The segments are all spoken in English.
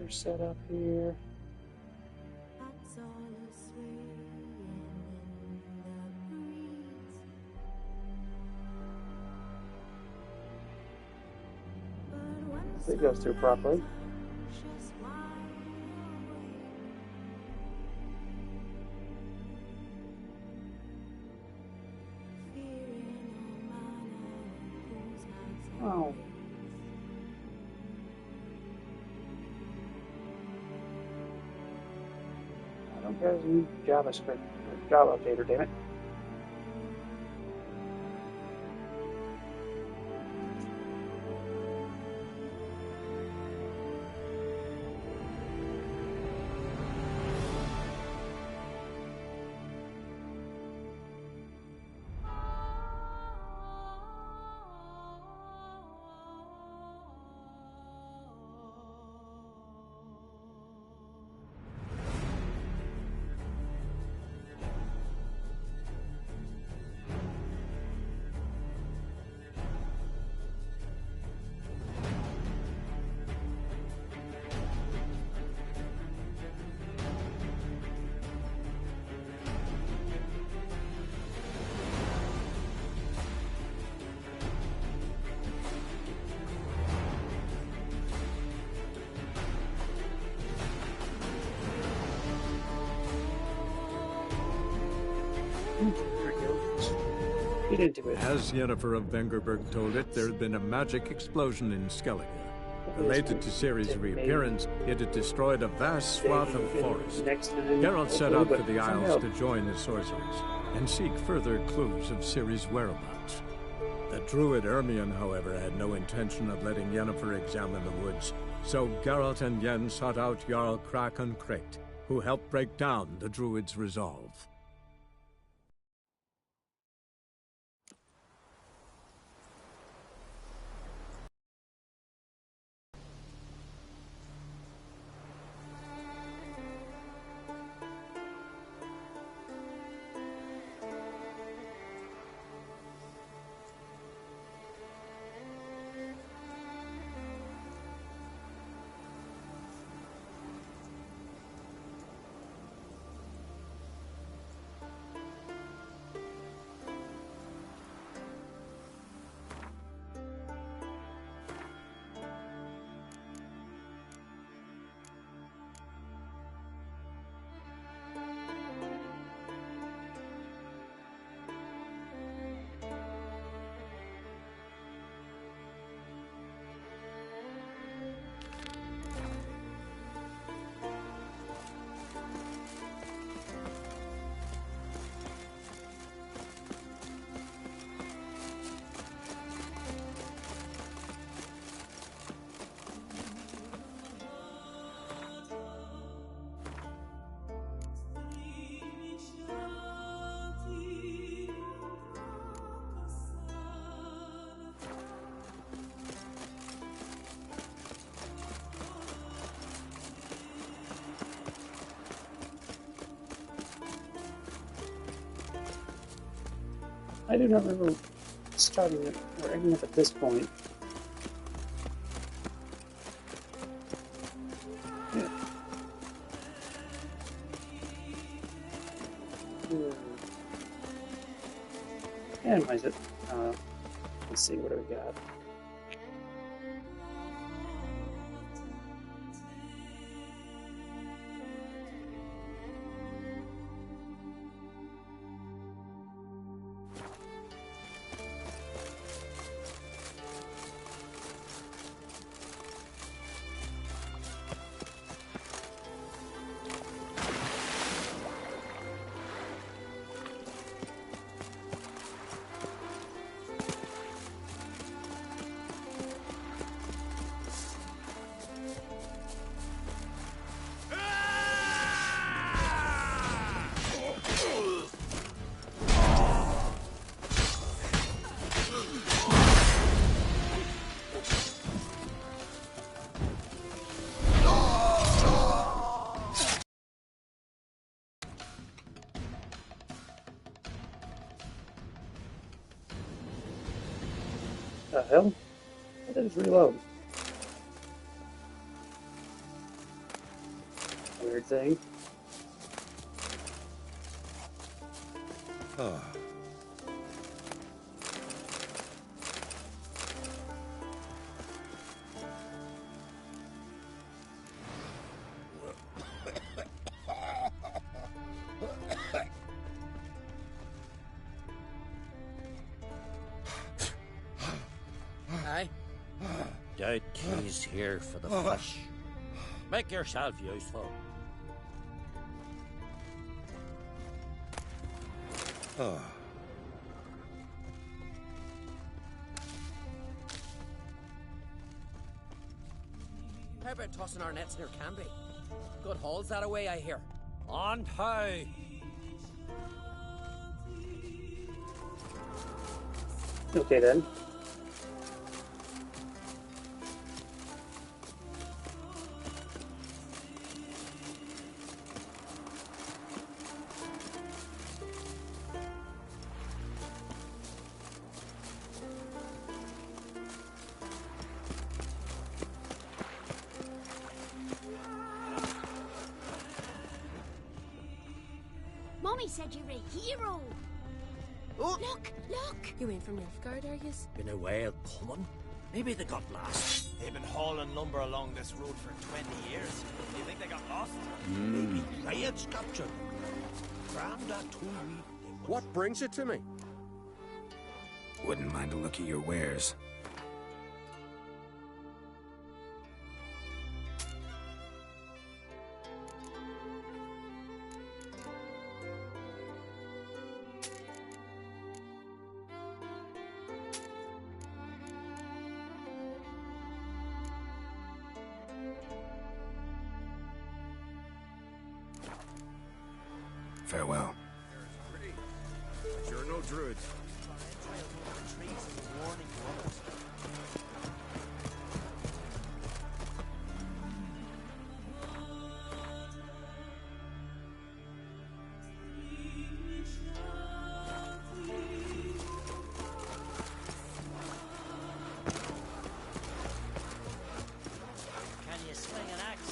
We're set up here. It goes through properly. Oh. I don't guys use JavaScript or Java updater, damn it. Get into it. As Yennefer of Vengerberg told it, there had been a magic explosion in Skellige. Related to Ciri's reappearance, it had destroyed a vast swath of forest. Geralt set out for the Isles to join his sorcerers and seek further clues of Ciri's whereabouts. The druid Ermion, however, had no intention of letting Yennefer examine the woods, so Geralt and Yen sought out Jarl Krakon Krayt, who helped break down the druid's resolve. I do not remember starting it or ending up at this point. Yeah. Analyze it. Let's see, what do we got? The hell? That is reload. weird thing. Oh. Aye. Doubt he's here for the fish. Make yourself useful. Oh. How about tossing our nets near Canby? Good hauls that away, I hear. On high. Okay then. Mommy said you're a hero. Oh. Look, look. You ain't from Nilfgaard, are yous? Been a whale coming. Maybe they got lost. They've been hauling lumber along this road for 20 years. Do you think they got lost? Maybe riots captured them. Crammed that too weak. What brings you to me? Wouldn't mind a look at your wares. Farewell. Sure no druids. Can you swing an axe?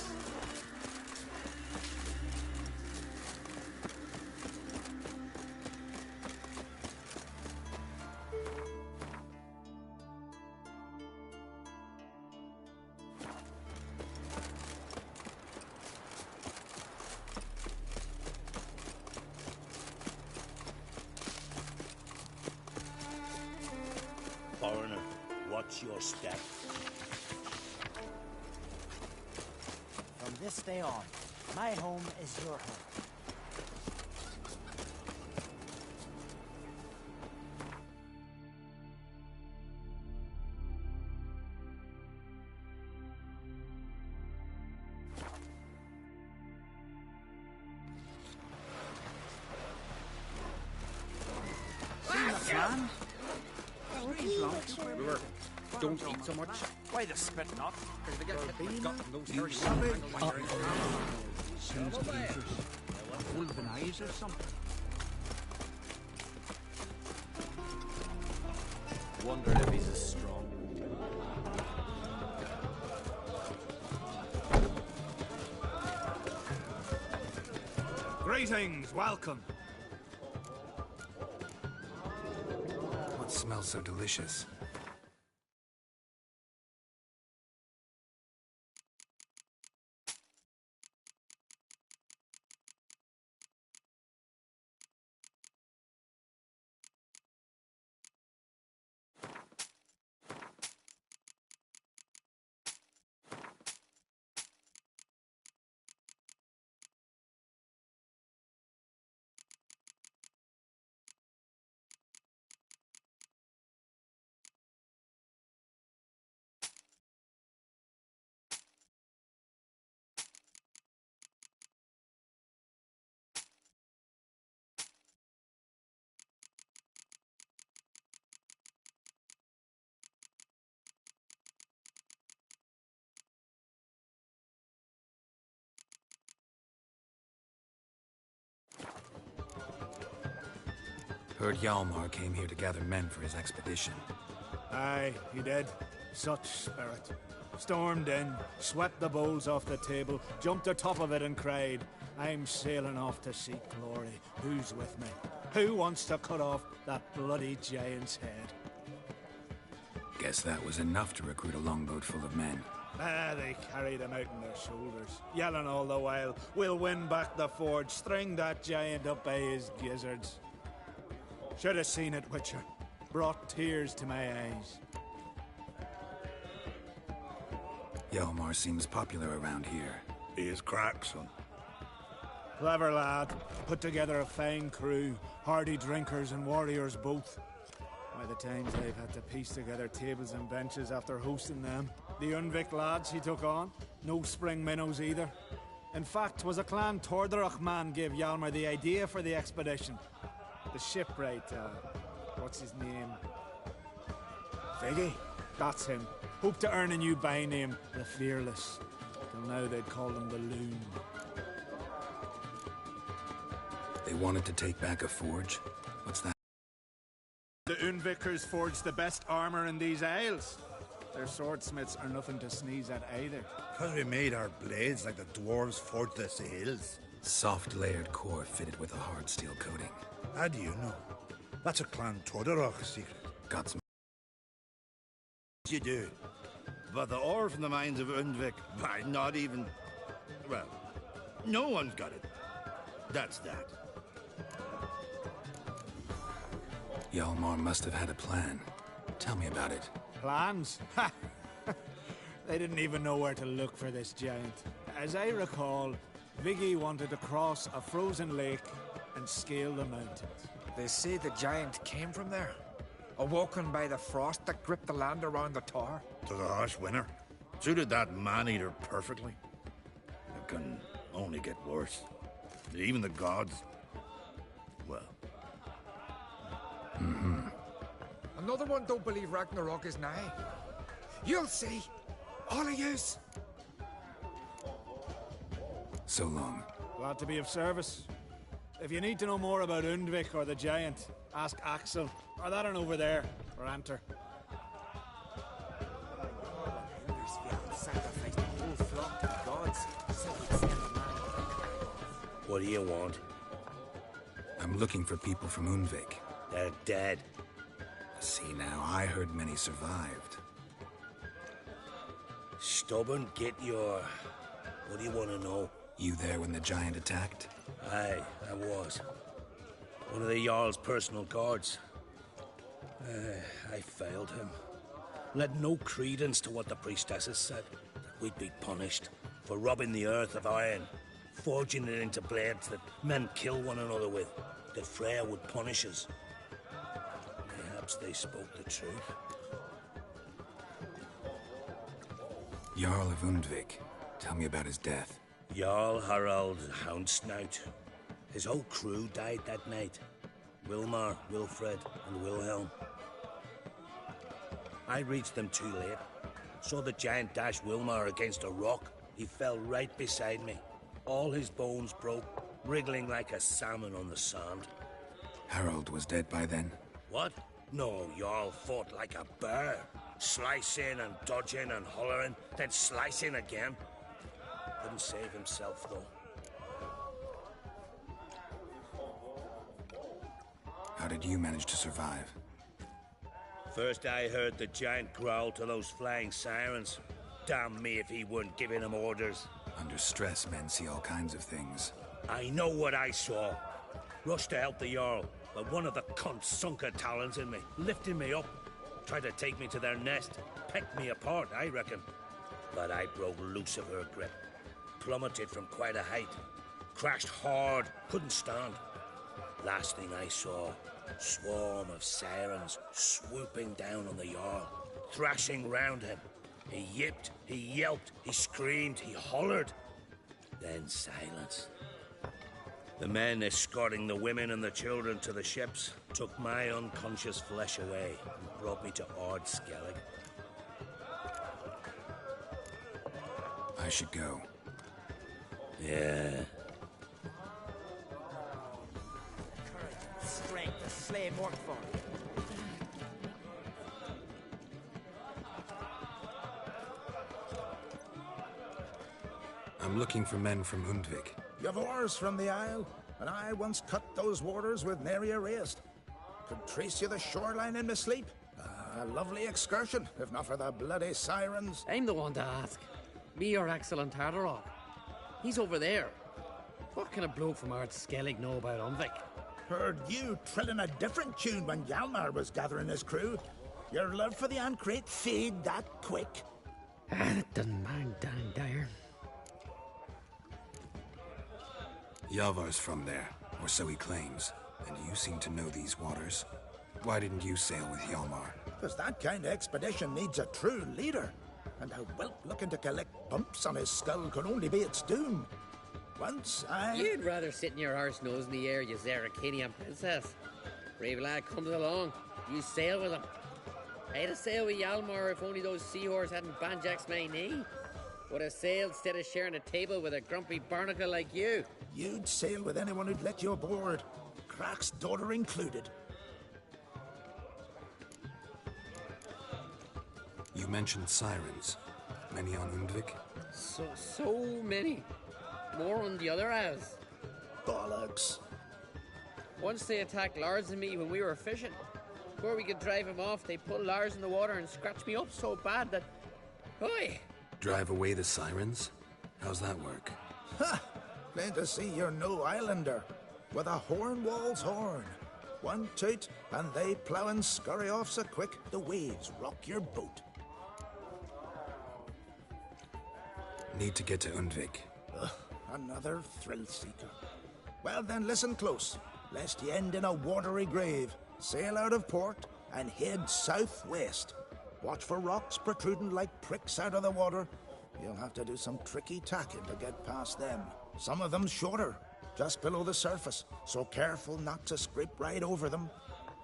Foreigner, watch your step. From this day on, my home is your home. Man, Brewer, don't eat so much. why the spit not? Because they get hit with gut and those hairs hanging when you're in town. Sounds dangerous. Wolven eyes or something. Wondered if he's as strong. Greetings, welcome. What smells so delicious? Heard Hjalmar came here to gather men for his expedition. Aye, he did. Such spirit. stormed in, swept the bowls off the table, jumped atop of it and cried, I'm sailing off to seek glory. Who's with me? Who wants to cut off that bloody giant's head? Guess that was enough to recruit a longboat full of men. They carried him out on their shoulders, yelling all the while, we'll win back the forge, string that giant up by his gizzards. Should have seen it, Witcher. Brought tears to my eyes. Hjalmar seems popular around here. He is crack, son. Clever lad. Put together a fine crew. Hardy drinkers and warriors both. By the times I've had to piece together tables and benches after hosting them. The Unvik lads he took on. No spring minnows either. In fact, 'twas a clan Tordarach man gave Hjalmar the idea for the expedition. The shipwright, what's his name? Viggy? That's him. Hoped to earn a new by-name, the Fearless. Till now they'd called him the Loon. They wanted to take back a forge? What's that? The Unvikers forged the best armor in these isles. Their swordsmiths are nothing to sneeze at either. Because we made our blades like the dwarves forged the sails. Soft layered core fitted with a hard steel coating. How do you know? That's a Clan Tordarach secret. Got some. You do. But the ore from the mines of Undvik, why, not even... Well, no one's got it. That's that. Hjalmar must have had a plan. Tell me about it. Plans? Ha! They didn't even know where to look for this giant. As I recall, Viggy wanted to cross a frozen lake and scale the mountains. They say the giant came from there. Awoken by the frost that gripped the land around the tower. It was a harsh winter. Suited that man-eater perfectly. It can only get worse. Even the gods... well... Another one don't believe Ragnarok is nigh. You'll see. All of yous. So long. Glad to be of service. If you need to know more about Undvik or the giant, ask Axel, or that one over there, or Anter. What do you want? I'm looking for people from Undvik. They're dead. See now, I heard many survived. Stubborn, get your... What do you want to know? You there when the giant attacked? Aye, I was. One of the Jarl's personal guards. I failed him. Led no credence to what the priestesses said. That we'd be punished for robbing the earth of iron, forging it into blades that men kill one another with, that Freya would punish us. Perhaps they spoke the truth. Jarl of Undvik. Tell me about his death. Jarl Harald Houndsnout. His whole crew died that night. Wilmar, Wilfred, and Wilhelm. I reached them too late. Saw the giant dash Wilmar against a rock. He fell right beside me. All his bones broke, wriggling like a salmon on the sand. Harold was dead by then? What? No, Jarl fought like a bear. Slicing and dodging and hollering, then slicing again. Couldn't save himself, though. How did you manage to survive? First I heard the giant growl to those flying sirens. Damn me if he weren't giving them orders. Under stress, men see all kinds of things. I know what I saw. Rushed to help the Jarl, but one of the cunts sunk her talons in me, lifting me up. Tried to take me to their nest. Pecked me apart, I reckon. But I broke loose of her grip. Plummeted from quite a height. Crashed hard, couldn't stand. Last thing I saw, swarm of sirens swooping down on the Jarl, thrashing round him. He yipped, he yelped, he screamed, he hollered. Then silence. The men escorting the women and the children to the ships took my unconscious flesh away and brought me to Ard Skellig. I should go. Yeah. Courage and strength to slay Mortford. I'm looking for men from Undvik. You've oars from the Isle, and I once cut those waters with nary a raist. Could trace you the shoreline in my sleep. A lovely excursion, if not for the bloody sirens. I'm the one to ask. Me or Axel and Tartarok? He's over there. What can a bloke from Ard Skellig know about Umvik? Heard you trilling a different tune when Hjalmar was gathering his crew. Your love for the Ancrate fade that quick. That doesn't mind down there. Yavar's from there, or so he claims. And you seem to know these waters. Why didn't you sail with Hjalmar? Because that kind of expedition needs a true leader. And a whelp looking to collect bumps on his skull could only be its doom. Once I... You'd rather sit in your arse nose in the air, you Zarakinian princess. Brave lad comes along, you sail with him. I'd have sailed with Hjalmar if only those seahorse hadn't banjaxed my knee. Would have sailed instead of sharing a table with a grumpy barnacle like you. You'd sail with anyone who'd let you aboard. Crack's daughter included. You mentioned sirens. Many on Undvik? So many. More on the other as. Bollocks. Once they attacked Lars and me when we were fishing. Before we could drive him off, they put Lars in the water and scratched me up so bad that... Oi! Drive away the sirens? How's that work? Ha! Plain to see you're no islander. With a horn wall's horn. One toot, and they plough and scurry off so quick the waves rock your boat. Need to get to Undvik. Another thrill seeker. Well then, listen close, lest you end in a watery grave. Sail out of port and head southwest. Watch for rocks protruding like pricks out of the water. You'll have to do some tricky tacking to get past them. Some of them shorter, just below the surface, so careful not to scrape right over them.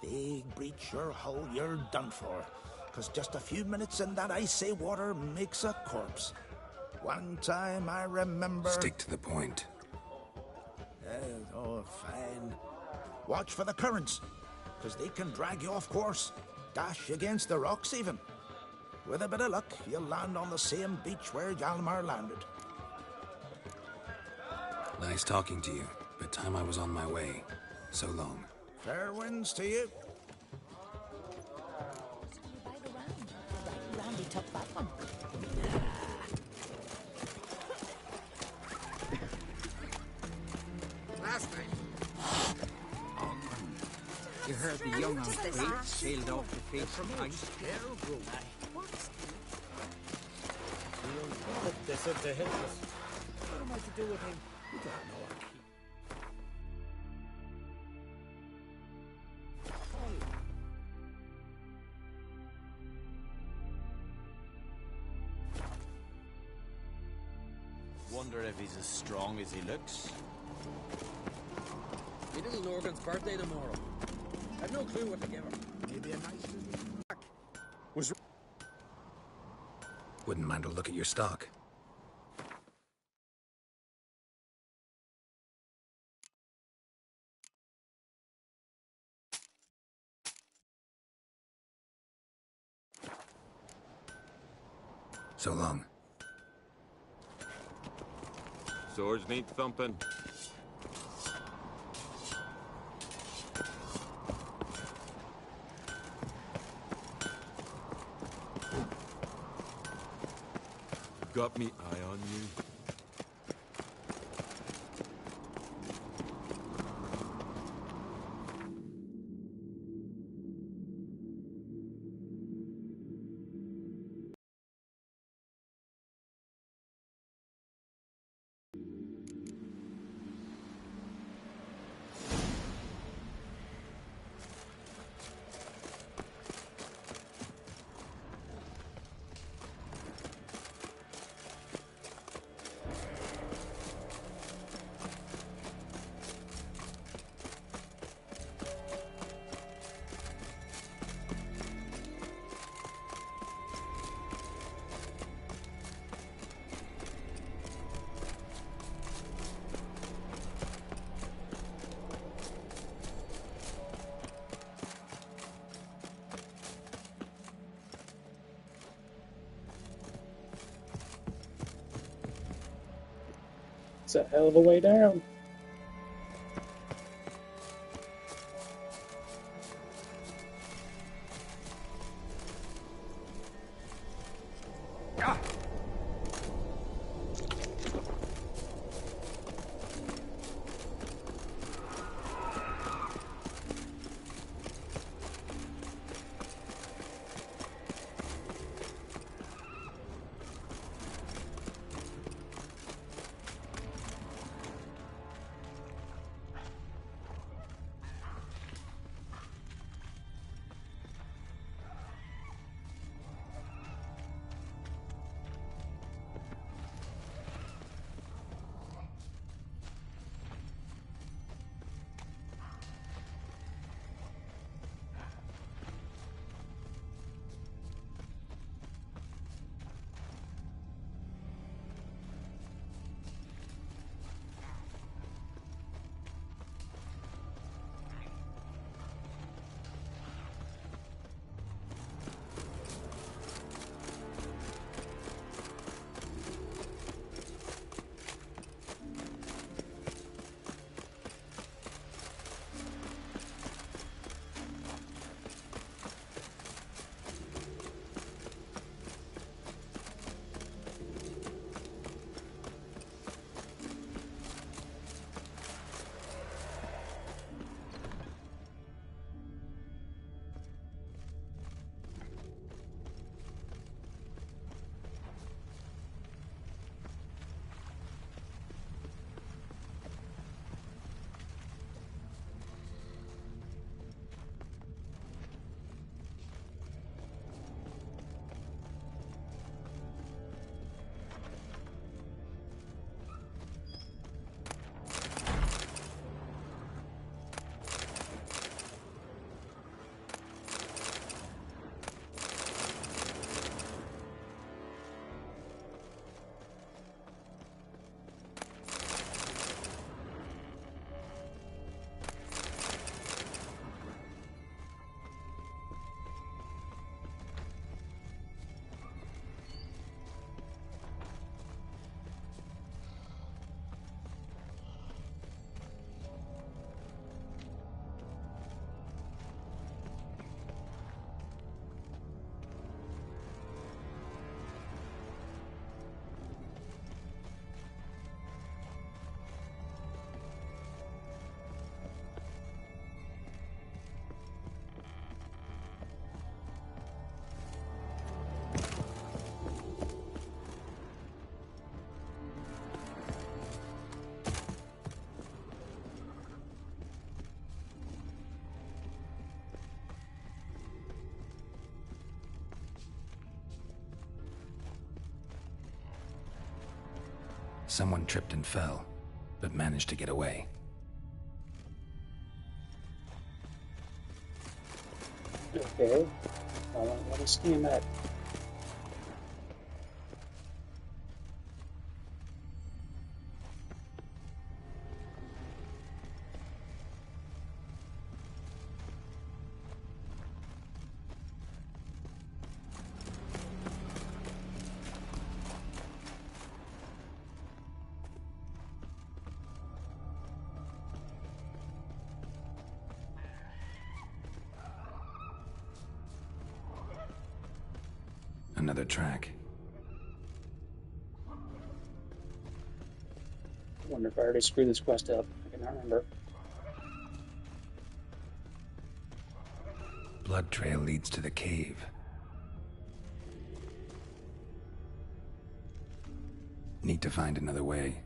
They breach your hull, you're done for. 'Cause just a few minutes in that icy water makes a corpse. One time I remember... Stick to the point. Oh, fine. Watch for the currents, 'cause they can drag you off course. Dash against the rocks even. With a bit of luck, you'll land on the same beach where Hjalmar landed. Nice talking to you, but time I was on my way. So long. Fair winds to you. Randy took that one. Last night. You heard the young Ancrate sailed off to face from ice. They said they hit us. What am I to do with him? We don't know. Wonder if he's as strong as he looks. My little Norgan's birthday tomorrow. I've no clue what to give her. Maybe a nice little pack. Was... Wouldn't mind a look at your stock. So long. Swords need thumping. Got me eye on you. It's a hell of a way down. Someone tripped and fell, but managed to get away. Okay. Let me scan that. Another track. I wonder if I already screwed this quest up. I cannot remember. Blood trail leads to the cave. Need to find another way.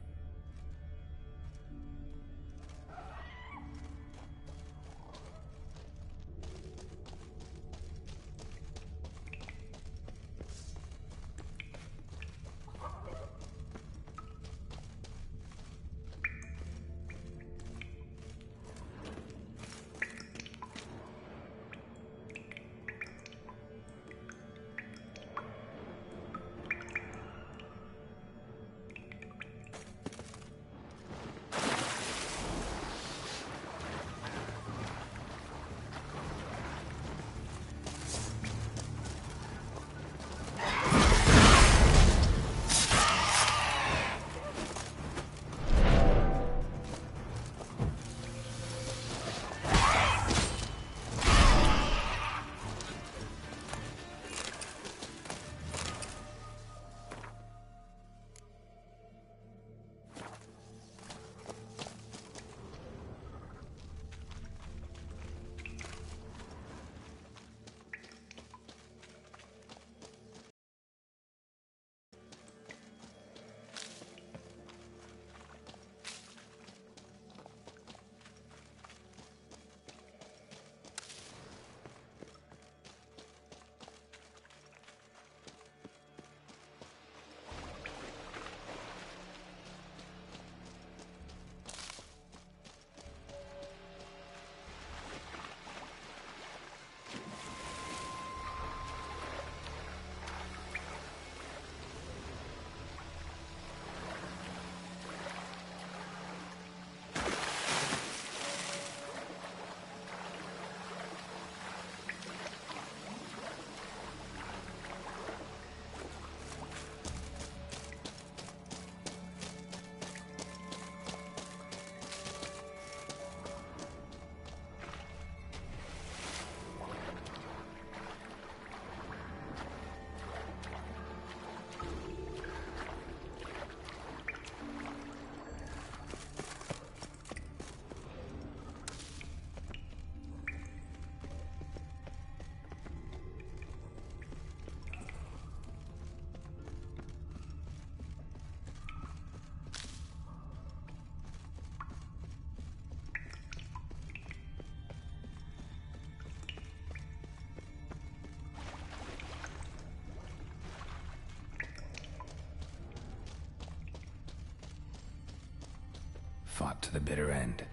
fought to the bitter end.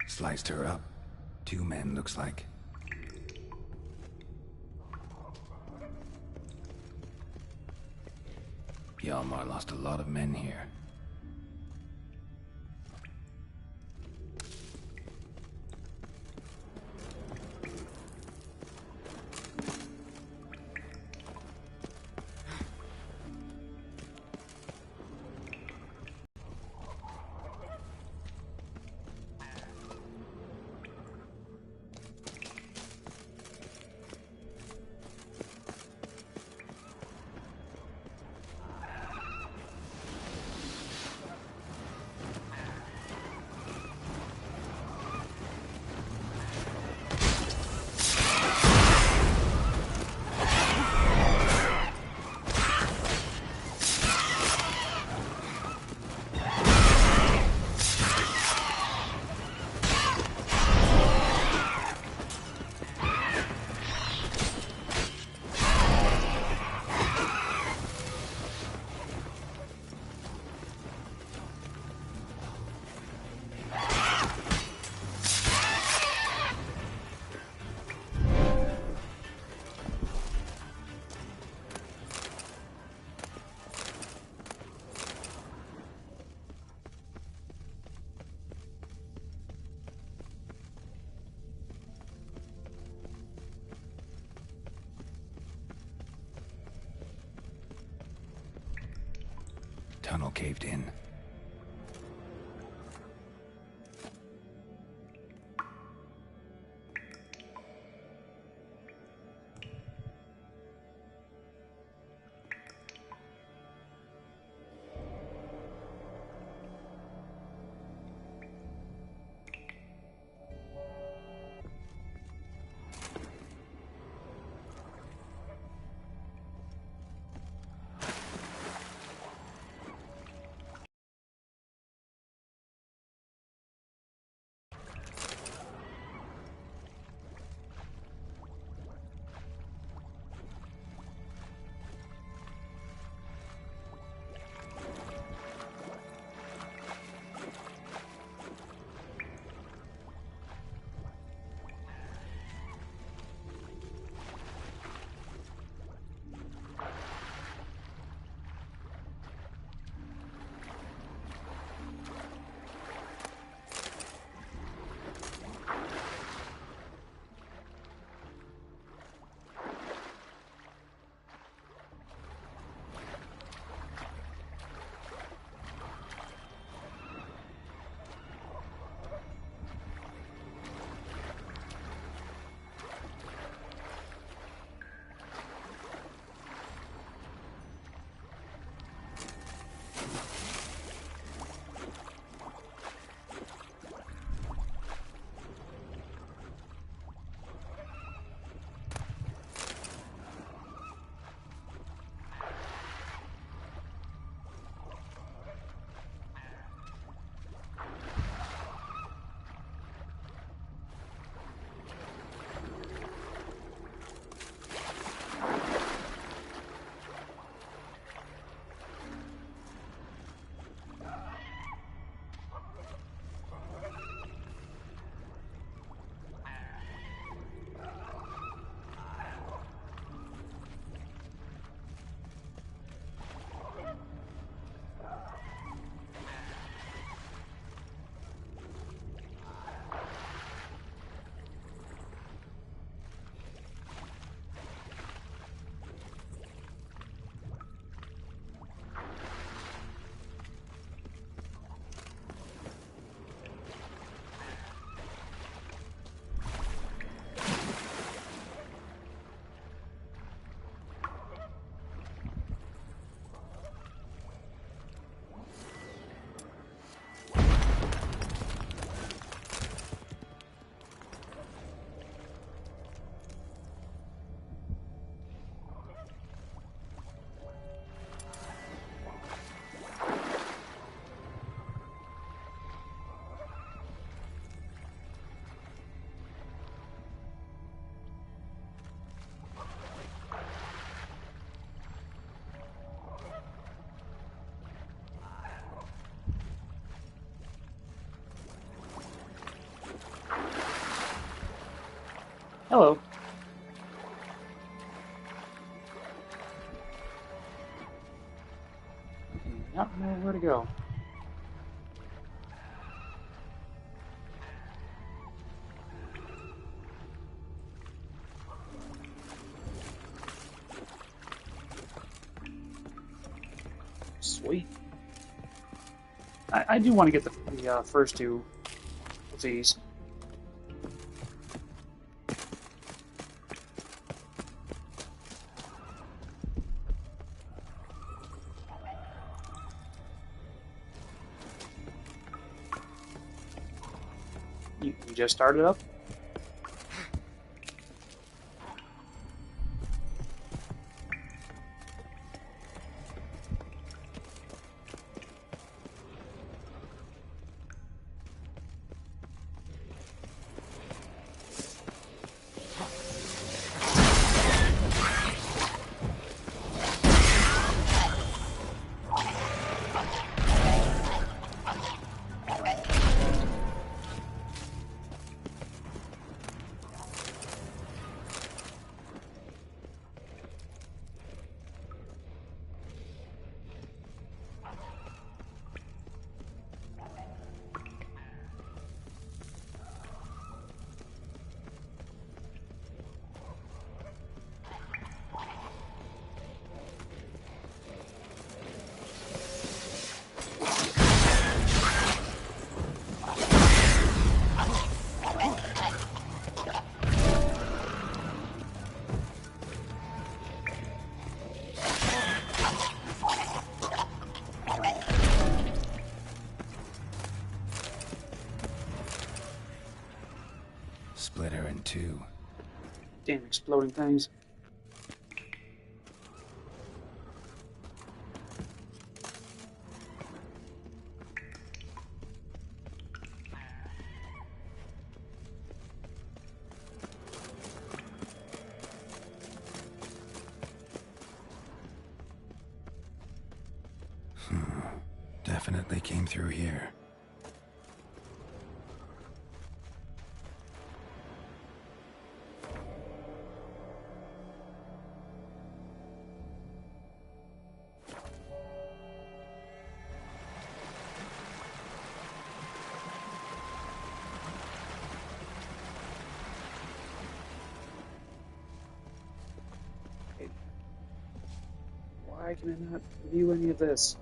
Sliced her up. 2 men, looks like. Hjalmar lost a lot of men here. Tunnel caved in. Hello. Not know where to go. Sweet. I do want to get the first two of these. You just started up? Split her in two. Damn exploding things. Definitely came through here. Why can I not view any of this?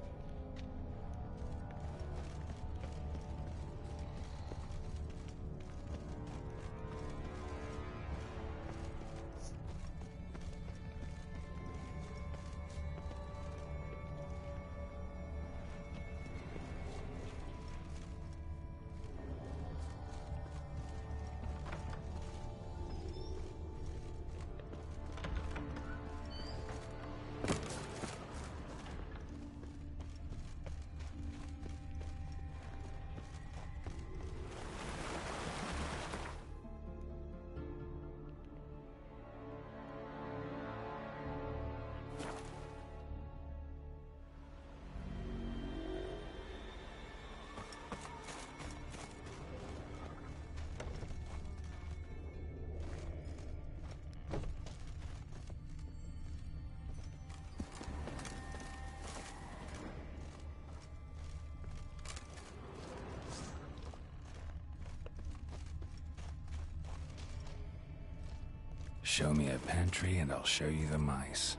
Show me a pantry and I'll show you the mice.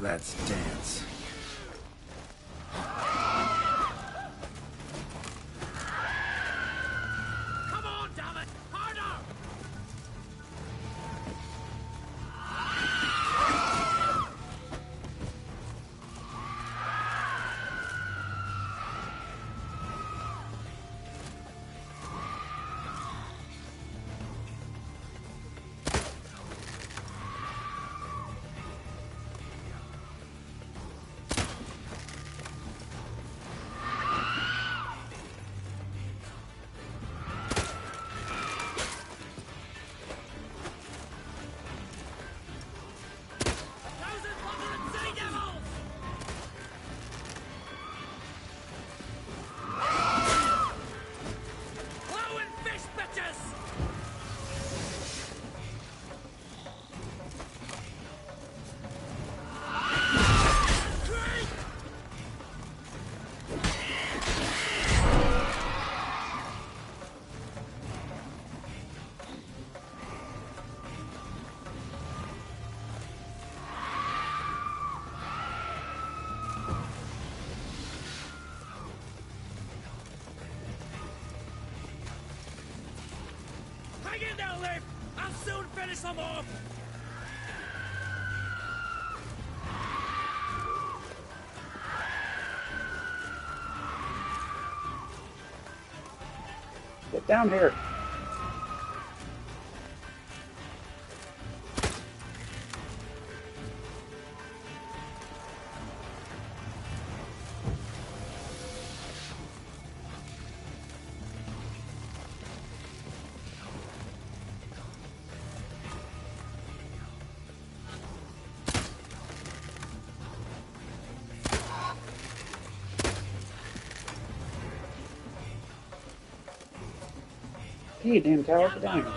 Let's dance. Come on, damn it! Harder! Hang in there, Leif! I'll soon finish them off! Get down here. Hey, damn tower, get down here.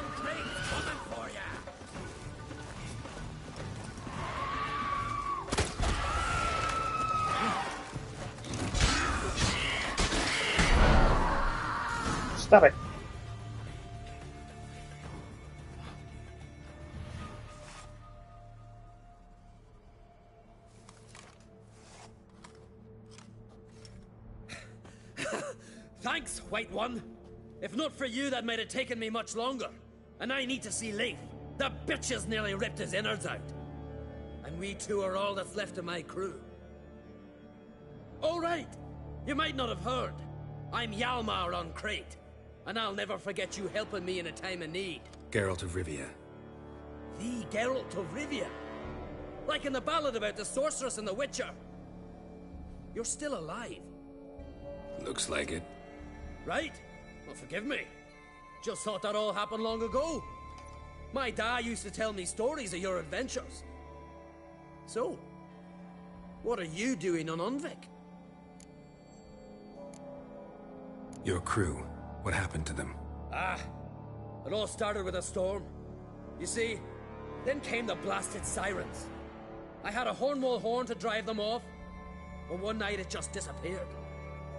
Stop it. Thanks, White One. If not for you, that might have taken me much longer. And I need to see Leif. The bitch has nearly ripped his innards out. And we two are all that's left of my crew. All right. You might not have heard. I'm Hjalmar on Crete. And I'll never forget you helping me in a time of need. Geralt of Rivia. The Geralt of Rivia. Like in the ballad about the sorceress and the witcher. You're still alive. Looks like it. Right? Well, forgive me. Just thought that all happened long ago. My dad used to tell me stories of your adventures. So, what are you doing on Undvik? Your crew. What happened to them? It all started with a storm. You see, then came the blasted sirens. I had a Hornwall horn to drive them off, but one night it just disappeared.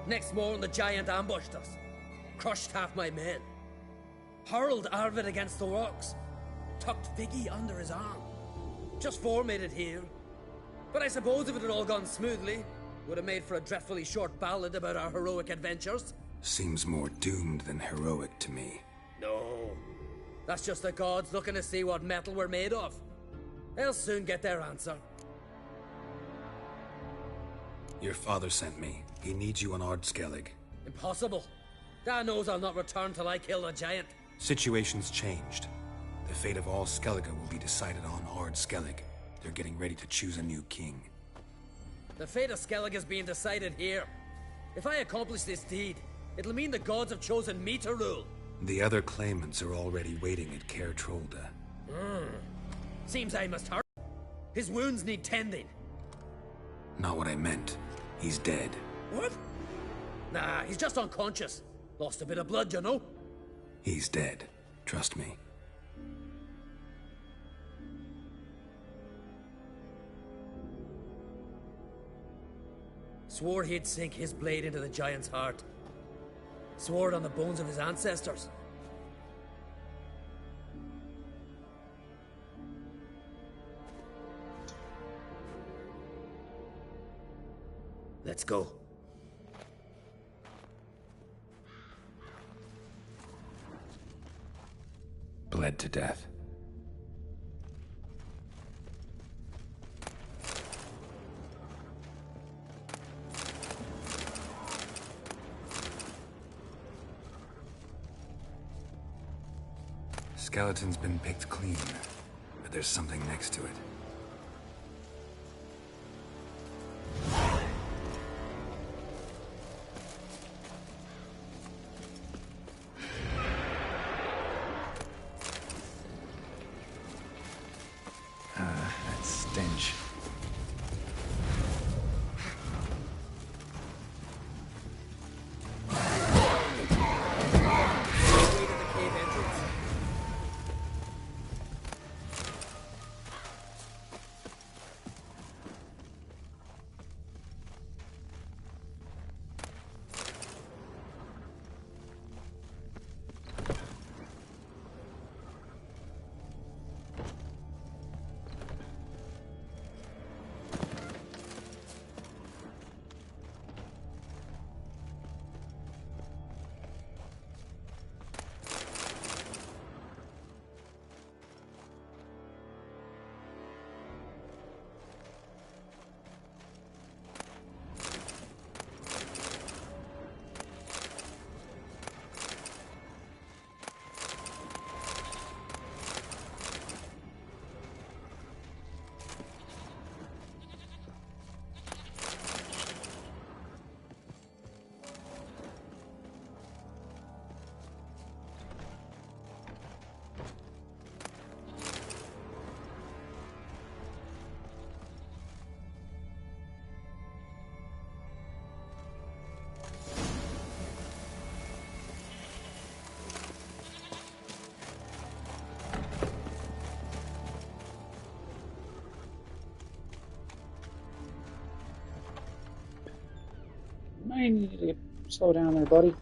Next morning, the giant ambushed us. Crushed half my men. Hurled Arvid against the rocks. Tucked Viggy under his arm. Just four made it here. But I suppose if it had all gone smoothly, would have made for a dreadfully short ballad about our heroic adventures. Seems more doomed than heroic to me. No. That's just the gods looking to see what metal we're made of. They'll soon get their answer. Your father sent me. He needs you on Ard Skellig. Impossible. Dad knows I'll not return till I kill the giant. Situation's changed. The fate of all Skellige will be decided on Ard Skellig. They're getting ready to choose a new king. The fate of Skellig is being decided here. If I accomplish this deed, it'll mean the gods have chosen me to rule. The other claimants are already waiting at Caer Trolda. Seems I must hurry. His wounds need tending. Not what I meant. He's dead. What? Nah, he's just unconscious. Lost a bit of blood, you know? He's dead. Trust me. Swore he'd sink his blade into the giant's heart. Swore it on the bones of his ancestors. Let's go. Bled to death. Skeleton's been picked clean, but there's something next to it. That stench. Might need to slow down there, buddy.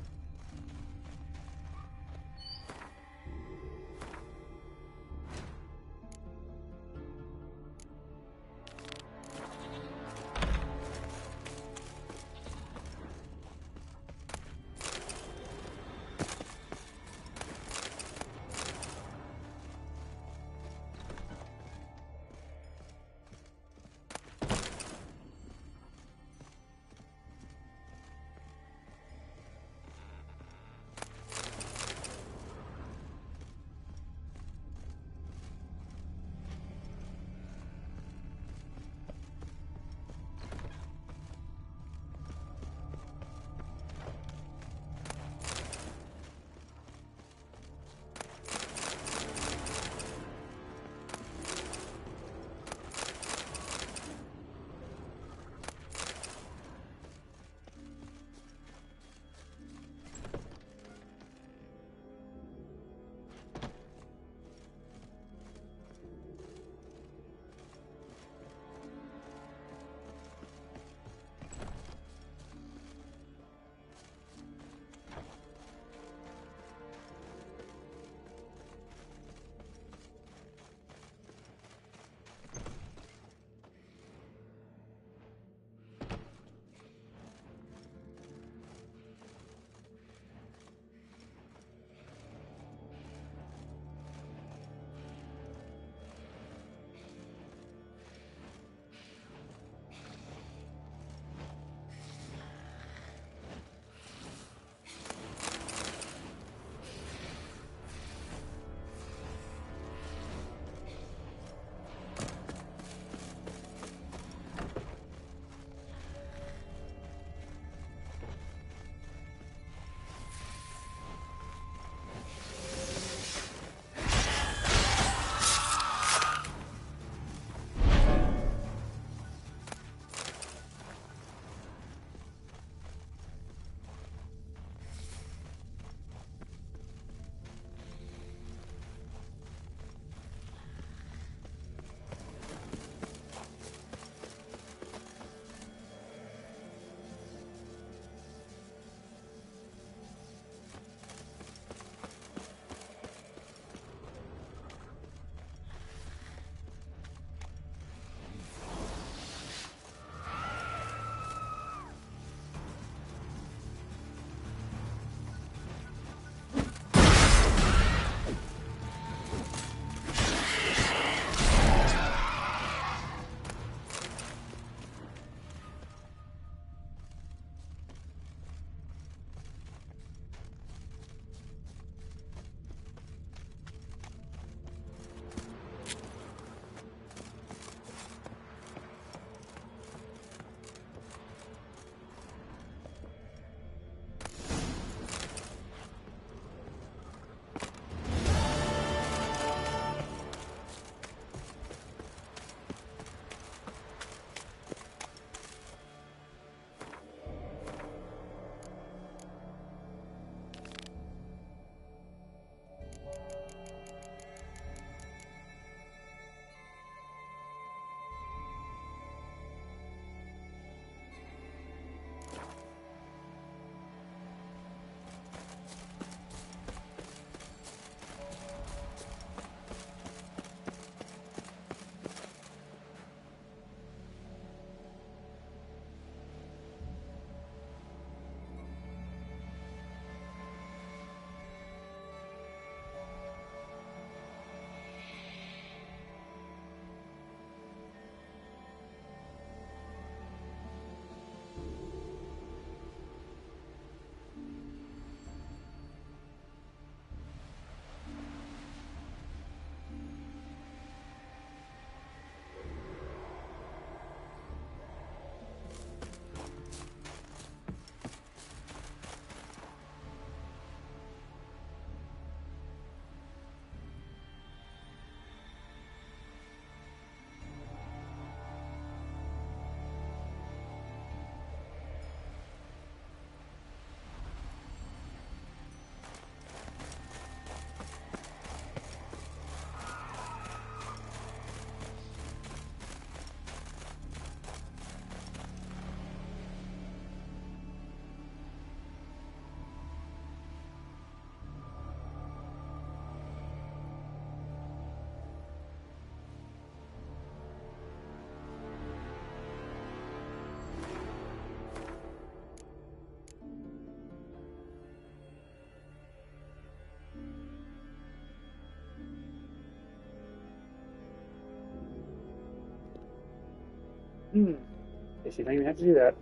Guess you don't even have to do that.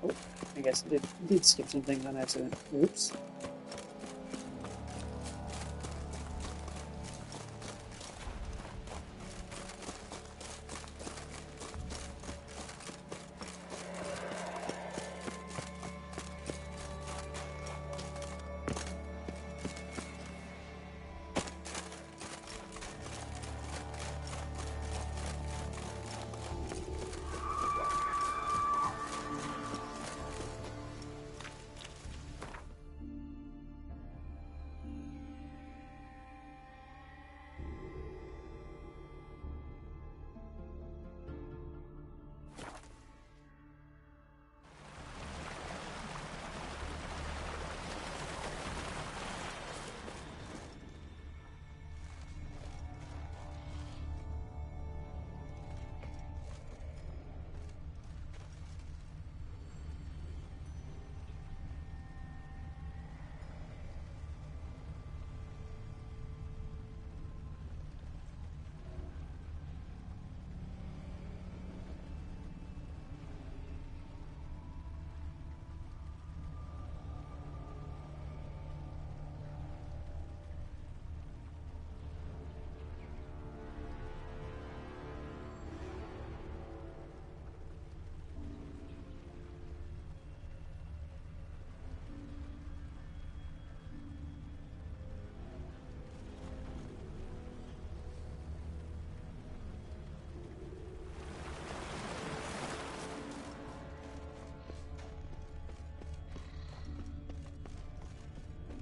Oh, I guess I did skip some things on accident. Oops.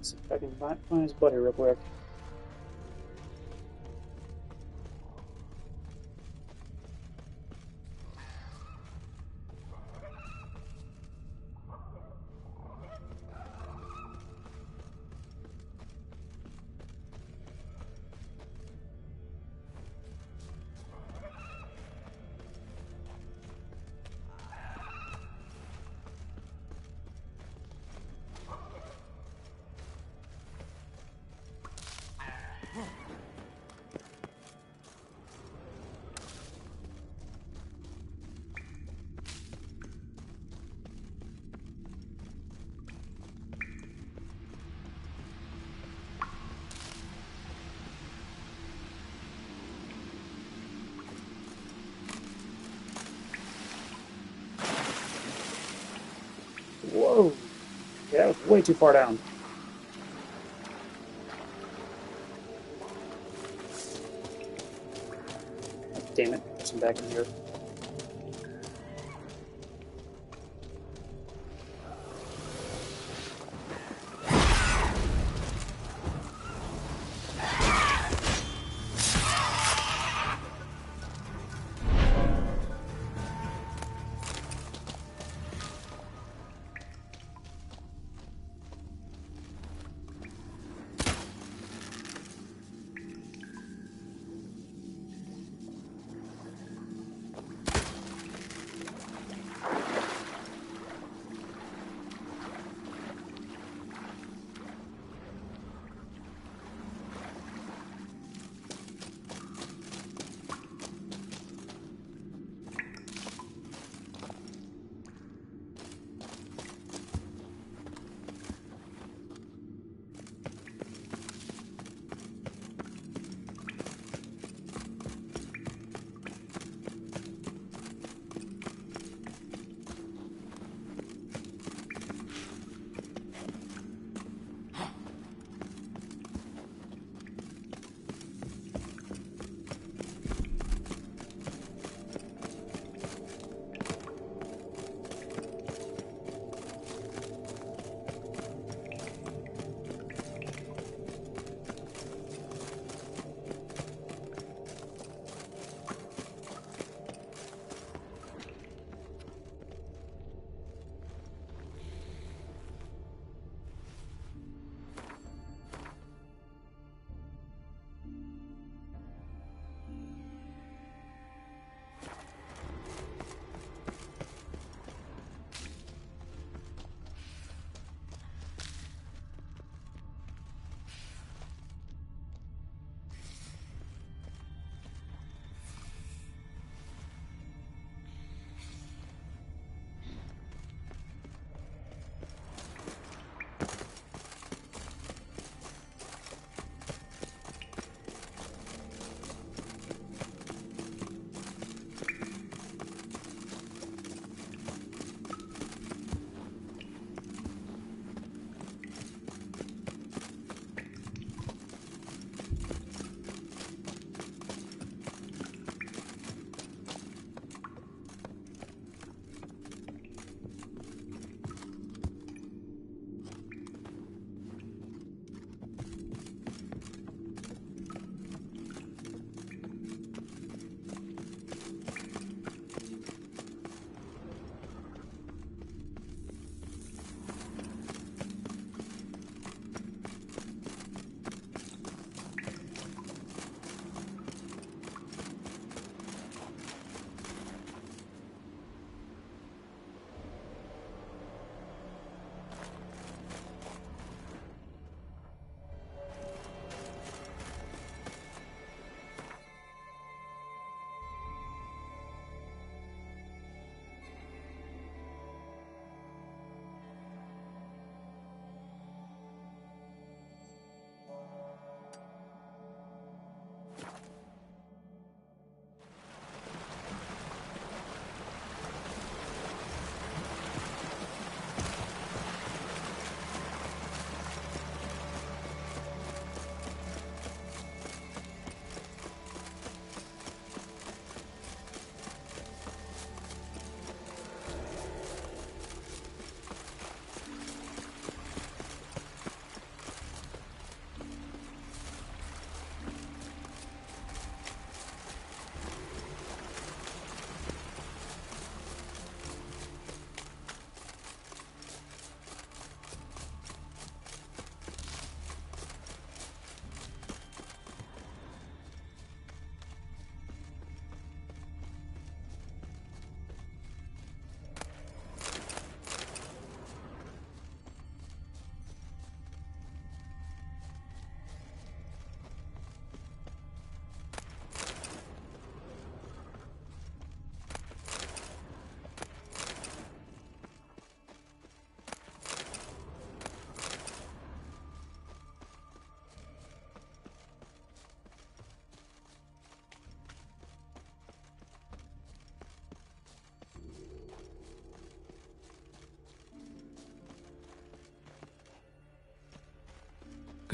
See if I can find his buddy real quick. Whoa! Yeah, that was way too far down. Damn it, push him back in here.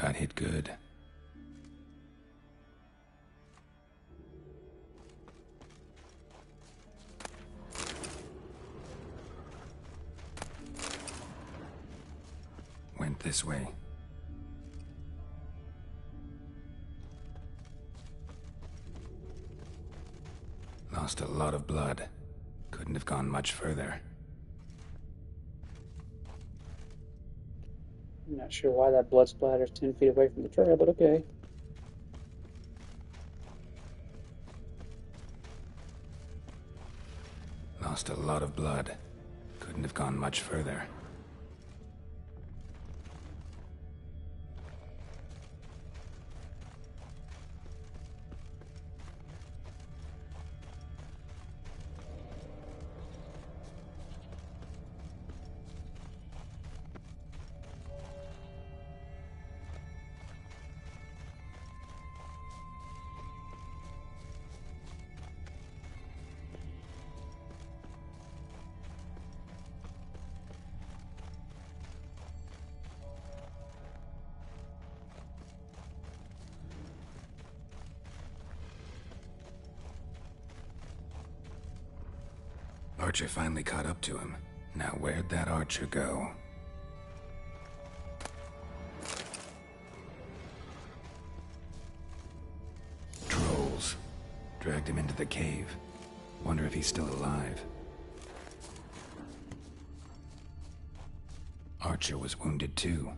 Got hit good. Went this way. Lost a lot of blood. Couldn't have gone much further. I'm not sure why that blood splatter's 10 feet away from the trail, but okay. Lost a lot of blood. Couldn't have gone much further. Archer finally caught up to him. Now where'd that archer go? Trolls. Dragged him into the cave. Wonder if he's still alive. Archer was wounded too.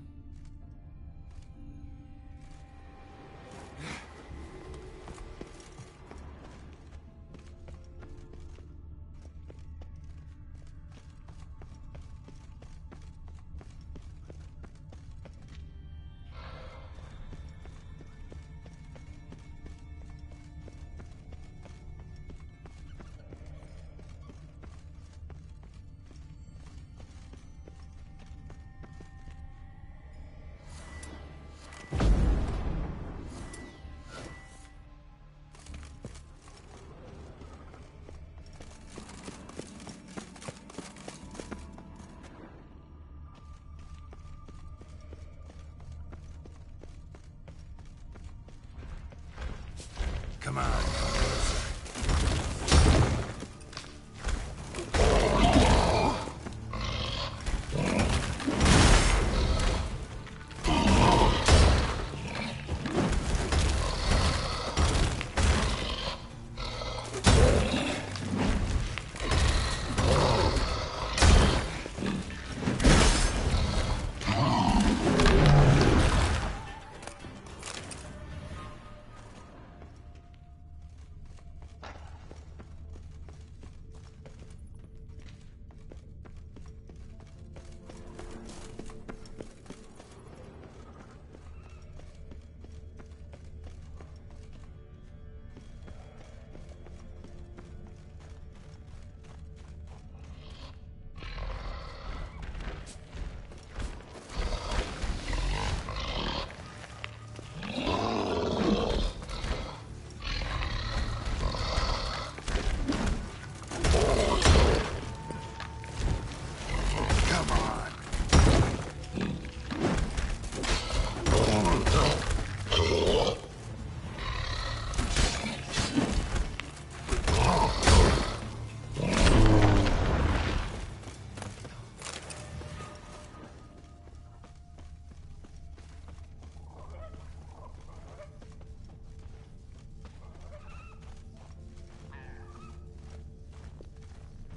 Come on, come closer.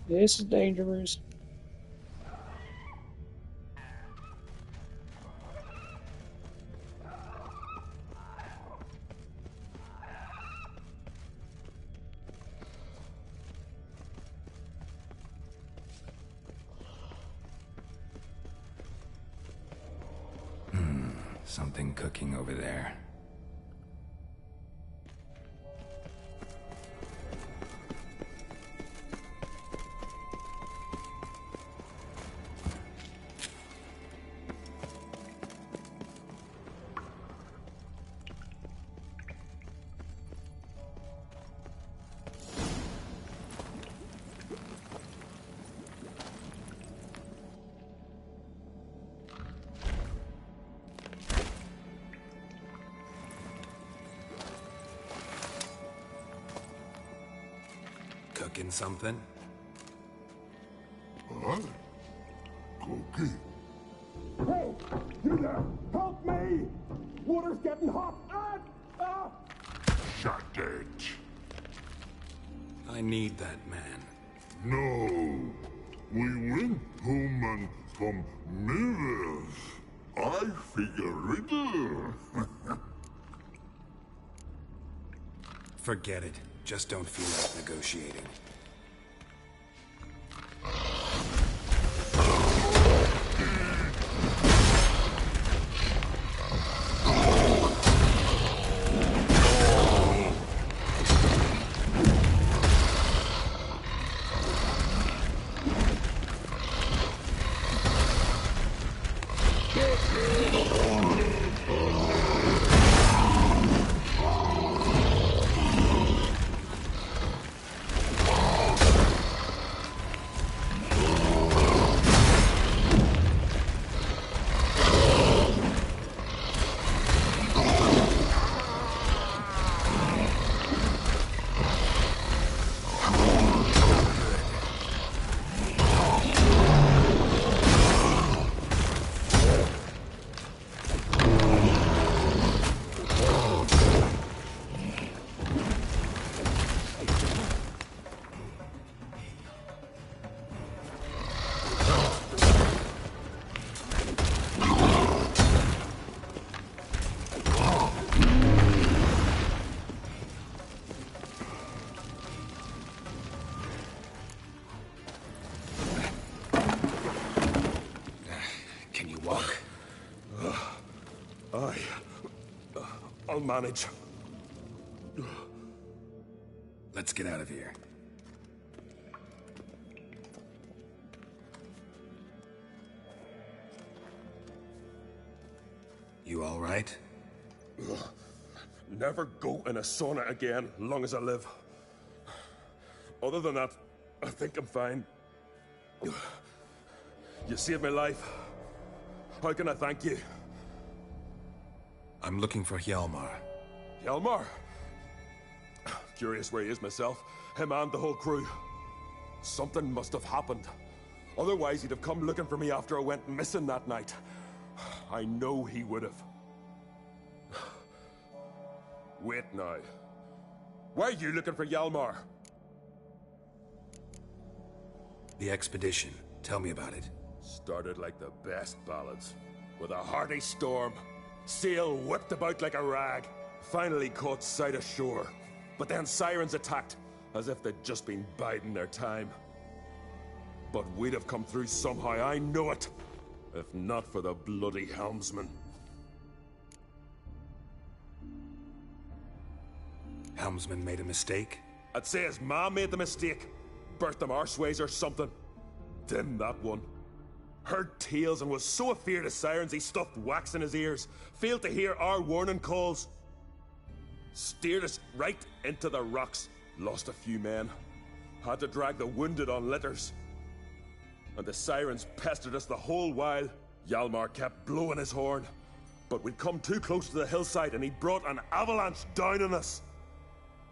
This is dangerous. Something cooking over there. thinking something? Huh? Cookie? Hey! You there! Help me! Water's getting hot! Shut it! I need that man. No. We went home and some mirrors. I figure riddle. Forget it. Just don't feel like negotiating. I'll manage. Let's get out of here. You all right? Never go in a sauna again, long as I live. Other than that, I think I'm fine. You saved my life. How can I thank you? I'm looking for Hjalmar. Hjalmar? Curious where he is myself. Him and the whole crew. Something must have happened. Otherwise, he'd have come looking for me after I went missing that night. I know he would have. Wait now. Why are you looking for Hjalmar? The expedition. Tell me about it. Started like the best ballads. With a hearty storm. Sail whipped about like a rag. Finally caught sight of shore. But then sirens attacked, as if they'd just been biding their time. But we'd have come through somehow, I know it. If not for the bloody helmsman. Helmsman made a mistake? I'd say his ma made the mistake. Birthed him arseways or something. Dim that one. Heard tales and was so afeard of sirens he stuffed wax in his ears. Failed to hear our warning calls. Steered us right into the rocks. Lost a few men. Had to drag the wounded on litters. And the sirens pestered us the whole while. Hjalmar kept blowing his horn. But we'd come too close to the hillside and he brought an avalanche down on us.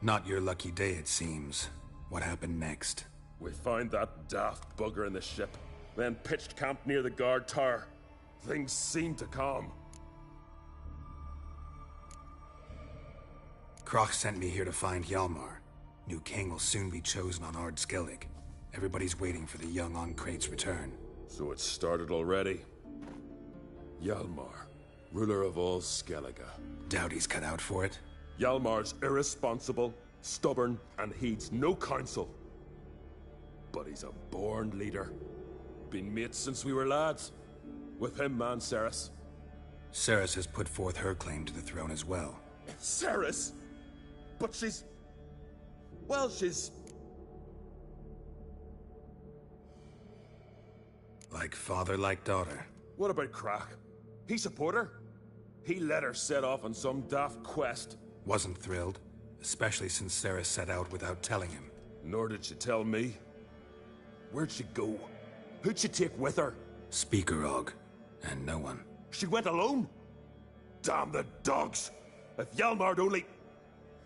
Not your lucky day, it seems. What happened next? We found that daft bugger in the ship. Then pitched camp near the guard tower. Things seemed to calm. Kroch sent me here to find Hjalmar. New king will soon be chosen on Ard Skellig. Everybody's waiting for the young Ancrate's return. So it started already. Hjalmar, ruler of all Skellige. Doubt he's cut out for it. Hjalmar's irresponsible, stubborn, and heeds no counsel. But he's a born leader. Been mates since we were lads. With him and Cerys. Cerys has put forth her claim to the throne as well. Cerys? But she's... well, she's... Like father, like daughter. What about Crach? He support her? He let her set off on some daft quest. Wasn't thrilled, especially since Cerys set out without telling him. Nor did she tell me. Where'd she go? Who'd she take with her? Speakerog, and no one. She went alone? Damn the dogs! If Hjalmar'd only...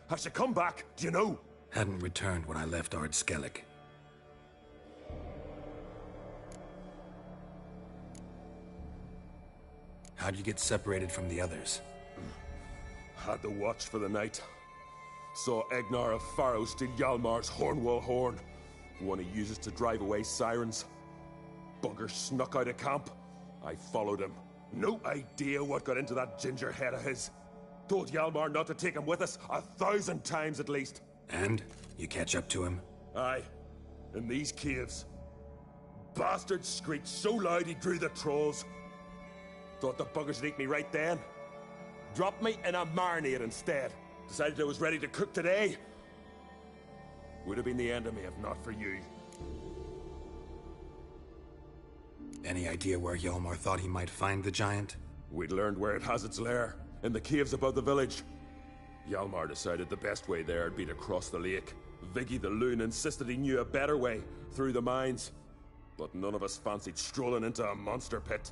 Has she come back? Do you know? Hadn't returned when I left Ard Skellig. How'd you get separated from the others? Had to watch for the night. Saw Egnar of Faro steal Hjalmar's Hornwall horn, one he uses to drive away sirens. Bugger snuck out of camp. I followed him. No idea what got into that ginger head of his. Told Hjalmar not to take him with us 1,000 times at least. And? You catch up to him? Aye. In these caves. Bastard screeched so loud he drew the trolls. Thought the buggers would eat me right then. Dropped me in a marinade instead. Decided I was ready to cook today. Would have been the end of me if not for you. Any idea where Hjalmar thought he might find the giant? We'd learned where it has its lair, in the caves above the village. Hjalmar decided the best way there would be to cross the lake. Viggy the Loon insisted he knew a better way, through the mines. But none of us fancied strolling into a monster pit.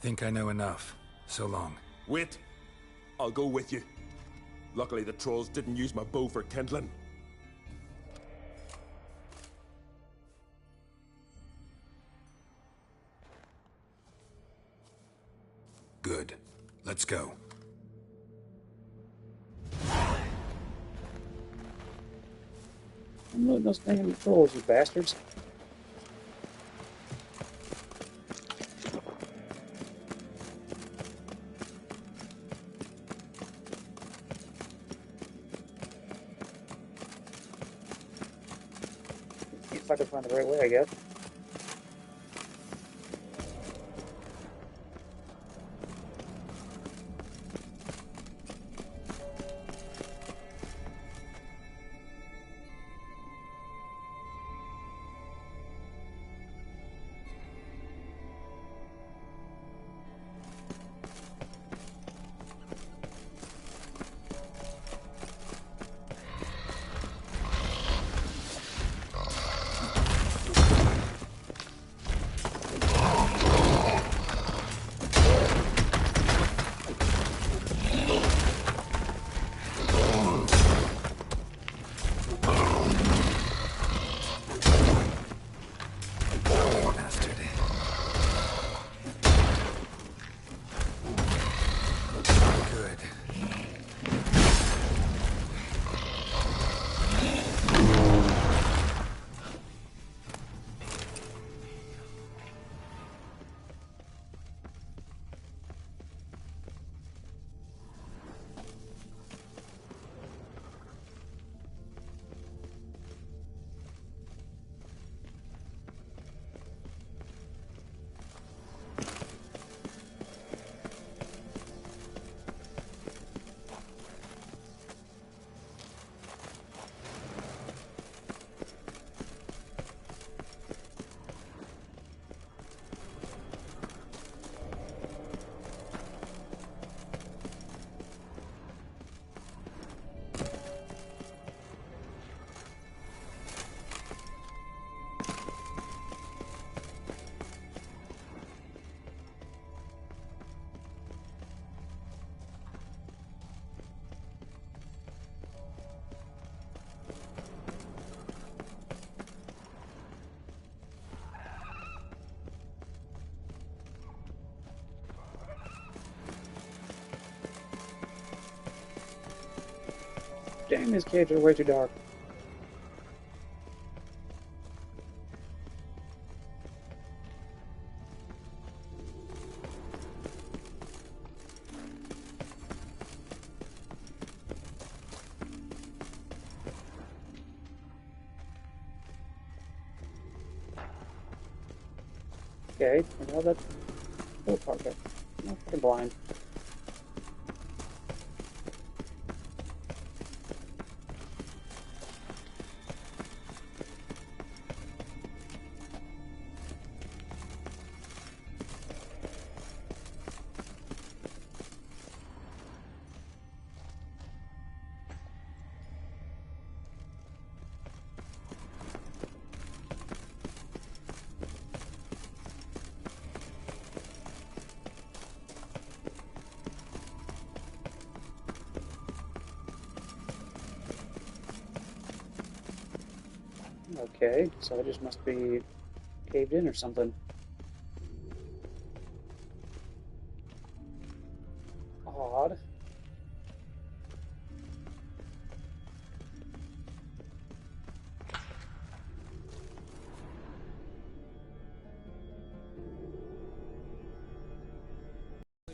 Think I know enough. So long. Wait. I'll go with you. Luckily the trolls didn't use my bow for kindling. Good. Let's go. I'm looting those damn trolls, you bastards. If I can find the right way, I guess. Damn, these caves are way too dark. Okay, and all that little part there. I'm fucking blind. Okay, so I just must be caved in or something.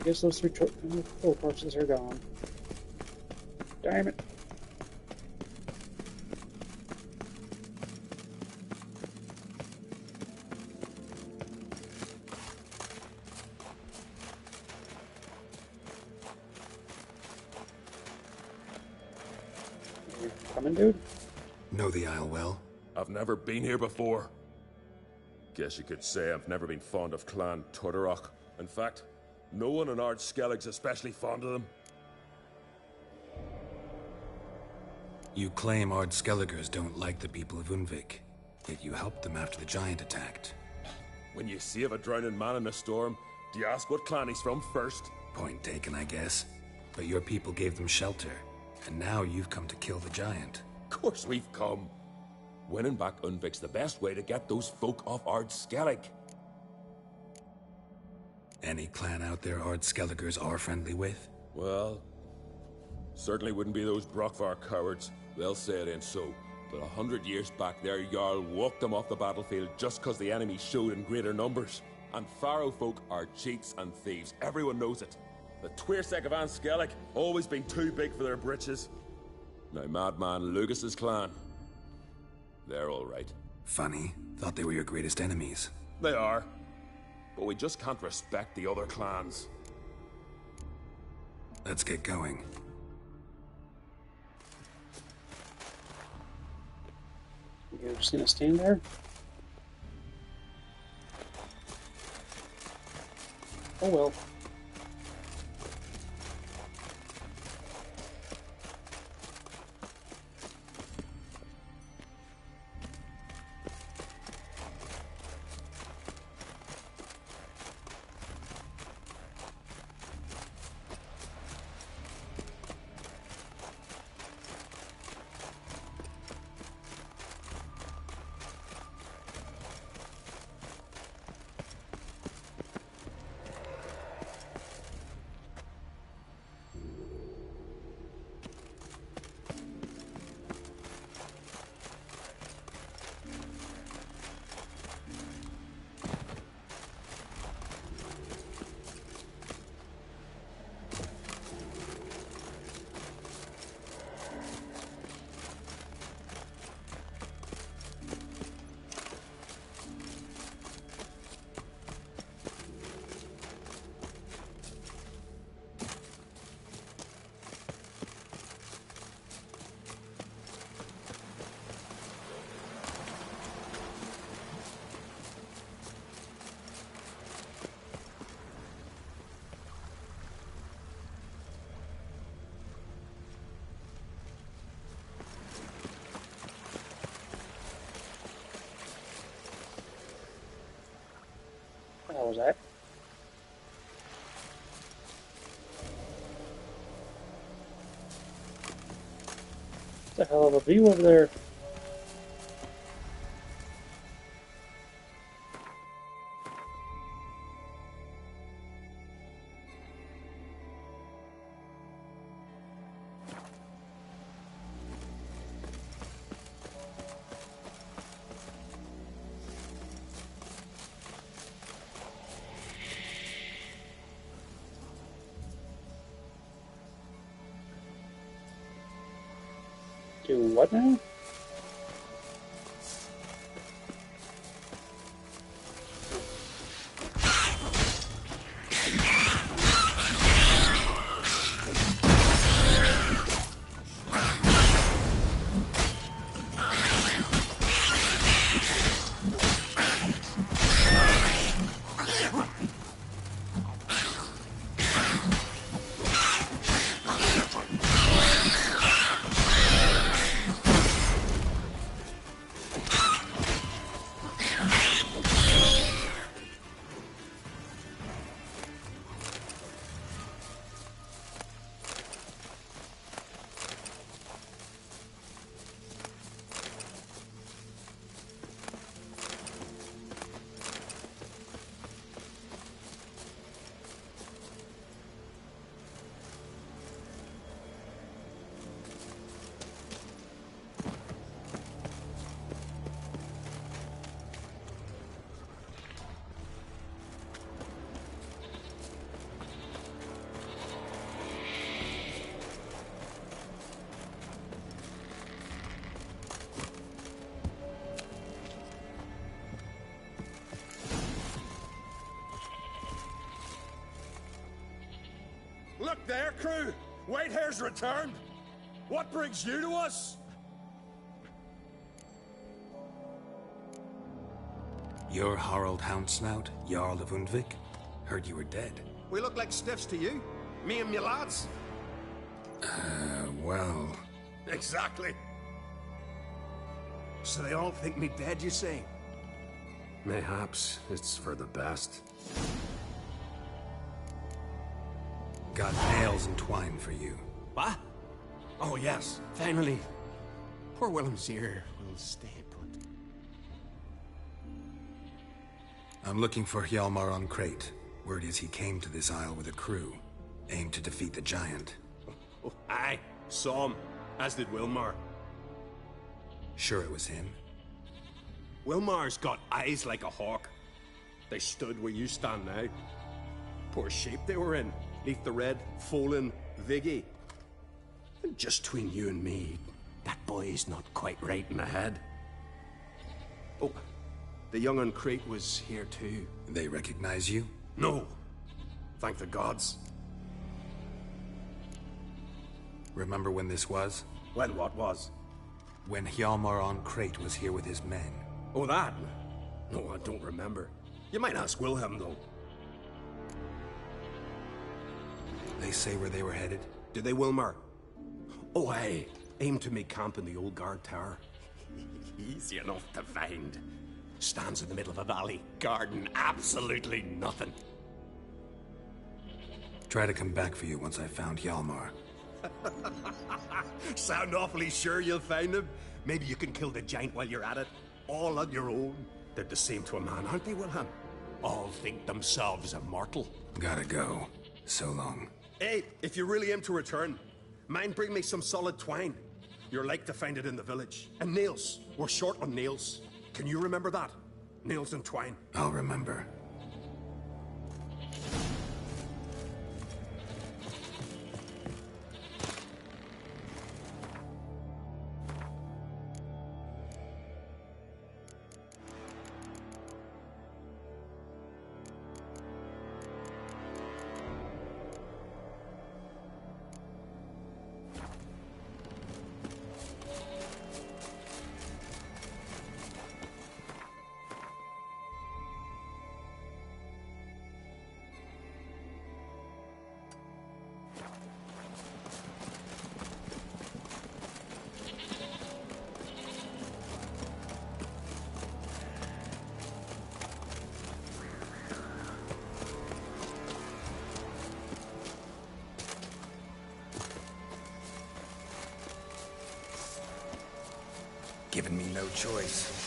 guess those three full corpses are gone. Damn it. You coming, dude? Know the Isle well? I've never been here before. Guess you could say I've never been fond of Clan Tutterach. In fact, no one in Ard Skellig's especially fond of them. You claim Ard Skelligers don't like the people of Undvik, yet you helped them after the giant attacked. When you save a drowning man in a storm, do you ask what clan he's from first? Point taken, I guess. But your people gave them shelter, and now you've come to kill the giant. Of course we've come. Winning back Undvik's the best way to get those folk off Ard Skellig. Any clan out there Ard Skelligers are friendly with? Well, certainly wouldn't be those Brockvar cowards. They'll say it ain't so. But 100 years back, their Jarl walked them off the battlefield just because the enemy showed in greater numbers. And Faro folk are cheats and thieves. Everyone knows it. The Twirsek of An Skellig always been too big for their britches. Now, Madman Lucas's clan, they're all right. Funny. Thought they were your greatest enemies. They are. But we just can't respect the other clans. Let's get going. You're just gonna stand there? Oh well. What was that? What the hell of a view over there? Do what now? Look there, crew! Whitehair's returned! What brings you to us? You're Harald Houndsnout, Jarl of Undvik? Heard you were dead. We look like stiffs to you? Me and me lads? Well... Exactly. So they all think me dead, you say? Mayhaps it's for the best. Got nails and twine for you. What? Oh, yes, finally. Poor Willem's here will stay put. I'm looking for Hjalmar on Crate. Word is he came to this isle with a crew, aimed to defeat the giant. Oh, aye, saw him, as did Wilmar. Sure it was him? Wilmar's got eyes like a hawk. They stood where you stand now. Poor shape they were in, neath the red, Folin, Viggy. And just between you and me, that boy's not quite right in the head. Oh, the young on Crate was here too. They recognize you? No. Thank the gods. Remember when this was? When what was? When Hjalmar on Crate was here with his men. Oh, that? No, I don't remember. You might ask Wilhelm, though. They say where they were headed? Did they, Wilmar? Oh, aye. Aim to make camp in the old guard tower. Easy enough to find. Stands in the middle of a valley, garden absolutely nothing. Try to come back for you once I found Hjalmar. Sound awfully sure you'll find him? Maybe you can kill the giant while you're at it. All on your own. They're the same to a man, aren't they, Wilhelm? All think themselves immortal. Gotta go. So long. Hey, if you really aim to return, mind bring me some solid twine. You're like to find it in the village. And nails. We're short on nails. Can you remember that? Nails and twine. I'll remember. Given me no choice.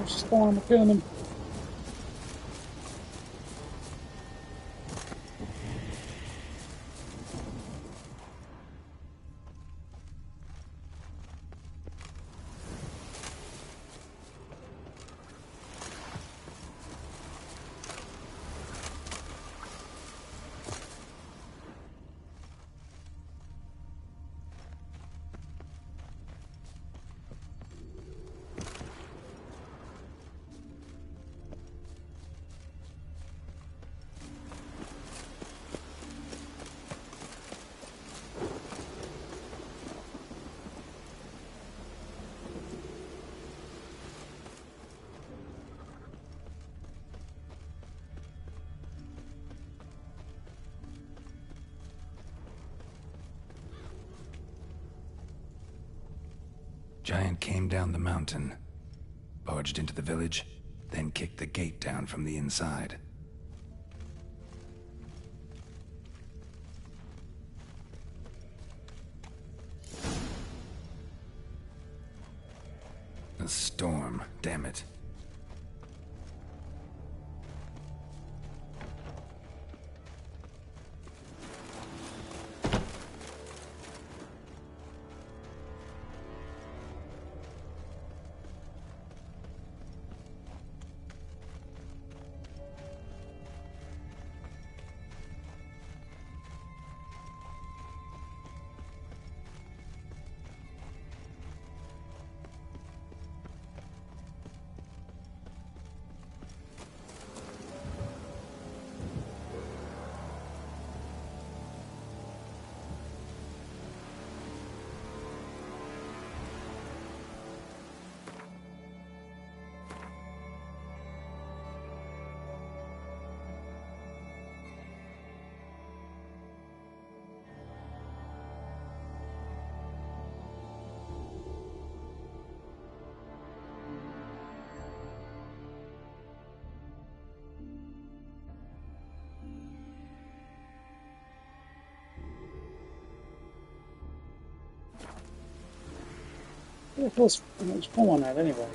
There's a storm coming. Giant came down the mountain, barged into the village, then kicked the gate down from the inside. A storm, damn it. Yeah, it was pulling that anyway.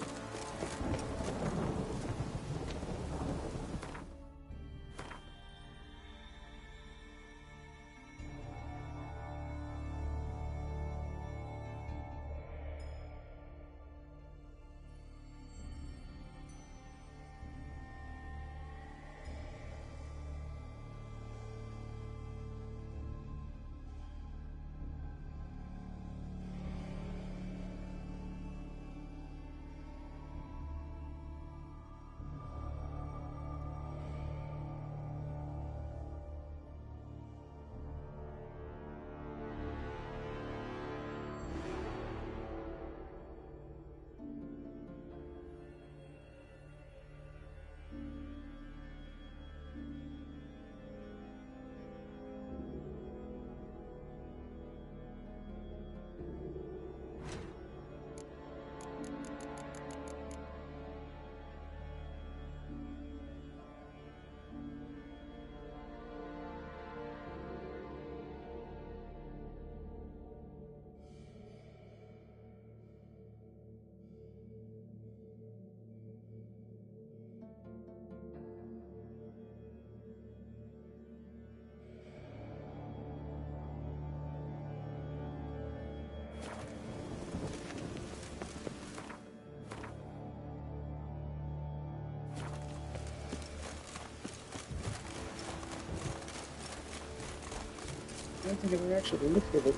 I don't think I've ever actually looked at it.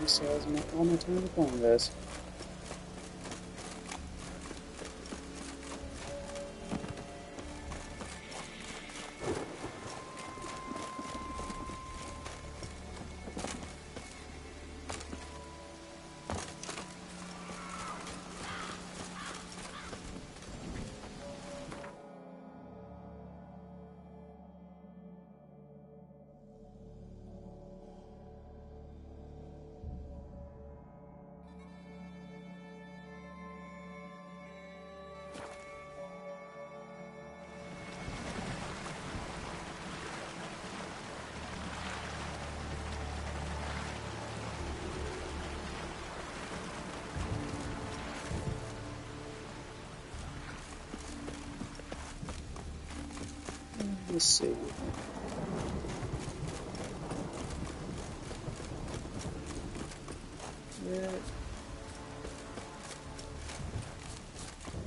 So I was all my time playing this. Let's see.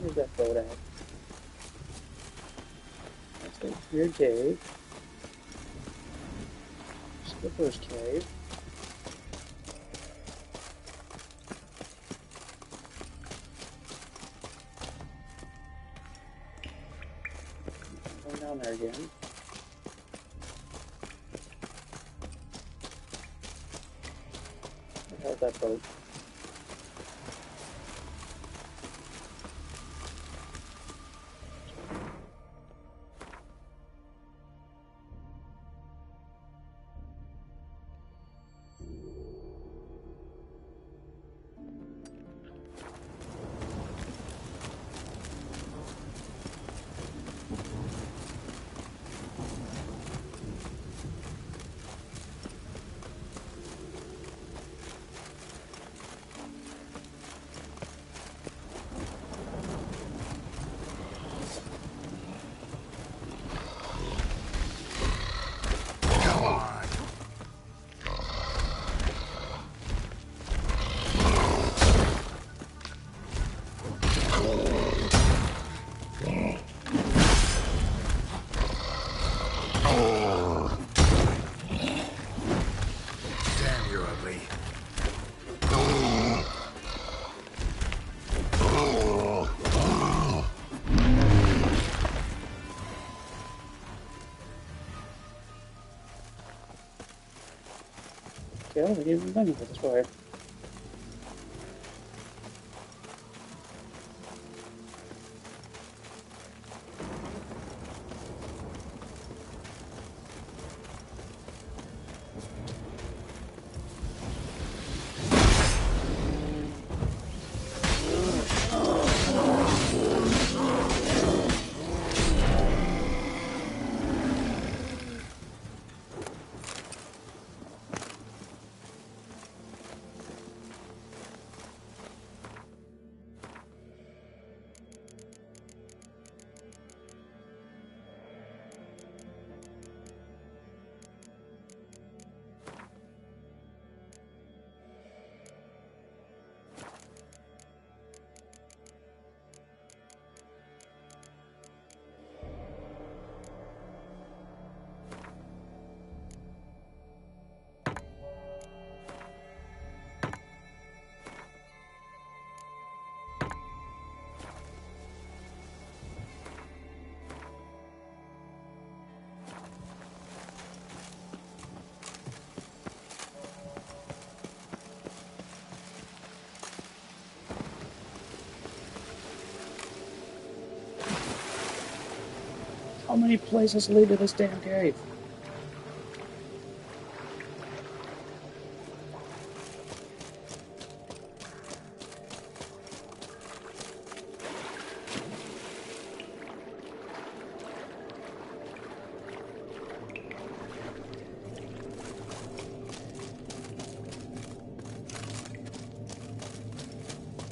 Where's that boat at? That's a weird cave. Skipper's cave. Going down there again. Where the hell's that boat? Okay, I don't think I've even done it this way. How many places lead to this damn cave?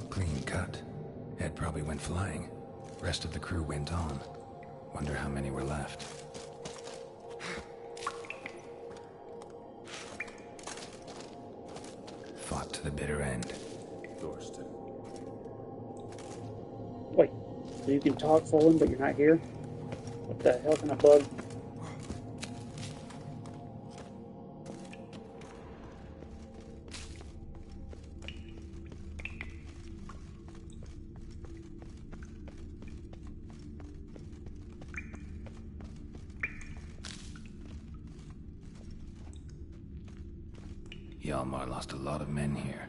Clean cut. Ed probably went flying. Rest of the crew went on. Wonder how many were left. Fought to the bitter end. Thorsten. Wait, so you can talk, Fulham, but you're not here? What the hell kind of bug? Hjalmar lost a lot of men here.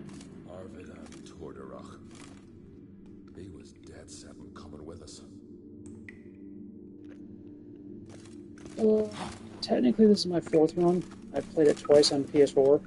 Arvid and Torderach. He was dead set on coming with us. Technically, this is my fourth run. I played it twice on PS4.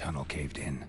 tunnel caved in.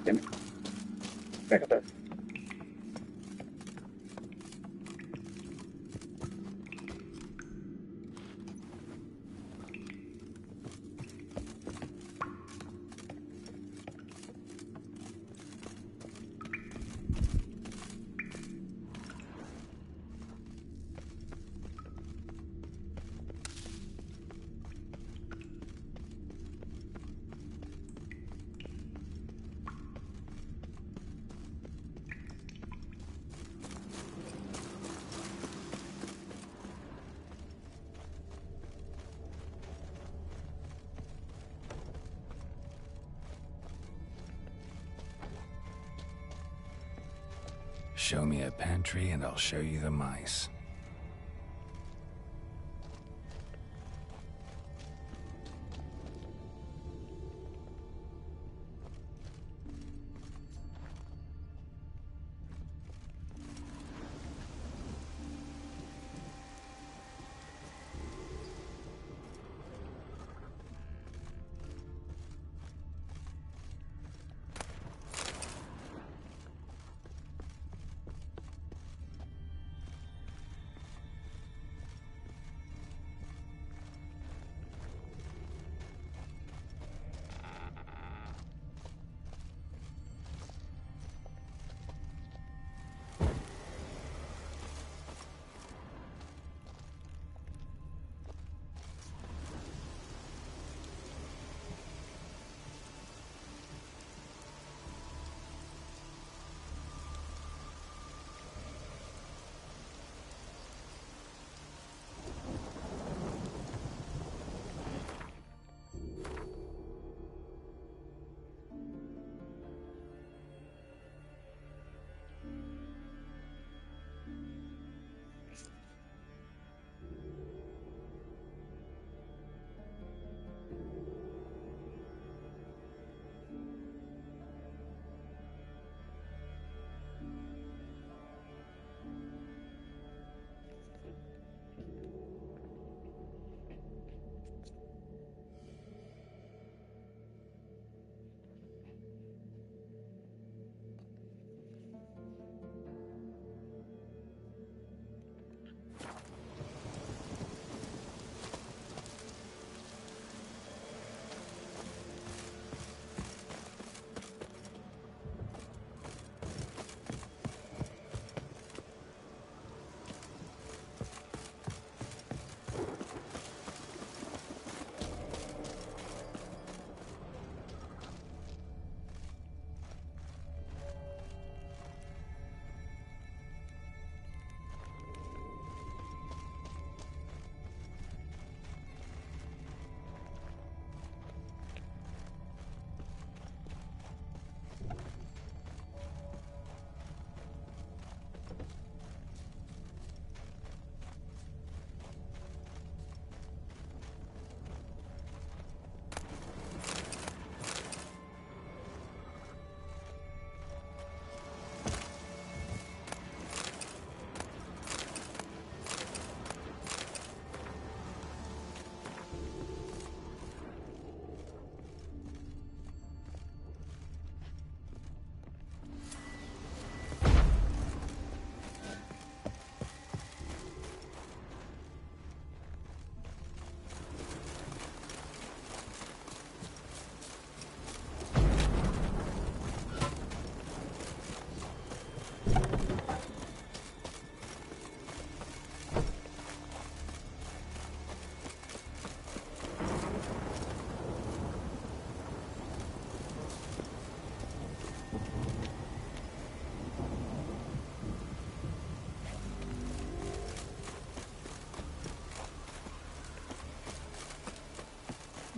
Damn it. Back up there. Show me a pantry and I'll show you the mice.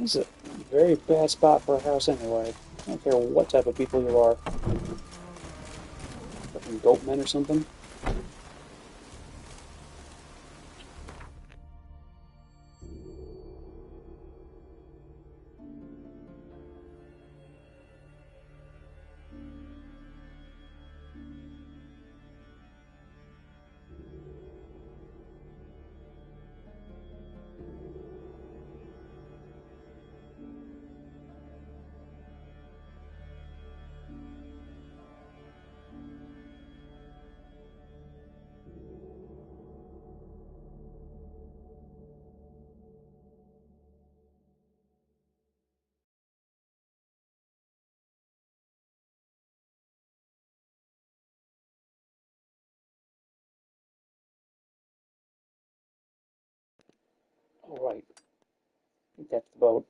This is a very bad spot for a house anyway. I don't care what type of people you are. Fucking goat men or something. Alright. I think that's the boat.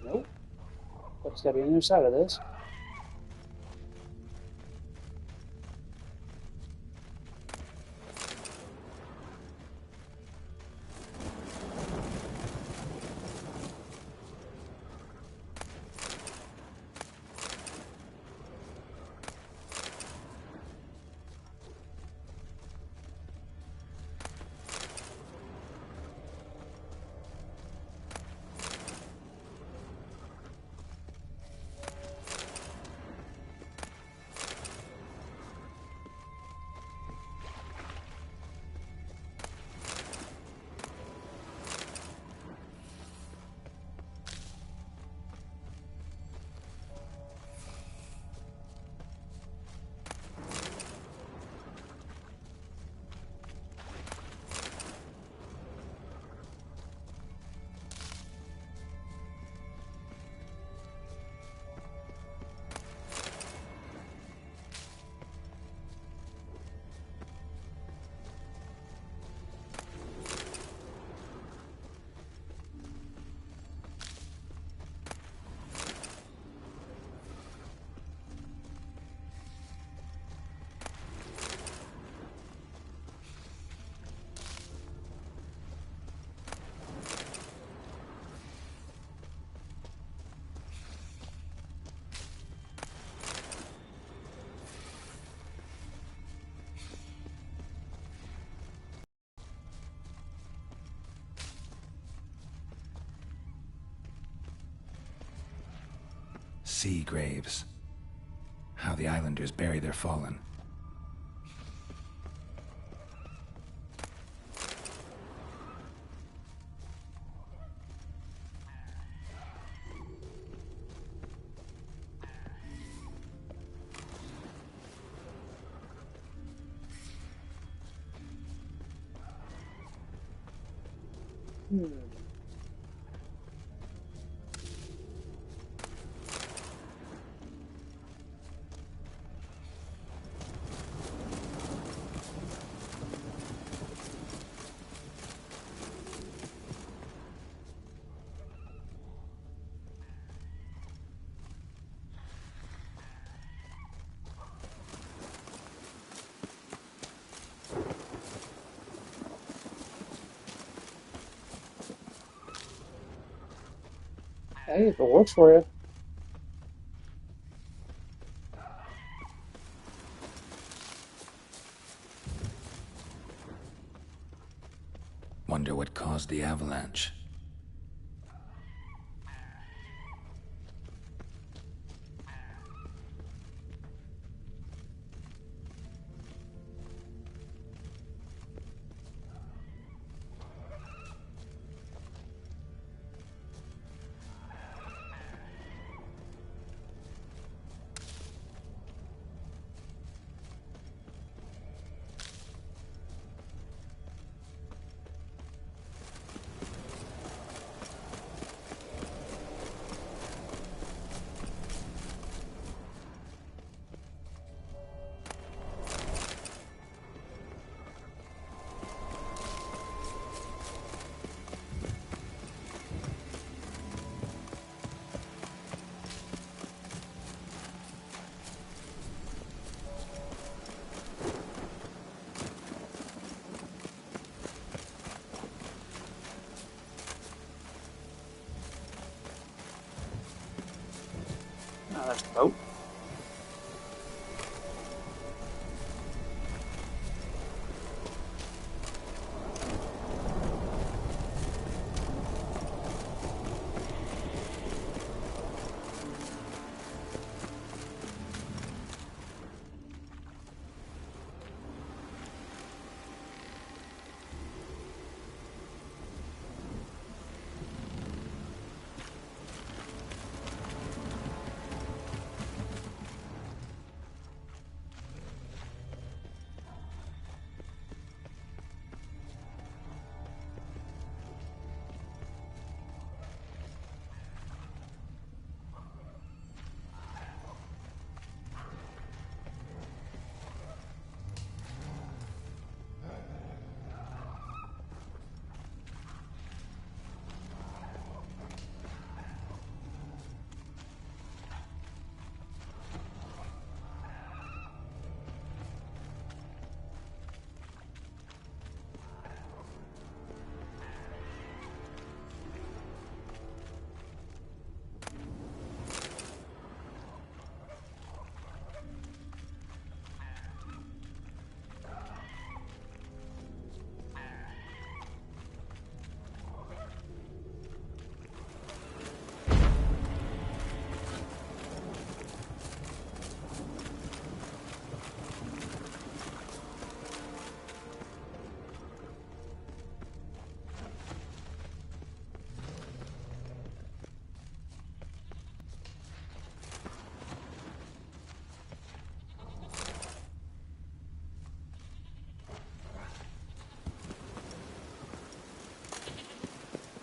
Nope. But it's gotta be on the other side of this. Sea graves. How the islanders bury their fallen. Hey, if it works for you. Wonder what caused the avalanche. Oh, that's a boat.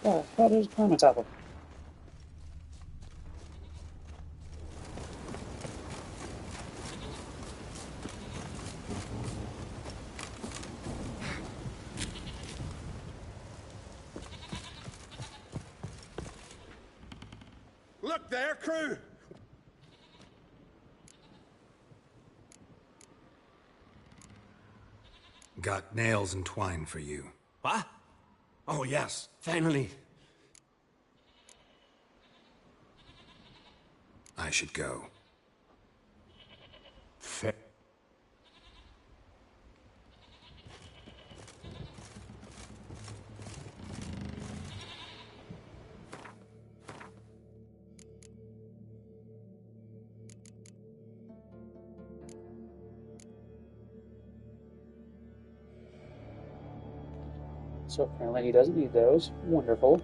Oh, I thought it was a climate apple. Look there, crew! Got nails and twine for you. What? Oh, yes, finally. I should go. Fair. So apparently he doesn't need those. Wonderful.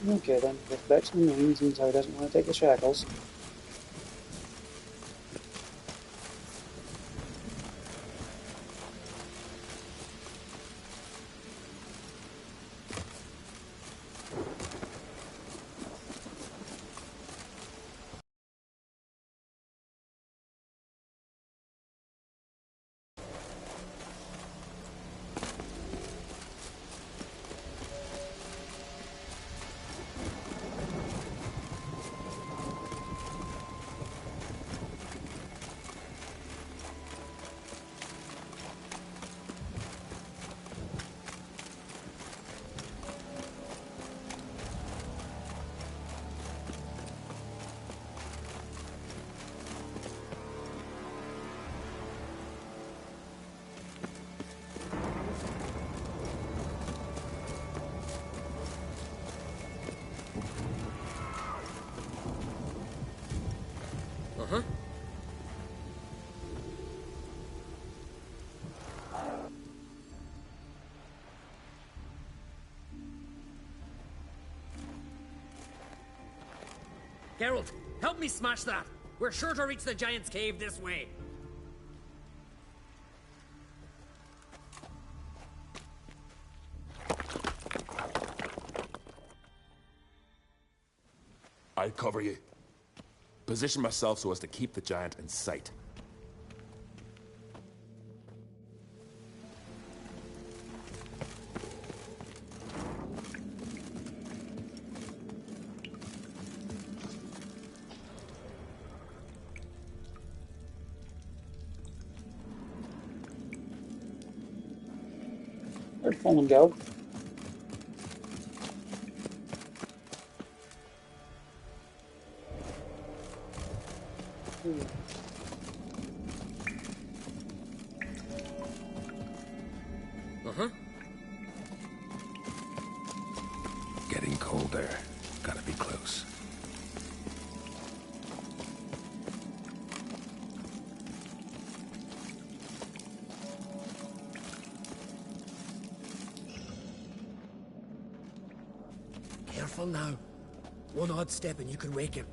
Okay then, get back to the marines until he doesn't want to take the shackles. Uh-huh. Geralt, help me smash that! We're sure to reach the Giant's Cave this way. I'll cover you. Position myself so as to keep the giant in sight. Where'd Fulham go? Uh-huh. Getting colder. Gotta be close. Careful now. One odd step and you can wake him.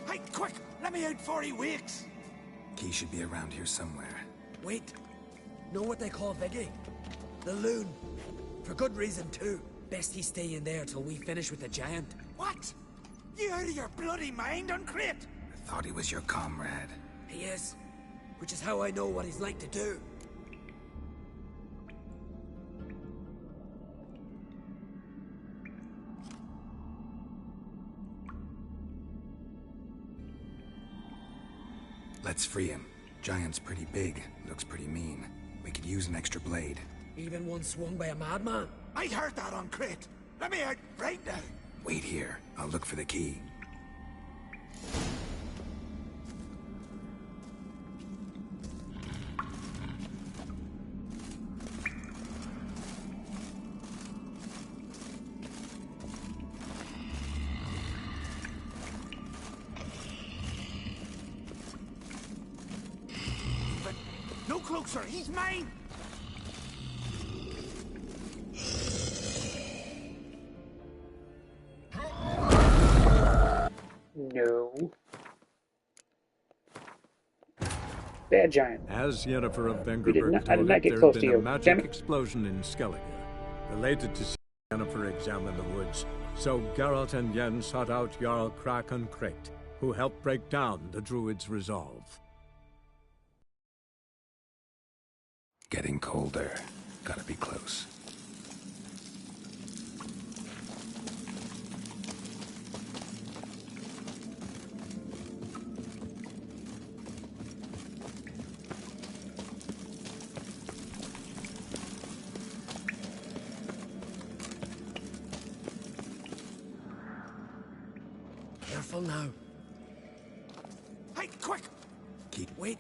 Hey, quick! Let me out before he wakes! Key should be around here somewhere. Wait. Know what they call Viggy? The loon. For good reason, too. Best he stay in there till we finish with the giant. What? You out of your bloody mind, Uncrate? I thought he was your comrade. He is. Which is how I know what he's like to do. Let's free him. Giant's pretty big, looks pretty mean. We could use an extra blade. Even one swung by a madman? I heard that, Uncrate. Let me out right now. Wait here. I'll look for the key. No closer, he's mine! No. Bad giant. As Yennefer of I did Vengerberg not told it, get there close had to been a you. magic Damn it. explosion in Skellige. Related to Yennefer examined the woods, so Geralt and Yen sought out Jarl Krakon Krayt, who helped break down the druid's resolve. Getting colder. Gotta be close. Careful now. Hey, quick! Wait.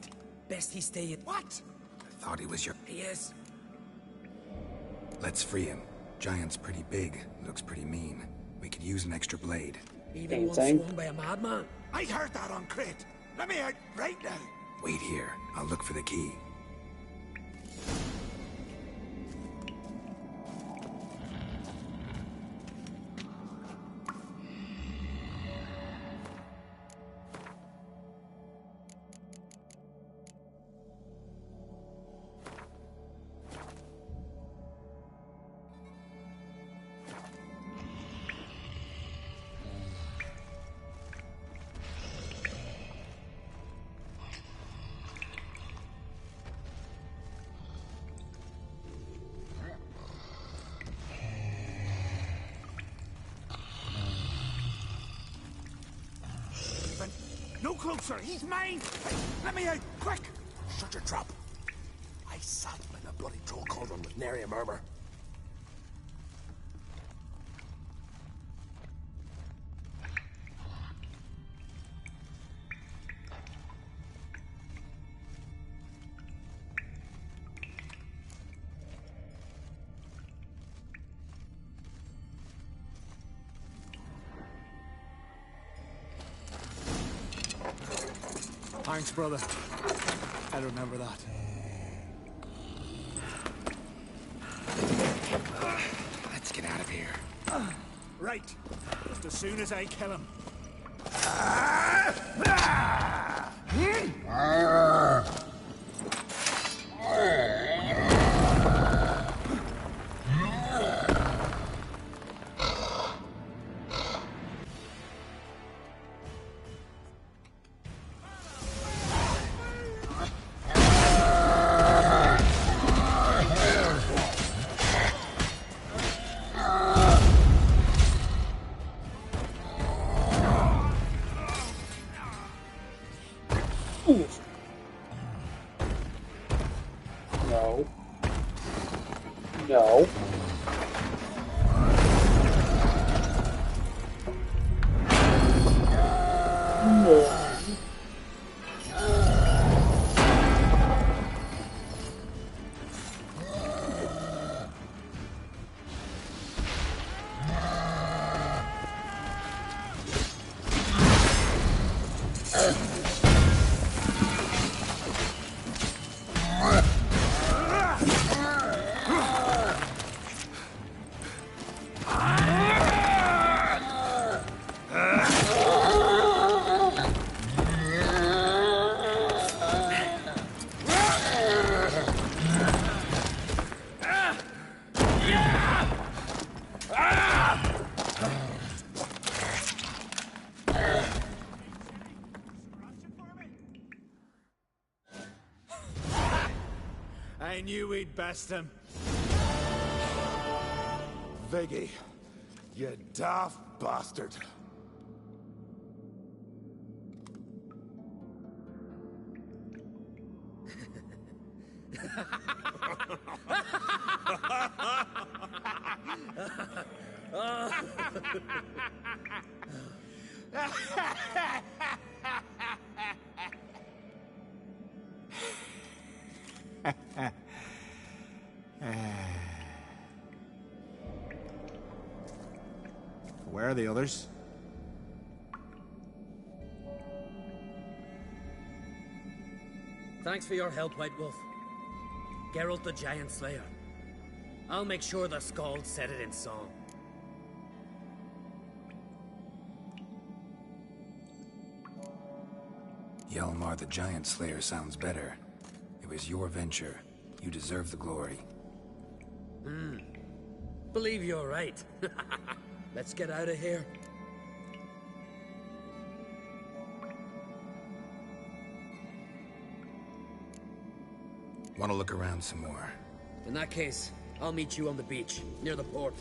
Best he stay in. What? I thought he was your... He is. Let's free him. Giant's pretty big, looks pretty mean. We could use an extra blade. Even one swung by a madman? I heard that, Uncrate. Let me out right now. Wait here. I'll look for the key. closer! He's mine! Hey, let me out! Quick! Shut your trap! I sat in a bloody troll cauldron with nary a murmur. Thanks, brother. I remember that. Let's get out of here. Right. Just as soon as I kill him. No. No. No. I knew we'd best him. Viggy, you daft bastard. Where are the others? Thanks for your help, White Wolf. Geralt the Giant Slayer. I'll make sure the Scald said it in song. Hjalmar the Giant Slayer sounds better. It was your venture. You deserve the glory. Believe you're right. Let's get out of here. Want to look around some more? In that case, I'll meet you on the beach, near the port.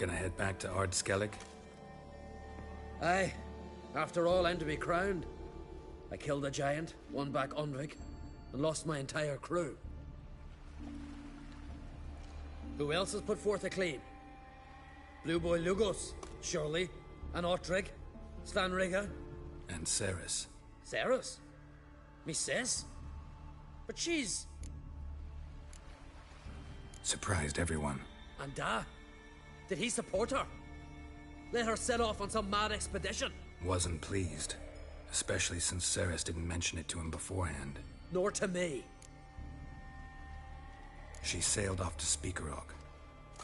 Gonna head back to Ard Skellig? Aye. After all, I'm to be crowned. I killed a giant, won back Unvik, and lost my entire crew. Who else has put forth a claim? Blue Boy Lugos, surely, and Ottrig, Svanrigga. And Ceres. Ceres? Me sis? But she's... Surprised everyone. And did he support her? Let her set off on some mad expedition? Wasn't pleased. Especially since Ceres didn't mention it to him beforehand. Nor to me. She sailed off to Speakerog.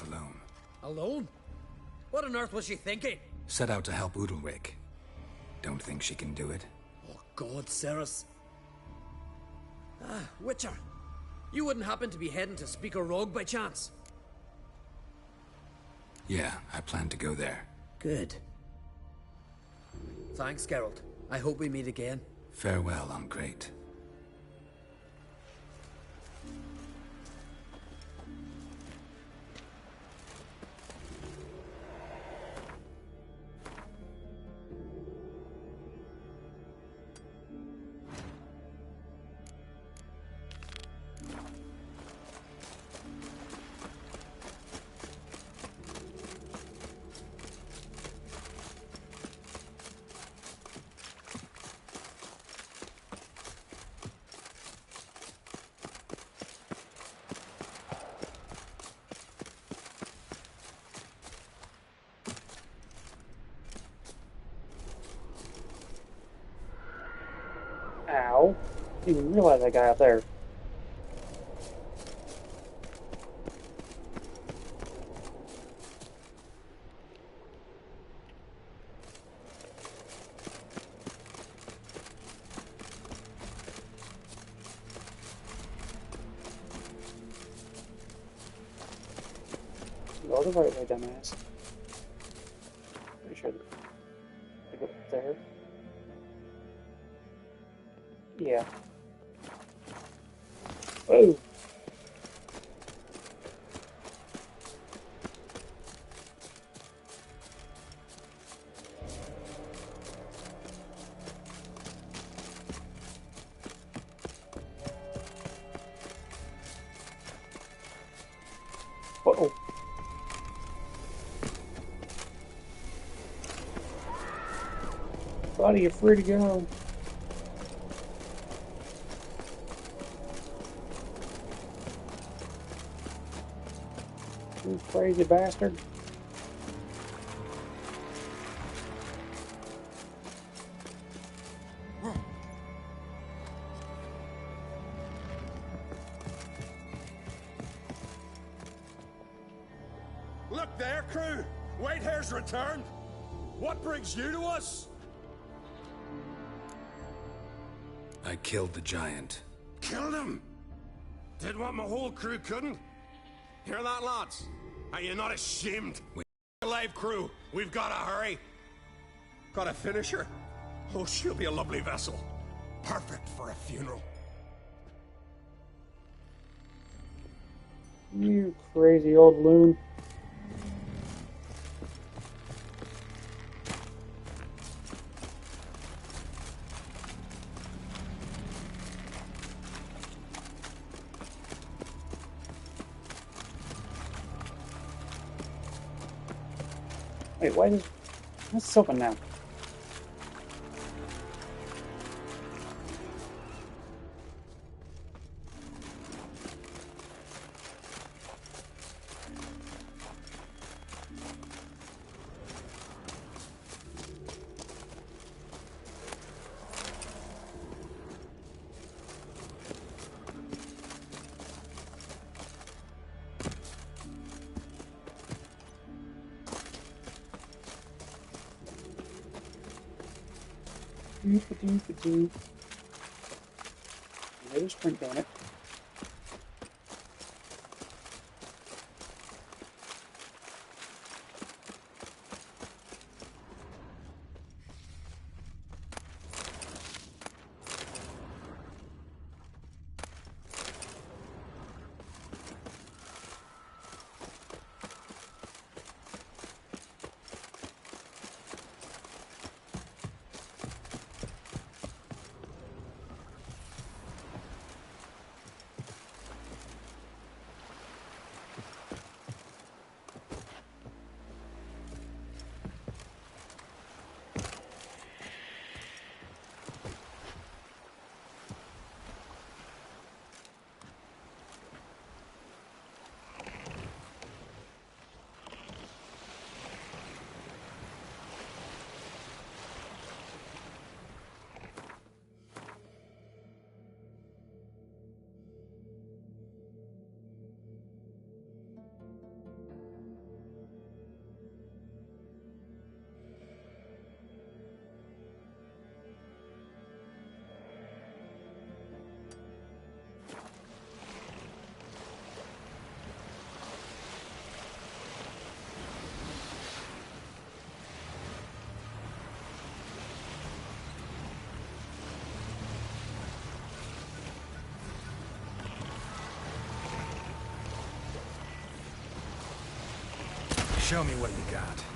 Alone. Alone? What on earth was she thinking? Set out to help Udalric. Don't think she can do it? Oh God, Ceres. Witcher. You wouldn't happen to be heading to Speaker Rogue by chance? Yeah, I plan to go there. Good. Thanks, Geralt. I hope we meet again. Farewell, I'm great. Ow. Didn't even realize that guy up there. Go the right way, dumbass. Pretty sure I go there. Yeah. Oh. Uh-oh. Buddy, you're free to go. You crazy bastard. Look there, crew! Whitehair's returned! What brings you to us? I killed the giant. Killed him? Did what my whole crew couldn't? Hear that, lads? Are you not ashamed? Alive, crew. We've got to hurry. Got a finisher? Oh, she'll be a lovely vessel. Perfect for a funeral. You crazy old loon. Wait, why is this open now? Another sprint, damn it. Show me what you got.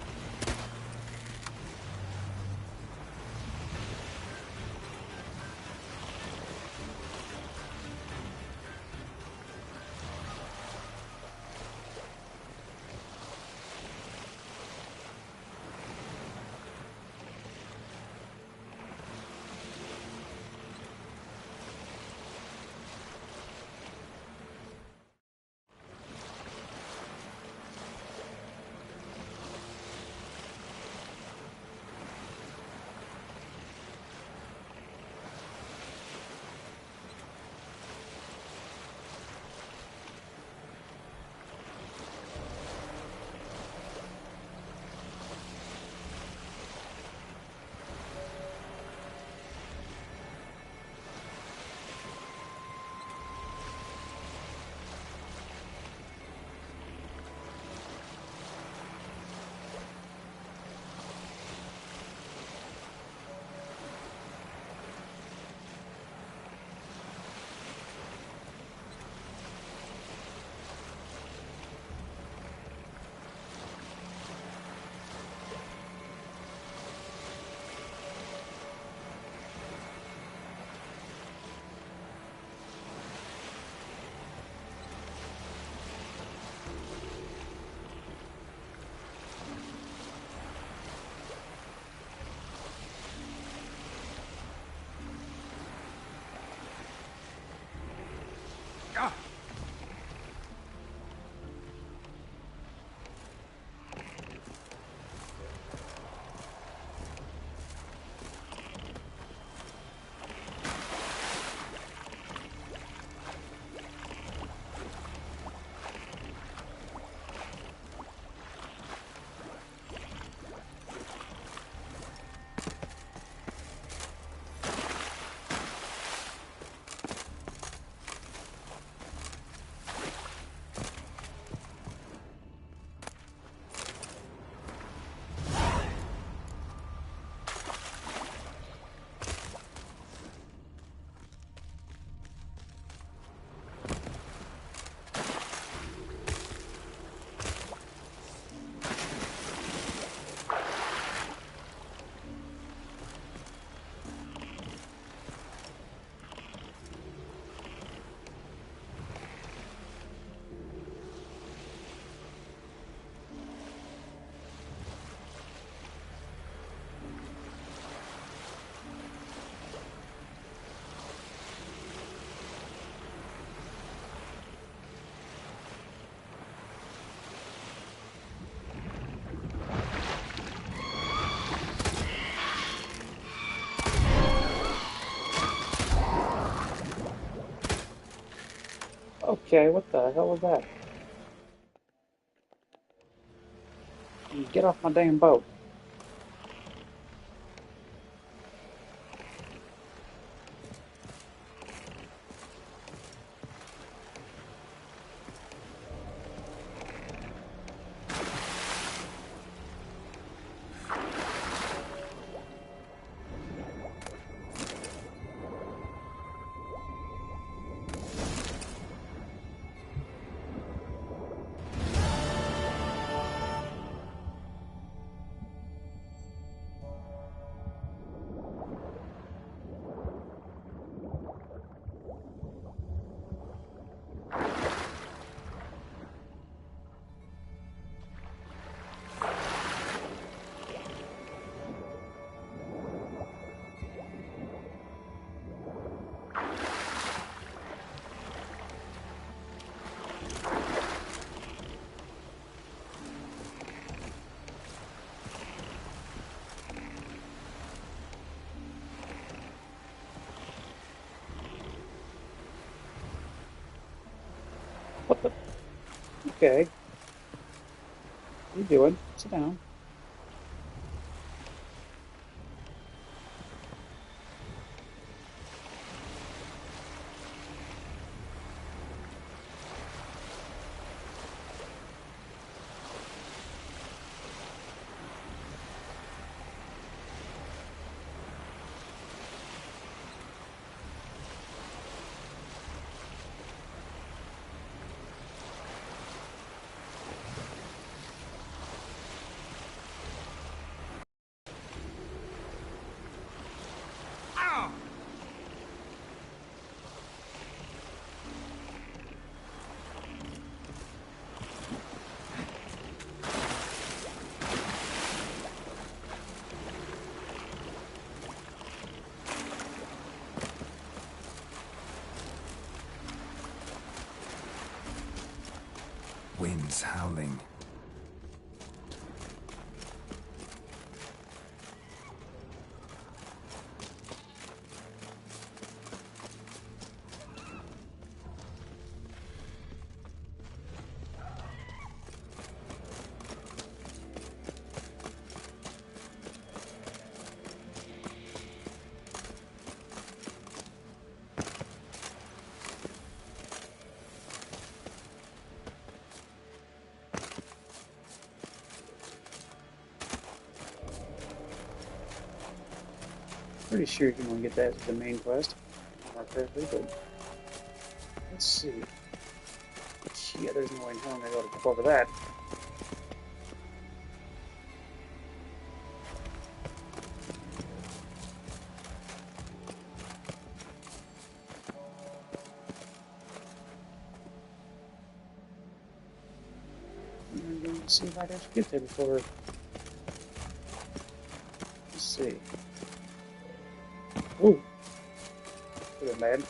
Okay, what the hell was that? Get off my damn boat. What the? Okay. What are you doing? Sit down. Winds howling. Pretty sure you can only get that as the main quest. Not correctly, but let's see. Yeah, there's no way in hell I'm gonna go to jump over that. I'm going to see if I can actually get there before. Let's see. Ooh. Look at that, man.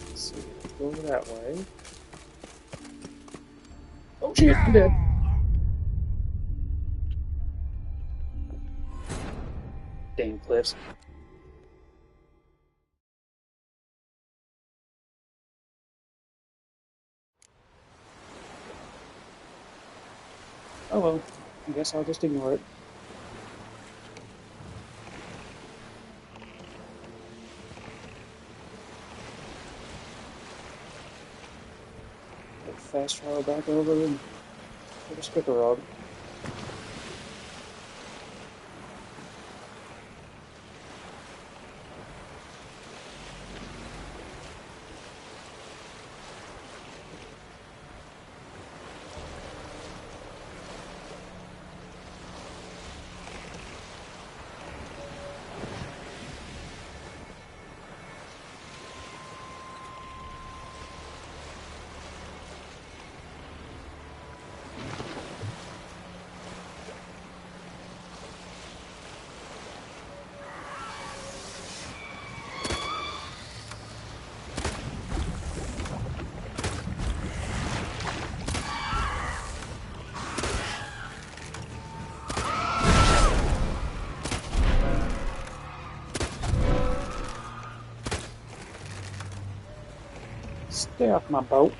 Let's see. Go that way. Oh shit, I'm dead. Dang cliffs. Oh well, I guess I'll just ignore it. Fast travel back over and take a quicker road. Stay off my boat.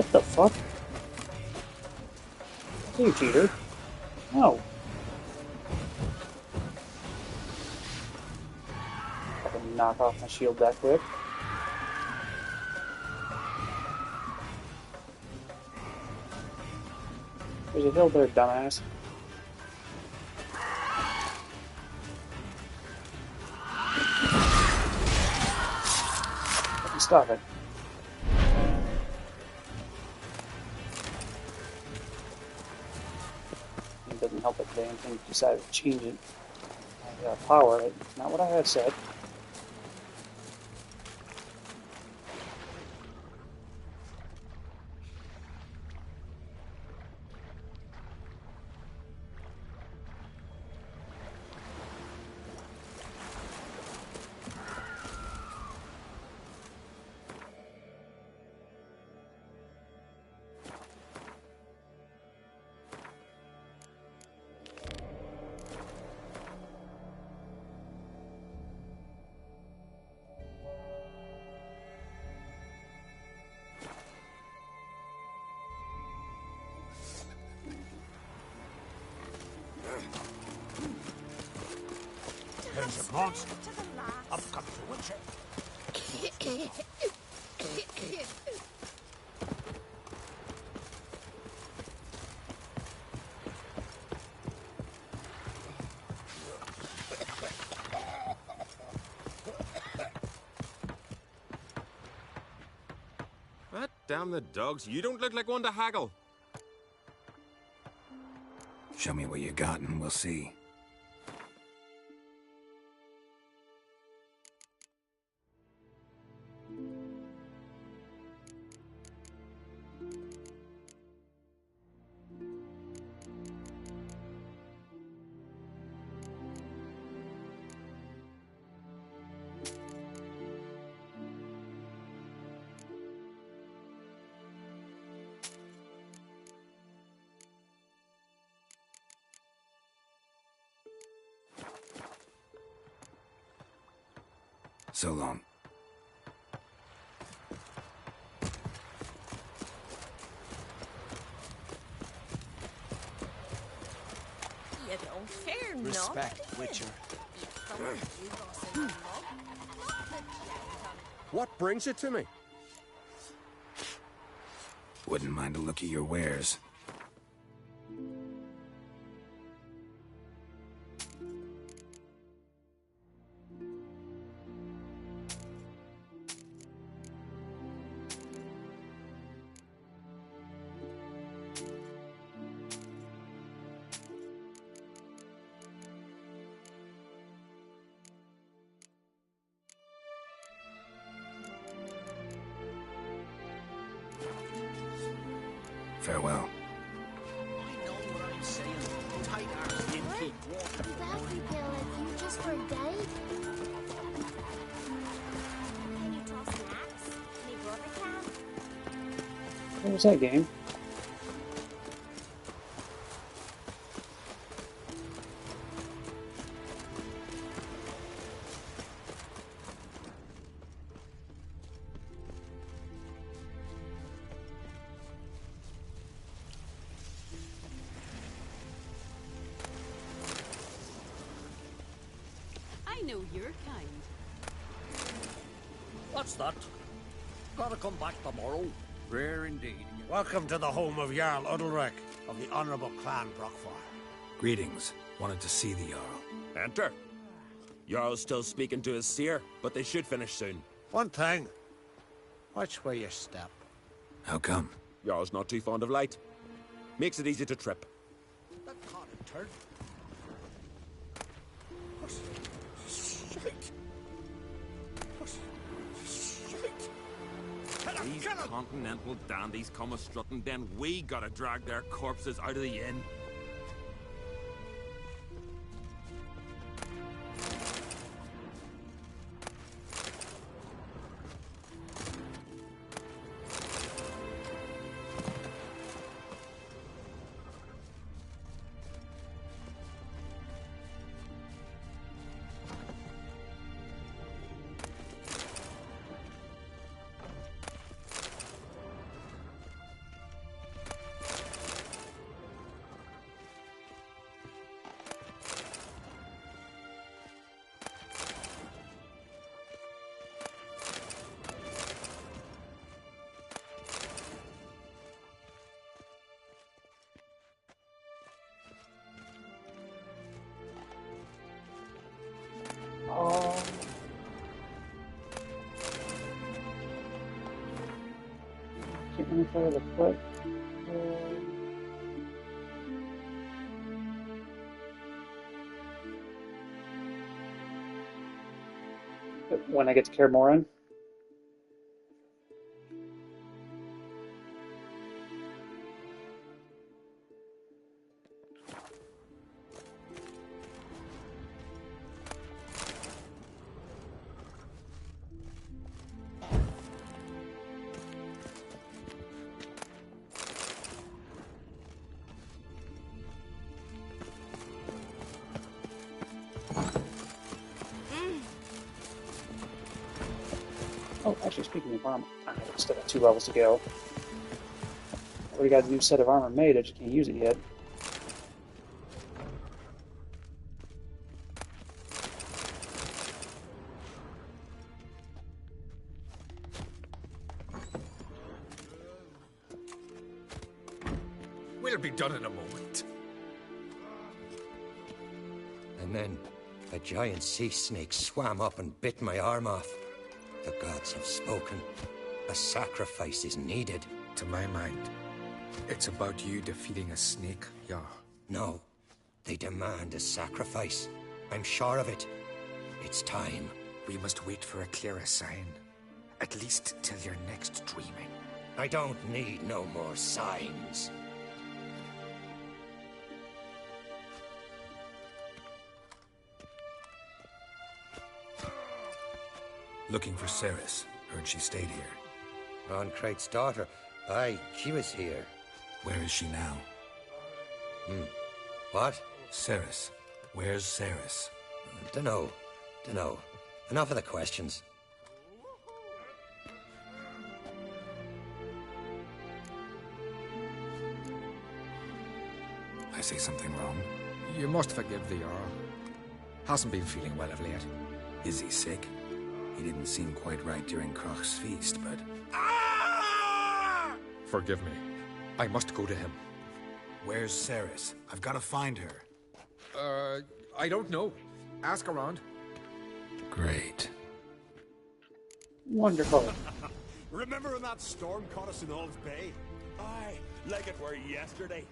What the fuck? You cheater. No. Fucking knock off my shield that quick. There's a hill there, dumbass. Stop it. It doesn't help that the damn thing decided to change it. Power it. Not what I had said. There's a monster. Up comes the Witcher. What? Damn the dogs. You don't look like one to haggle. Show me what you got and we'll see. So long. You don't care Respect, Witcher. What brings you to me? Wouldn't mind a look at your wares. Farewell. I know what I'm saying. Tight arms didn't keep walking. Did that feel like you just were dead? Can you toss an axe? Me brother can? What was that game? I know your kind. What's that? Gotta come back tomorrow. Rare indeed. Welcome to the home of Jarl Udalrek of the Honourable Clan Brockfire. Greetings. Wanted to see the Jarl. Enter. Jarl's still speaking to his seer, but they should finish soon. One thing. Watch where you step. How come? Jarl's not too fond of light. Makes it easy to trip. That can't turn. These continental dandies come a-strutting, then we gotta drag their corpses out of the inn. Get in front of the foot. When I get to Kaer Morhen. Oh, actually, speaking of armor, I still got 2 levels to go. I already got a new set of armor made, I just can't use it yet. We'll be done in a moment. And then a giant sea snake swam up and bit my arm off. The gods have spoken. A sacrifice is needed. To my mind, it's about you defeating a snake, Jarl. No. They demand a sacrifice. I'm sure of it. It's time. We must wait for a clearer sign. At least till your next dreaming. I don't need no more signs. Looking for Cerys. Heard she stayed here. Ron-Krait's daughter. Aye, she was here. Where is she now? What? Cerys. Where's Cerys? Dunno. Enough of the questions. I say something wrong? You must forgive the Jarl. Hasn't been feeling well of late. Is he sick? He didn't seem quite right during Crach's feast, but... Forgive me. I must go to him. Where's Cerys? I've got to find her. I don't know. Ask around. Great. Wonderful. Remember when that storm caught us in Olive Bay? Aye, like it were yesterday.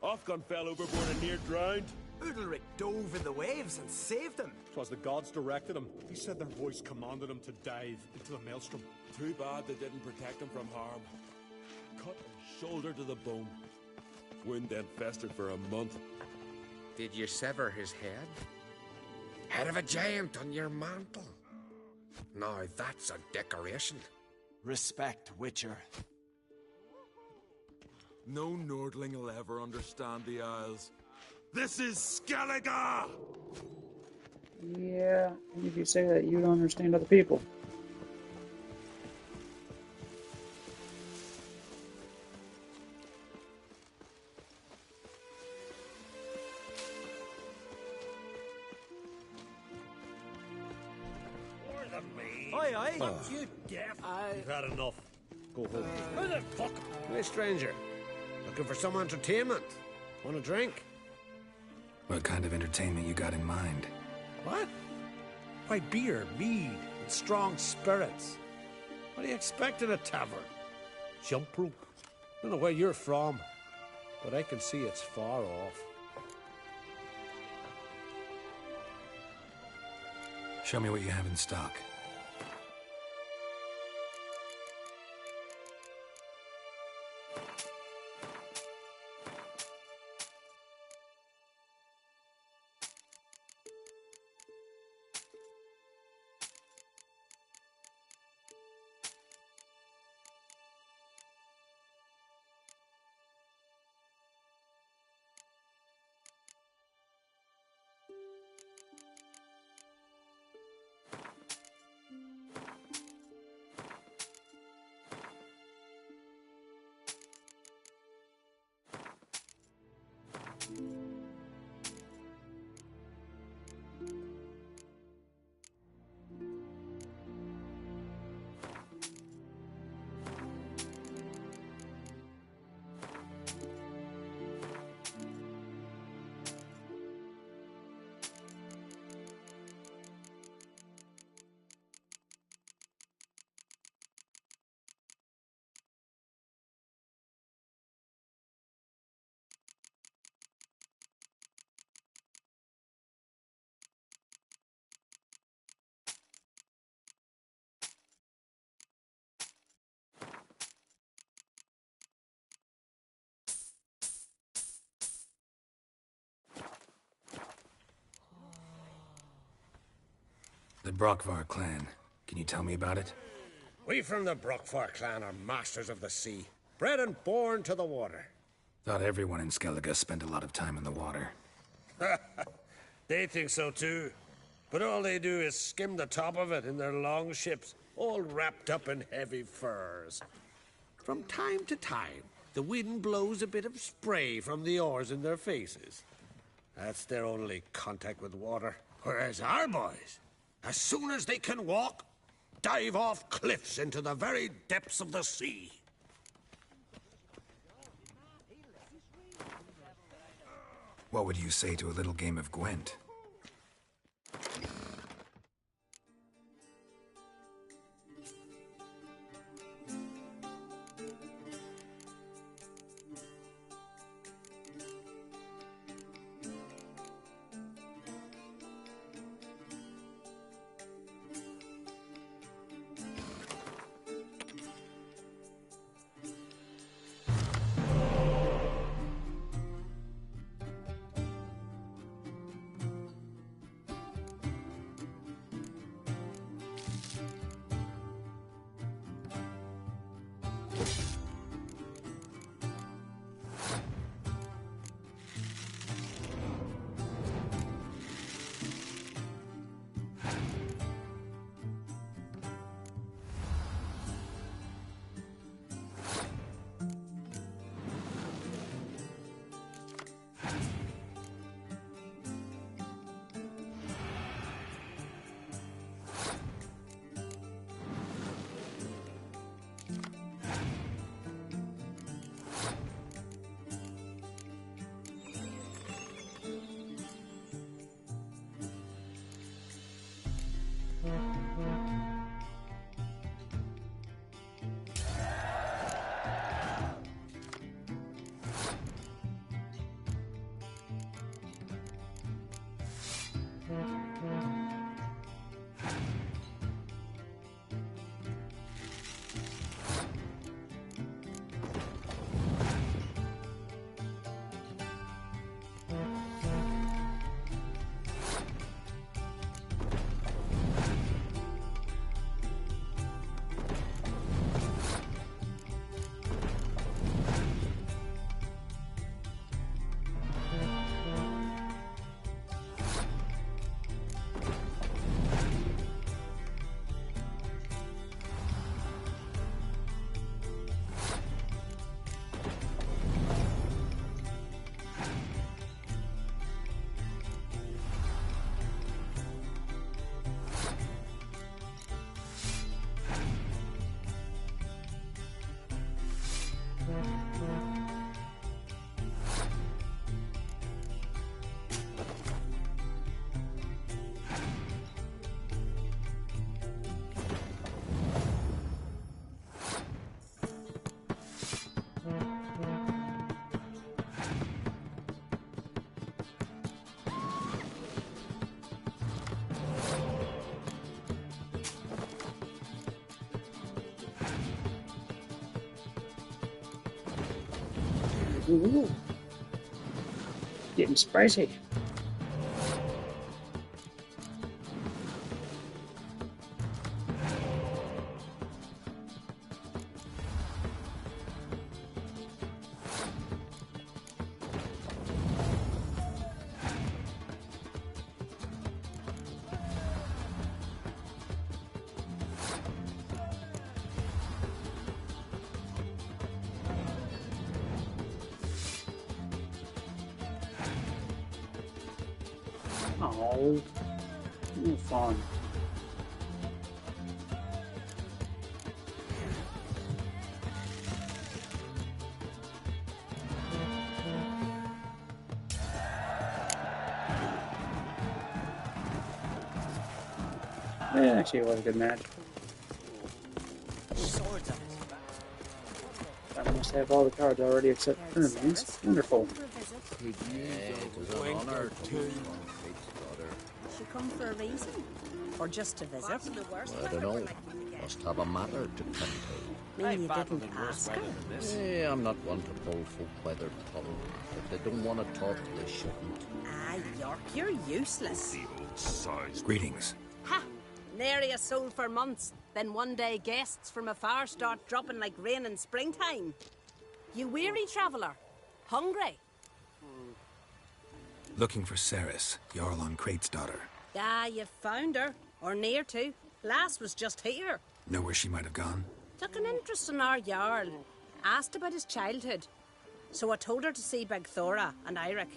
Ofcon fell overboard and near drowned. Udalric dove in the waves and saved them. 'Twas the gods directed him. He said their voice commanded him to dive into the maelstrom. Too bad they didn't protect him from harm. Cut his shoulder to the bone. Wound then festered for a month. Did you sever his head? Head of a giant on your mantle. Now that's a decoration. Respect, Witcher. No Nordling will ever understand the Isles. This is Skellige! Yeah, and if you say that, you don't understand other people. Aye, aye. Oh. You deaf. You've had enough. Go home. Who the fuck? Hey, stranger. Looking for some entertainment? Want a drink? What kind of entertainment you got in mind? What? Why, beer, mead, and strong spirits. What do you expect in a tavern? Jump rope. Don't know where you're from, but I can see it's far off. Show me what you have in stock. Brockvar clan. Can you tell me about it? We from the Brockvar clan are masters of the sea, bred and born to the water. Thought everyone in Skellige spent a lot of time in the water. They think so too. But all they do is skim the top of it in their long ships, all wrapped up in heavy furs. From time to time, the wind blows a bit of spray from the oars in their faces. That's their only contact with water. Whereas our boys, as soon as they can walk, dive off cliffs into the very depths of the sea. What would you say to a little game of Gwent? Ooh. Getting spicy. Oh, no fun. Yeah, actually, it was a good match. I must have all the cards already except Hermes. Wonderful. She come for a reason? Or just to visit? I don't know. Must have a matter to tend to. Mean you didn't ask her? I'm not one to pull folk by their tongue. If they don't want to talk, they shouldn't. Ah, York, you're useless. Greetings. Ha! Nary a soul for months. Then one day guests from afar start dropping like rain in springtime. You weary traveller? Hungry? Looking for Ceres, Jarl on Crate's daughter. Ah, you've found her. Or near to. Lass was just here. Know where she might have gone? Took an interest in our Jarl. Asked about his childhood. So I told her to see Bergthora and Eirik.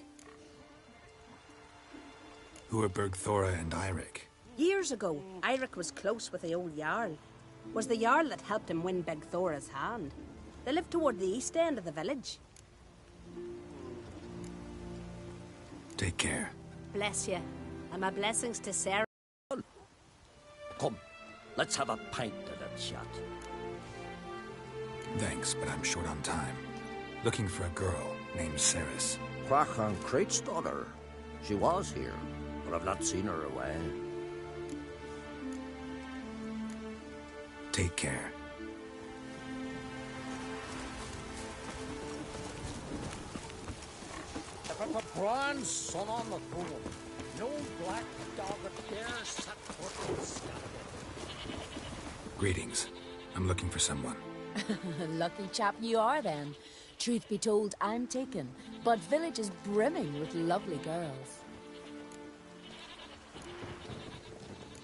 Who are Bergthora and Eirik? Years ago, Eirik was close with the old Jarl. Was the Jarl that helped him win Bergthora's hand. They lived toward the east end of the village. Take care. Bless you. And my blessings to Sarah. Come, let's have a pint of that chat. Thanks, but I'm short on time. Looking for a girl named Ceres. Crach on Crate's daughter. She was here, but I've not seen her away. Take care. If a bronze sun on the throne, no black dog dare set foot in Skellige. Greetings. I'm looking for someone. Lucky chap you are, then. Truth be told, I'm taken, but village is brimming with lovely girls.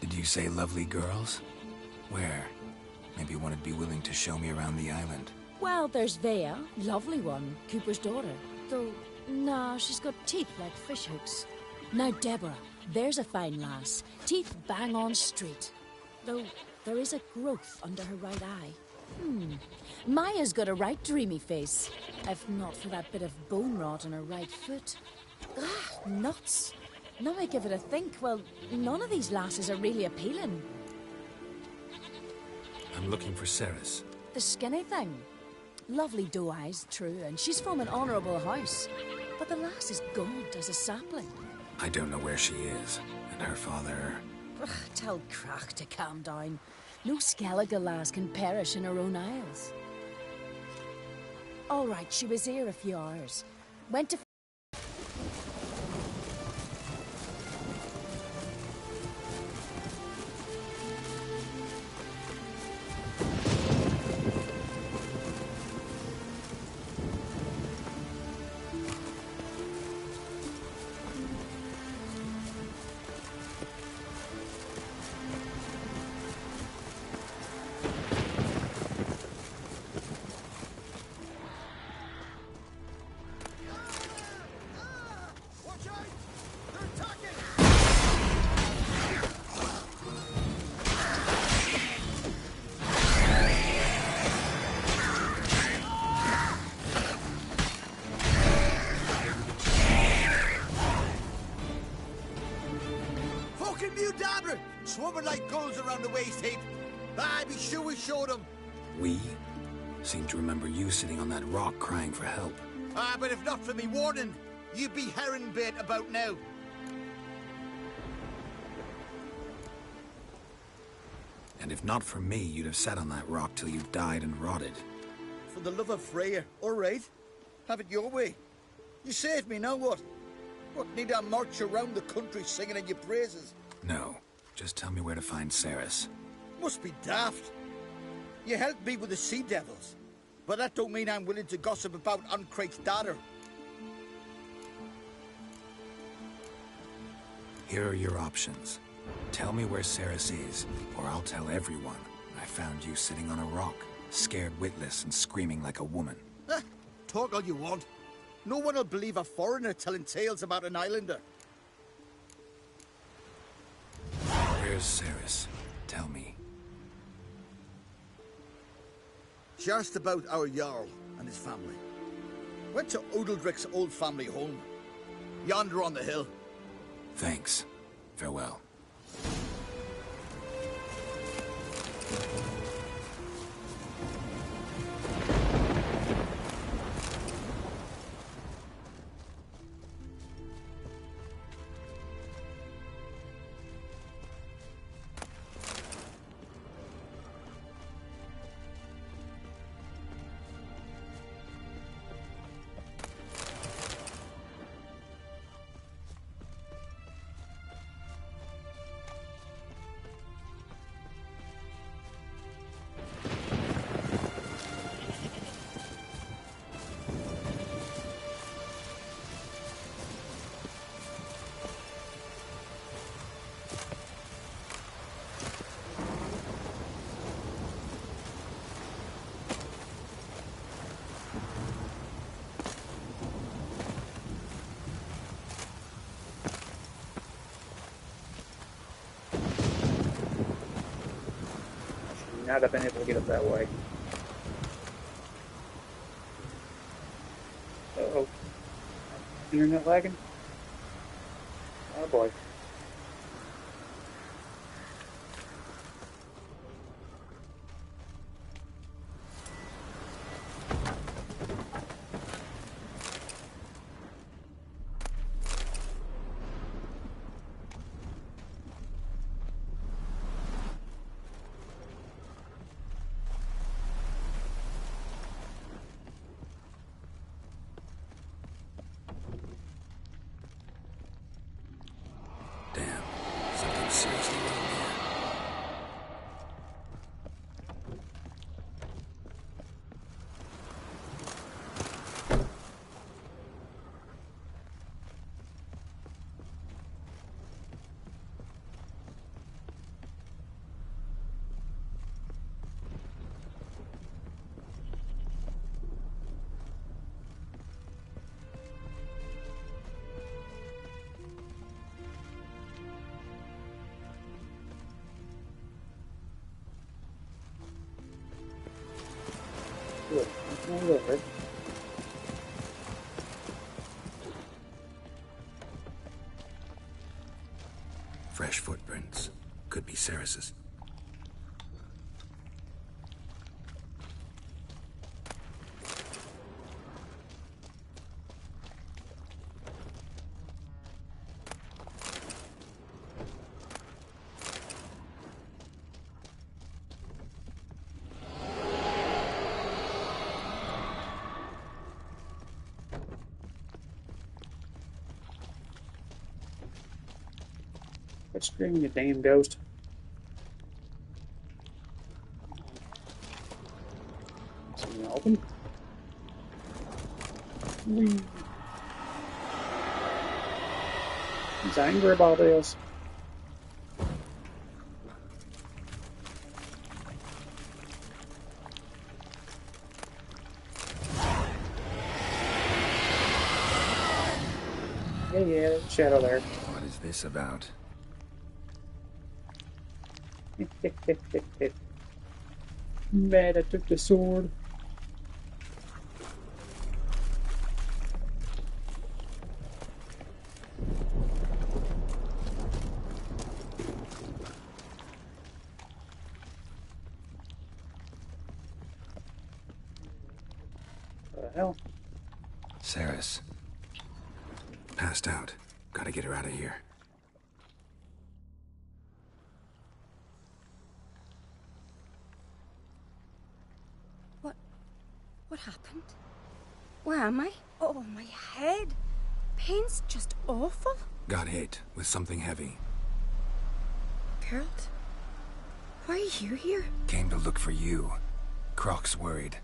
Did you say lovely girls? Where? Maybe one would be willing to show me around the island. Well, there's Vea, lovely one, Cooper's daughter. Though, nah, she's got teeth like fish hooks. Now, Deborah, there's a fine lass. Teeth bang on straight. Though, there is a growth under her right eye. Maya's got a right dreamy face. If not for that bit of bone rot on her right foot. Ah, nuts. Now I give it a think, well, none of these lasses are really appealing. I'm looking for Ceres. The skinny thing. Lovely doe eyes, true, and she's from an honourable house. But the lass is gaunt as a sapling. I don't know where she is, and her father... Ugh, tell Crach to calm down. No Skellige lass can perish in her own isles. All right, she was here a few hours. Went to... Swimming like gulls around the waist heap. I'd be sure we showed them. We? Seem to remember you sitting on that rock crying for help. But if not for me warning, you'd be herring bait about now. And if not for me, you'd have sat on that rock till you died and rotted. For the love of Freya, all right. Have it your way. You saved me, now what? What, need I march around the country singing in your praises? No. Just tell me where to find Ceres. Must be daft. You helped me with the Sea Devils, but that don't mean I'm willing to gossip about Uncrate's daughter. Here are your options. Tell me where Ceres is, or I'll tell everyone I found you sitting on a rock, scared witless and screaming like a woman. Talk all you want. No one will believe a foreigner telling tales about an islander. Where's Ceres? Tell me. She asked about our Jarl and his family. Went to Odeldrick's old family home. Yonder on the hill. Thanks. Farewell. not have been able to get up that way. Uh-oh. Internet lagging? Oh boy. Seriously wrong here. Good. A little bit. Fresh footprints. Could be Ceres's. Quit screaming, you damn ghost. Something open? He's angry about this. Yeah, there's a shadow there. What is this about? Mad, I took the sword. What the hell? Ceres. Passed out. Gotta get her out of here. What happened? Where am I? Oh, my head. Pain's just awful. Got hit with something heavy. Geralt? Why are you here? Came to look for you. Croc's worried.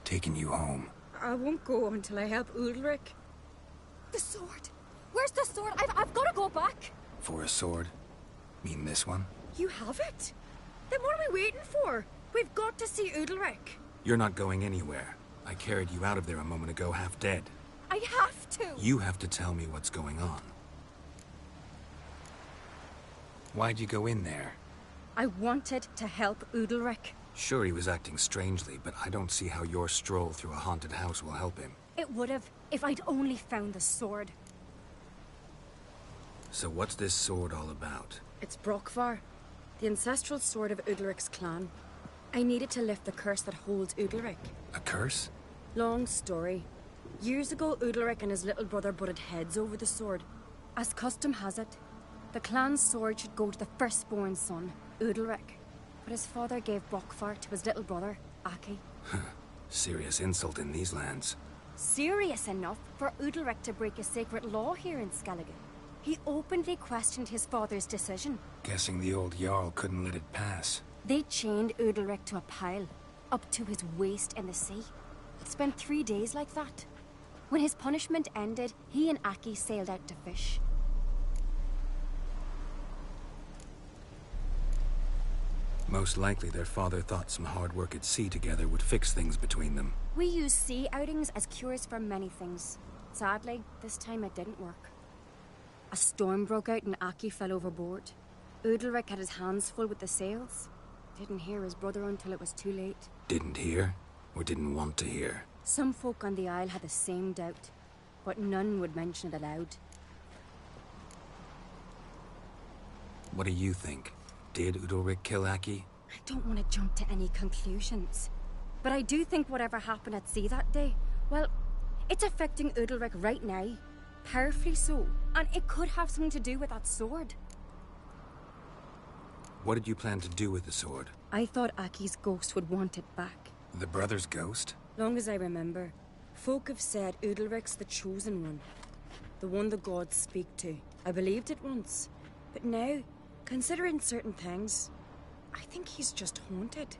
Taking you home. I won't go until I help Udalric. The sword! Where's the sword? I've got to go back! For a sword? Mean this one? You have it? Then what are we waiting for? We've got to see Udalric. You're not going anywhere. I carried you out of there a moment ago, half dead. I have to! You have to tell me what's going on. Why'd you go in there? I wanted to help Udalric. Sure, he was acting strangely, but I don't see how your stroll through a haunted house will help him. It would have, if I'd only found the sword. So what's this sword all about? It's Brokvar, the ancestral sword of Udalric's clan. I needed to lift the curse that holds Udalric. A curse? Long story. Years ago, Udalric and his little brother butted heads over the sword. As custom has it, the clan's sword should go to the firstborn son, Udalric. But his father gave Brokvar to his little brother, Aki. Serious insult in these lands. Serious enough for Udalric to break a sacred law here in Skellige. He openly questioned his father's decision. Guessing the old Jarl couldn't let it pass. They chained Udalric to a pile, up to his waist in the sea. It spent 3 days like that. When his punishment ended, he and Aki sailed out to fish. Most likely their father thought some hard work at sea together would fix things between them. We use sea outings as cures for many things. Sadly, this time it didn't work. A storm broke out and Aki fell overboard. Udalric had his hands full with the sails. Didn't hear his brother until it was too late. Didn't hear, or didn't want to hear? Some folk on the Isle had the same doubt, but none would mention it aloud. What do you think? Did Udalric kill Aki? I don't want to jump to any conclusions, but I do think whatever happened at sea that day, well, it's affecting Udalric right now. Powerfully so, and it could have something to do with that sword. What did you plan to do with the sword? I thought Aki's ghost would want it back. The brother's ghost? Long as I remember, folk have said Udalric's the chosen one. The one the gods speak to. I believed it once, but now, considering certain things, I think he's just haunted.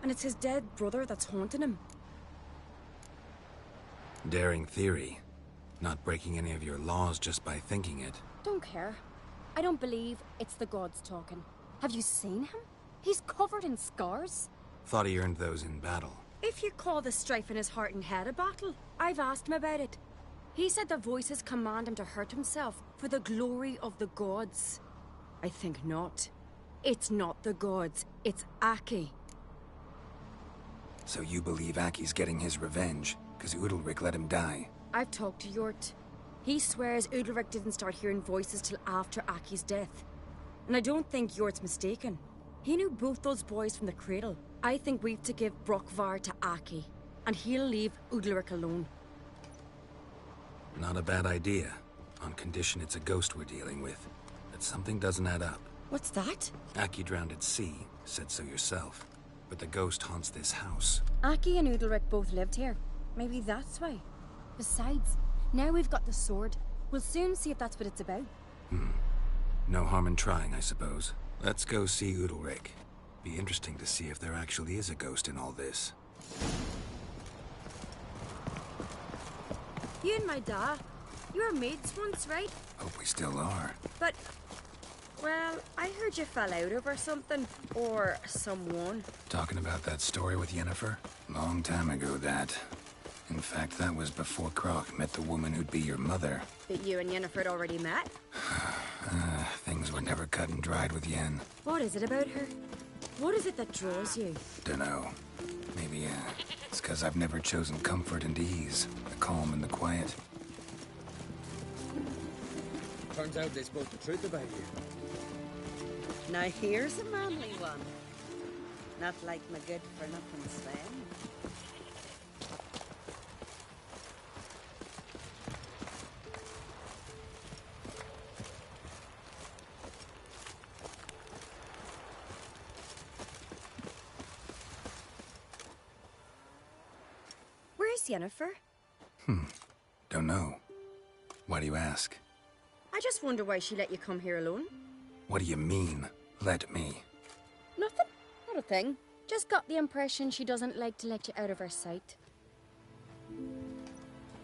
And it's his dead brother that's haunting him. Daring theory. Not breaking any of your laws just by thinking it. Don't care. I don't believe it's the gods talking. Have you seen him? He's covered in scars. Thought he earned those in battle. If you call the strife in his heart and head a battle, I've asked him about it. He said the voices command him to hurt himself for the glory of the gods. I think not. It's not the gods, it's Aki. So you believe Aki's getting his revenge, because Udalric let him die? I've talked to Yort. He swears Udalric didn't start hearing voices till after Aki's death. And I don't think Yort's mistaken. He knew both those boys from the cradle. I think we've to give Brokvar to Aki, and he'll leave Udalric alone. Not a bad idea, on condition it's a ghost we're dealing with. But something doesn't add up. What's that? Aki drowned at sea, said so yourself. But the ghost haunts this house. Aki and Udalric both lived here. Maybe that's why. Besides, now we've got the sword. We'll soon see if that's what it's about. No harm in trying, I suppose. Let's go see Udalric. Be interesting to see if there actually is a ghost in all this. You and my da, you were mates once, right? Hope we still are. But, well, I heard you fell out over something. Or someone. Talking about that story with Yennefer? Long time ago, that. In fact, that was before Croc met the woman who'd be your mother. That you and Yennefer had already met? Things were never cut and dried with Yen. What is it about her? What is it that draws you? Dunno. Maybe, it's because I've never chosen comfort and ease. The calm and the quiet. Turns out they spoke the truth about you. Now here's a manly one. Not like my good-for-nothing Sven. Where's Yennefer? Don't know. Why do you ask? I just wonder why she let you come here alone. What do you mean, let me? Nothing. Not a thing. Just got the impression she doesn't like to let you out of her sight.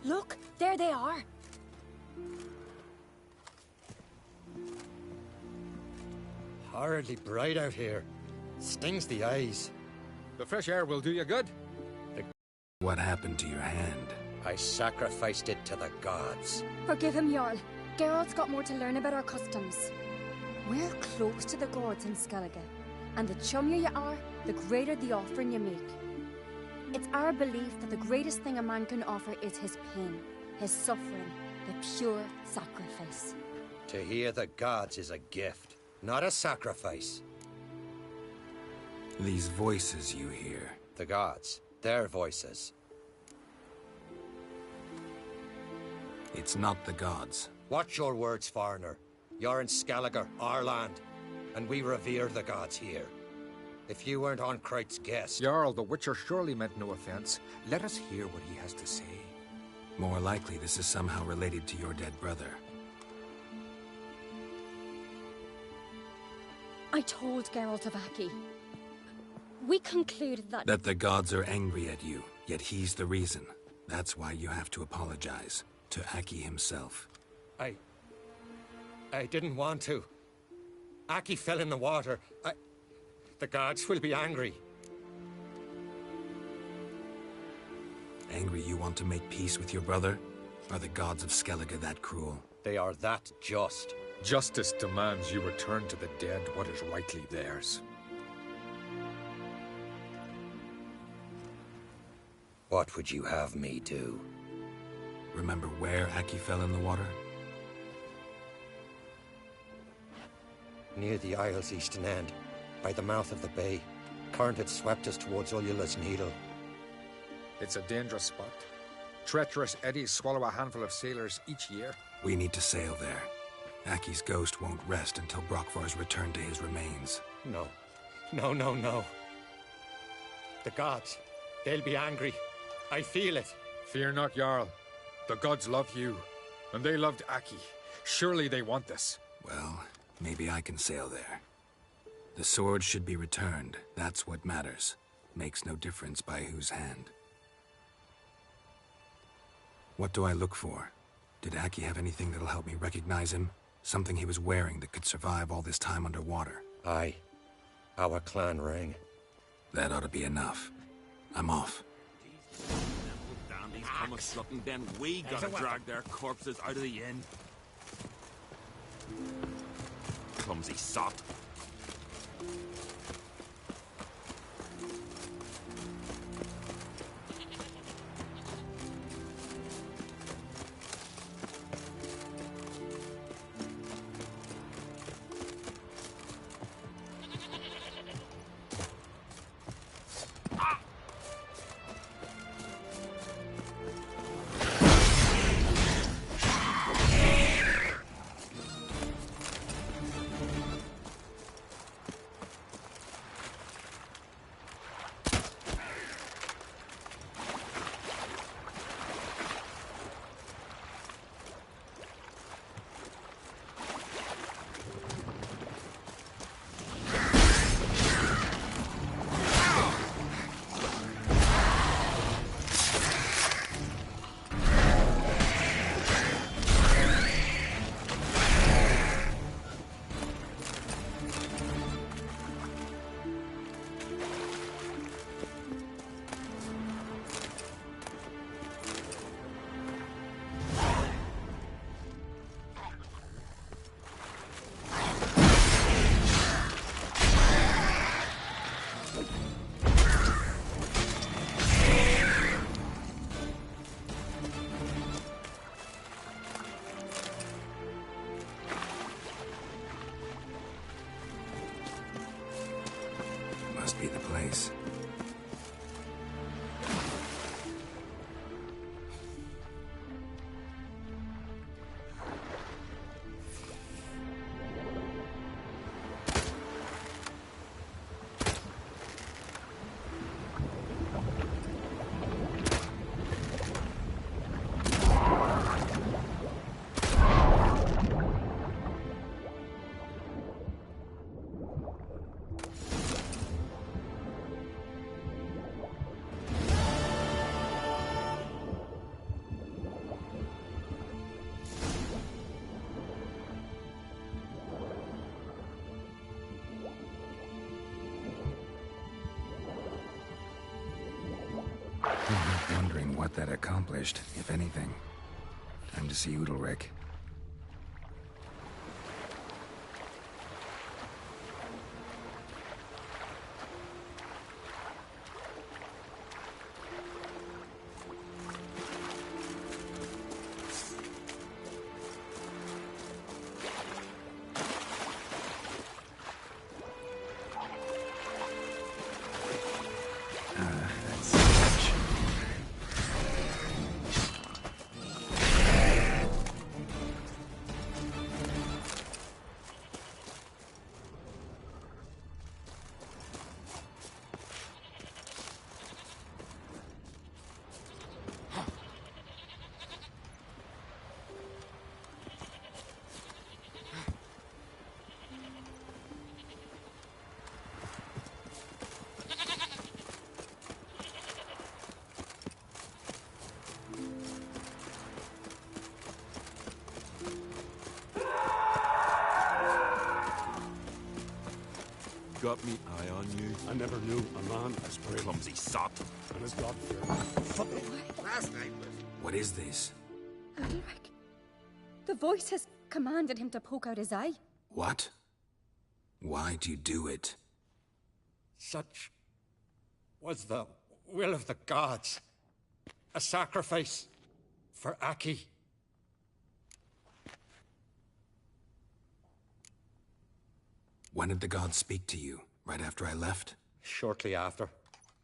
Look, there they are. Horridly bright out here. Stings the eyes. The fresh air will do you good. What happened to your hand? I sacrificed it to the gods. Forgive him, Jarl. Geralt's got more to learn about our customs. We're close to the gods in Skellige, and the chummier you are, the greater the offering you make. It's our belief that the greatest thing a man can offer is his pain, his suffering, the pure sacrifice. To hear the gods is a gift, not a sacrifice. These voices you hear. The gods, their voices. It's not the gods. Watch your words, foreigner. You're in Skellige, our land, and we revere the gods here. If you weren't on Kright's guest... Jarl, the Witcher surely meant no offense. Let us hear what he has to say. More likely this is somehow related to your dead brother. I told Geralt of Aki. We concluded that... That the gods are angry at you, yet he's the reason. That's why you have to apologize. To Aki himself. I didn't want to. Aki fell in the water. The gods will be angry. Angry you want to make peace with your brother? Are the gods of Skellige that cruel? They are that just. Justice demands you return to the dead what is rightly theirs. What would you have me do? Remember where Aki fell in the water? Near the Isle's eastern end, by the mouth of the bay. Current had swept us towards Ullula's Needle. It's a dangerous spot. Treacherous eddies swallow a handful of sailors each year. We need to sail there. Aki's ghost won't rest until Brokvar's returned to his remains. No. No, no, no. The gods, they'll be angry. I feel it. Fear not, Jarl. The gods love you, and they loved Aki. Surely they want this. Well, maybe I can sail there. The sword should be returned. That's what matters. Makes no difference by whose hand. What do I look for? Did Aki have anything that'll help me recognize him? Something he was wearing that could survive all this time underwater? Aye. Our clan ring. That ought to be enough. I'm off. Dandies come a strutting, then we gotta drag their corpses out of the inn. Clumsy sot. Must be the place. Wondering what that accomplished, if anything. Time to see Udalryk. Got me eye on you. I never knew a man as brave. Clumsy sot. And as God-fearing. Last night was... What is this? Udalryk. The voice has commanded him to poke out his eye. What? Why do you do it? Such was the will of the gods. A sacrifice for Aki. When did the gods speak to you? Right after I left? Shortly after.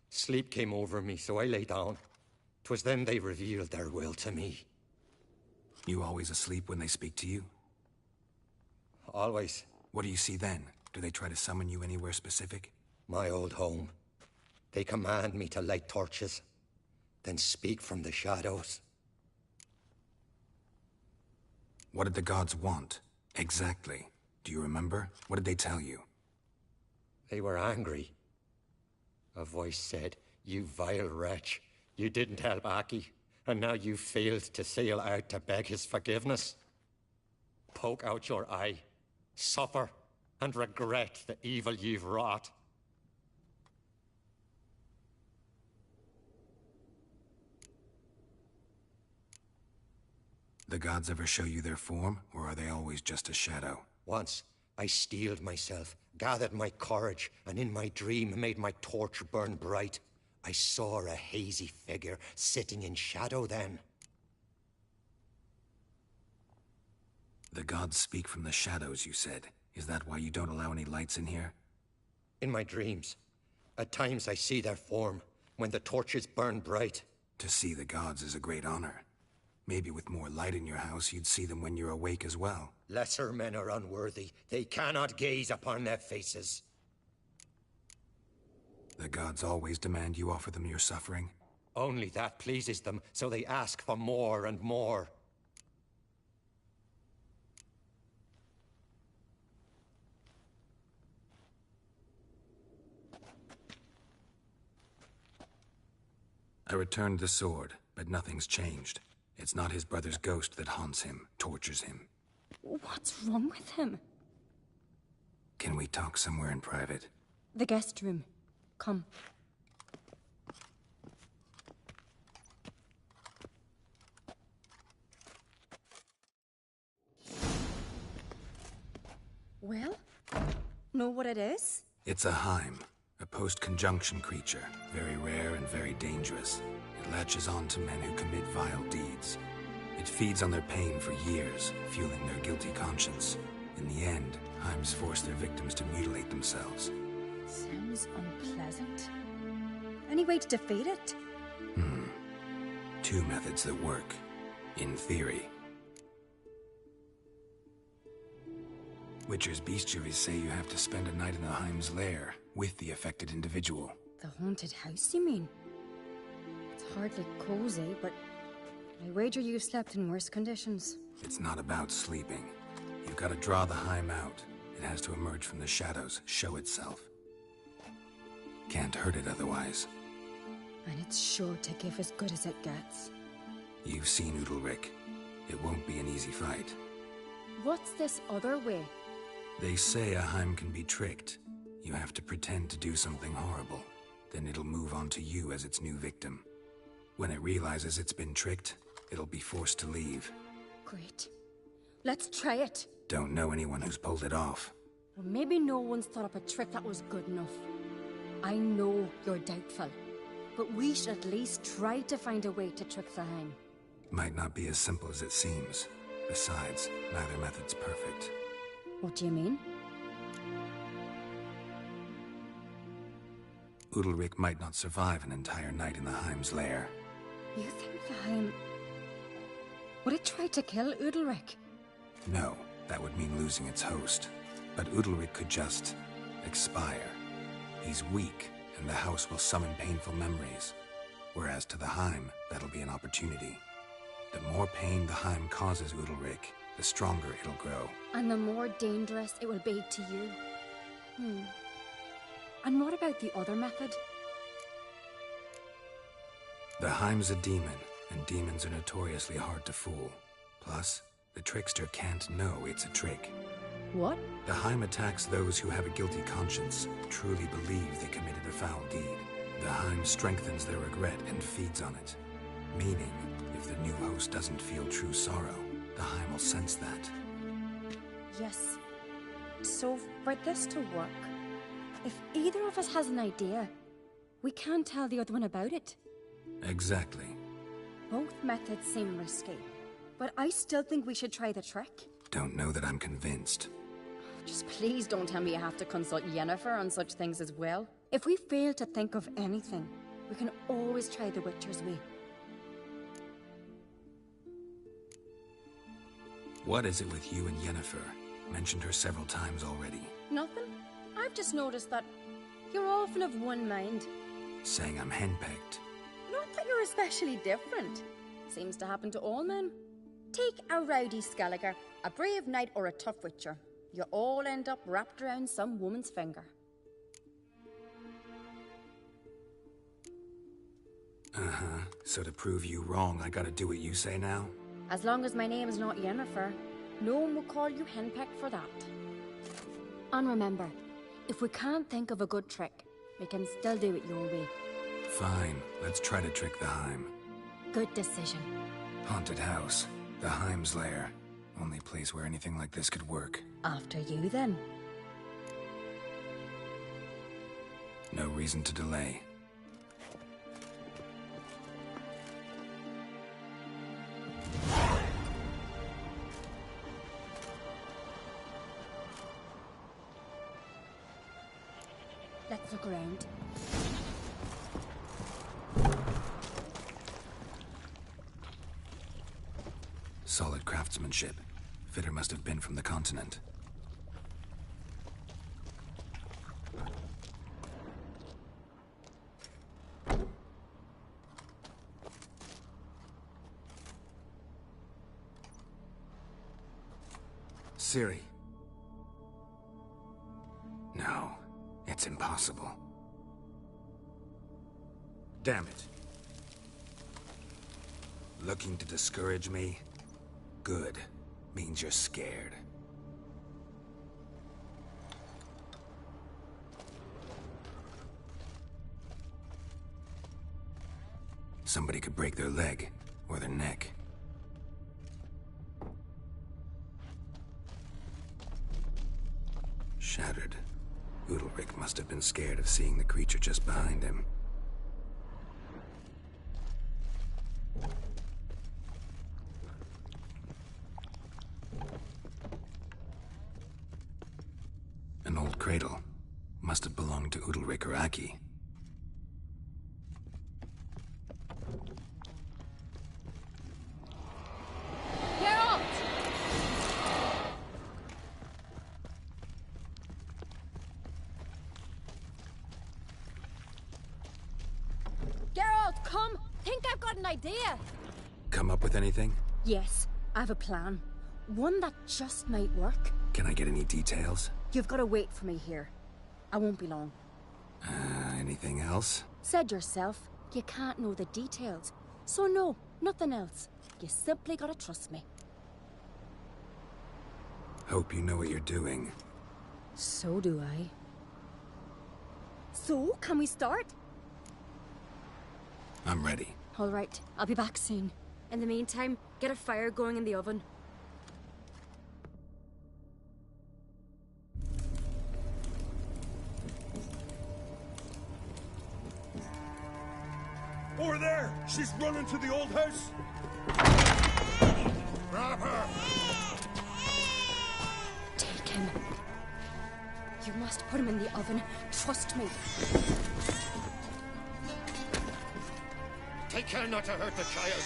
Sleep came over me, so I lay down. 'Twas then they revealed their will to me. You always asleep when they speak to you? Always. What do you see then? Do they try to summon you anywhere specific? My old home. They command me to light torches, then speak from the shadows. What did the gods want? Exactly. Do you remember? What did they tell you? They were angry. A voice said, "You vile wretch. You didn't help Aki, and now you failed to sail out to beg his forgiveness. Poke out your eye, suffer, and regret the evil you've wrought." The gods ever show you their form, or are they always just a shadow? Once, I steeled myself, gathered my courage, and in my dream made my torch burn bright. I saw a hazy figure sitting in shadow then. The gods speak from the shadows, you said. Is that why you don't allow any lights in here? In my dreams. At times I see their form, when the torches burn bright. To see the gods is a great honor. Maybe with more light in your house, you'd see them when you're awake as well. Lesser men are unworthy. They cannot gaze upon their faces. The gods always demand you offer them your suffering? Only that pleases them, so they ask for more and more. I returned the sword, but nothing's changed. It's not his brother's ghost that haunts him, tortures him. What's wrong with him? Can we talk somewhere in private? The guest room. Come. Well, know what it is? It's a Heim, a post-conjunction creature, very rare and very dangerous. It latches on to men who commit vile deeds. It feeds on their pain for years, fueling their guilty conscience. In the end, Heims force their victims to mutilate themselves. Sounds unpleasant. Any way to defeat it? Two methods that work. In theory. Witcher's bestiaries say you have to spend a night in the Heim's lair, with the affected individual. The haunted house, you mean? It's hardly cozy, but I wager you've slept in worse conditions. It's not about sleeping. You've got to draw the Heim out. It has to emerge from the shadows, show itself. Can't hurt it otherwise. And it's sure to give as good as it gets. You've seen Udalryk. It won't be an easy fight. What's this other way? They say a Heim can be tricked. You have to pretend to do something horrible. Then it'll move on to you as its new victim. When it realizes it's been tricked, it'll be forced to leave. Great. Let's try it. Don't know anyone who's pulled it off. Well, maybe no one's thought up a trick that was good enough. I know you're doubtful, but we should at least try to find a way to trick the Heim. Might not be as simple as it seems. Besides, neither method's perfect. What do you mean? Udalryk might not survive an entire night in the Heim's lair. You think the Heim... Would it try to kill Udalryk? No, that would mean losing its host. But Udalryk could just... expire. He's weak, and the house will summon painful memories. Whereas to the Heim, that'll be an opportunity. The more pain the Heim causes Udalryk, the stronger it'll grow. And the more dangerous it will be to you. And what about the other method? The Heim's a demon, and demons are notoriously hard to fool. Plus, the trickster can't know it's a trick. What? The Heim attacks those who have a guilty conscience, truly believe they committed a foul deed. The Heim strengthens their regret and feeds on it. Meaning, if the new host doesn't feel true sorrow, the Heim will sense that. Yes. So, for this to work, if either of us has an idea, we can't tell the other one about it. Exactly. Both methods seem risky, but I still think we should try the trick. Don't know that I'm convinced. Just please don't tell me you have to consult Yennefer on such things as well. If we fail to think of anything, we can always try the Witcher's way. What is it with you and Yennefer? Mentioned her several times already. Nothing. I've just noticed that you're often of one mind. Saying I'm henpecked. Not that you're especially different. Seems to happen to all men. Take a rowdy Skelliger, a brave knight, or a tough witcher. You all end up wrapped around some woman's finger. Uh-huh. So to prove you wrong, I gotta do what you say now? As long as my name is not Yennefer, no one will call you henpecked for that. And remember, if we can't think of a good trick, we can still do it your way. Fine, let's try to trick the Heim. Good decision. Haunted house. The Heim's lair. Only place where anything like this could work. After you, then. No reason to delay. Let's look around. Solid craftsmanship. Fitter must have been from the continent. Ciri. No, it's impossible. Damn it. Looking to discourage me? Good. Means you're scared. Somebody could break their leg, or their neck. Shattered. Udalryk must have been scared of seeing the creature just behind him. An old cradle. Must have belonged to Udalryk or Aki. Geralt! Geralt, come! Think I've got an idea! Come up with anything? Yes, I have a plan. One that just might work. Can I get any details? You've got to wait for me here. I won't be long. Anything else? Said yourself, you can't know the details. So no, nothing else. You simply gotta trust me. Hope you know what you're doing. So do I. So, can we start? I'm ready. All right, I'll be back soon. In the meantime, get a fire going in the oven. Over there! She's running to the old house! Grab her! Take him. You must put him in the oven. Trust me. Take care not to hurt the child.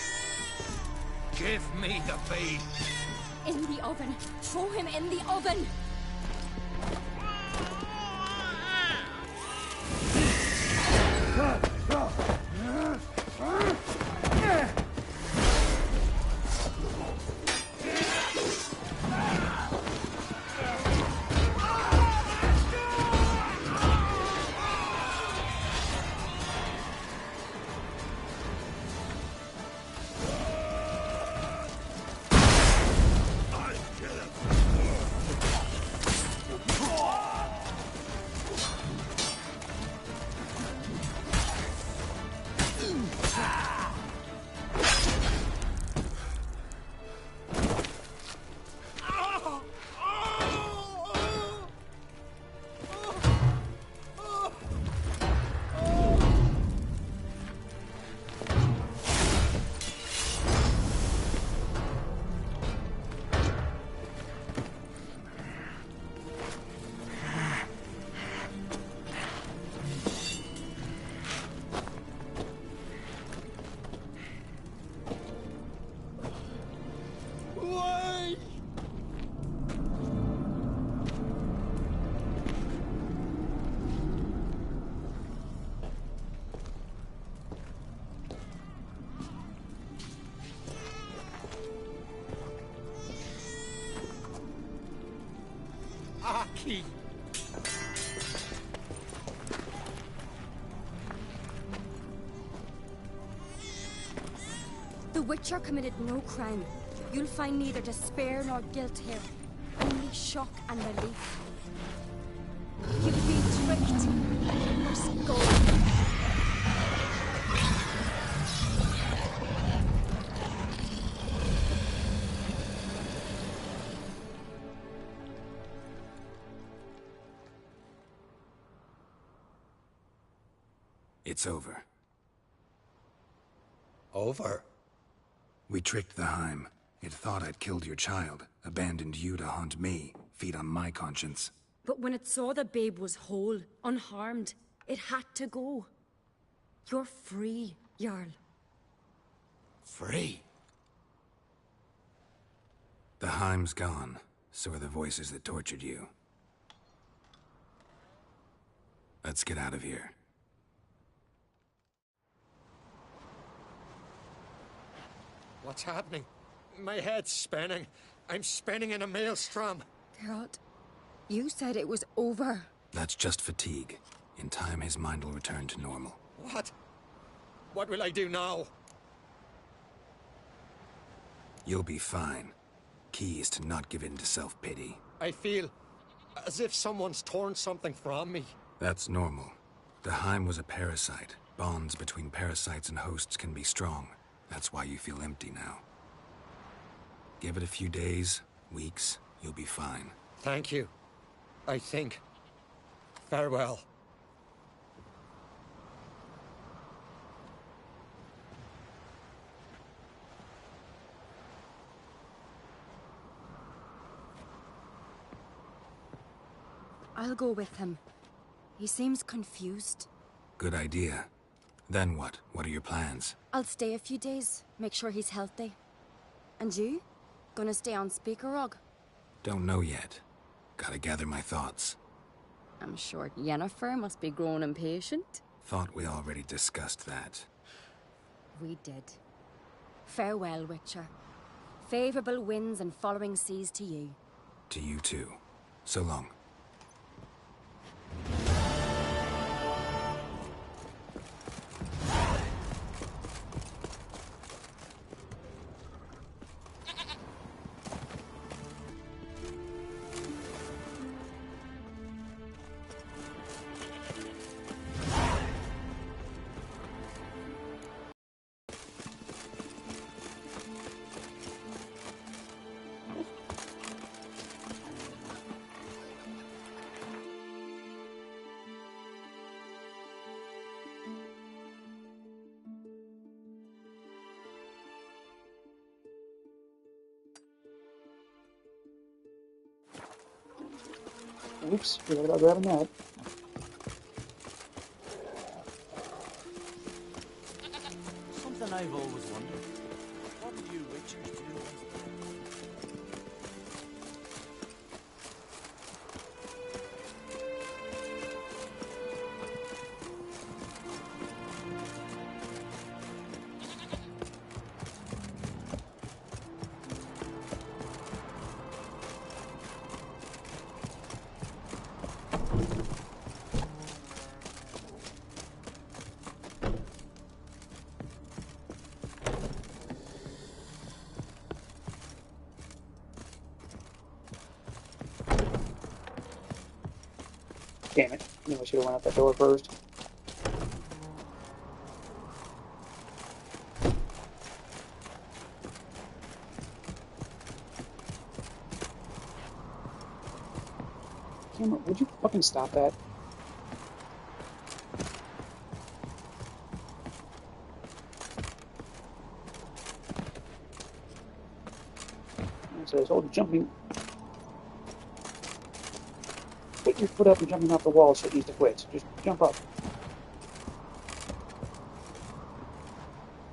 Give me the babe. In the oven. Throw him in the oven. key. The Witcher committed no crime. You'll find neither despair nor guilt here. Only shock and relief. You've been tricked. You must go. It's over. Over? We tricked the Heim. It thought I'd killed your child, abandoned you to haunt me, feed on my conscience. But when it saw the babe was whole, unharmed, it had to go. You're free, Jarl. Free? The Heim's gone, so are the voices that tortured you. Let's get out of here. What's happening? My head's spinning. I'm spinning in a maelstrom. Geralt, you said it was over. That's just fatigue. In time, his mind will return to normal. What? What will I do now? You'll be fine. Key is to not give in to self-pity. I feel as if someone's torn something from me. That's normal. The Heim was a parasite. Bonds between parasites and hosts can be strong. That's why you feel empty now. Give it a few days, weeks, you'll be fine. Thank you. I think. Farewell. I'll go with him. He seems confused. Good idea. Then what? What are your plans? I'll stay a few days, make sure he's healthy. And you? Gonna stay on Speaker Rog? Don't know yet. Gotta gather my thoughts. I'm sure Yennefer must be growing impatient. Thought we already discussed that. We did. Farewell, Witcher. Favorable winds and following seas to you. To you too. So long. Oops, forgot about grabbing that. Something I've always wondered. What do you witchers do? Damn it. I knew I should have went out that door first. Camera, would you fucking stop that? It says, oh, jumping. Put your foot up and jumping off the wall so it needs to quit. Just jump up.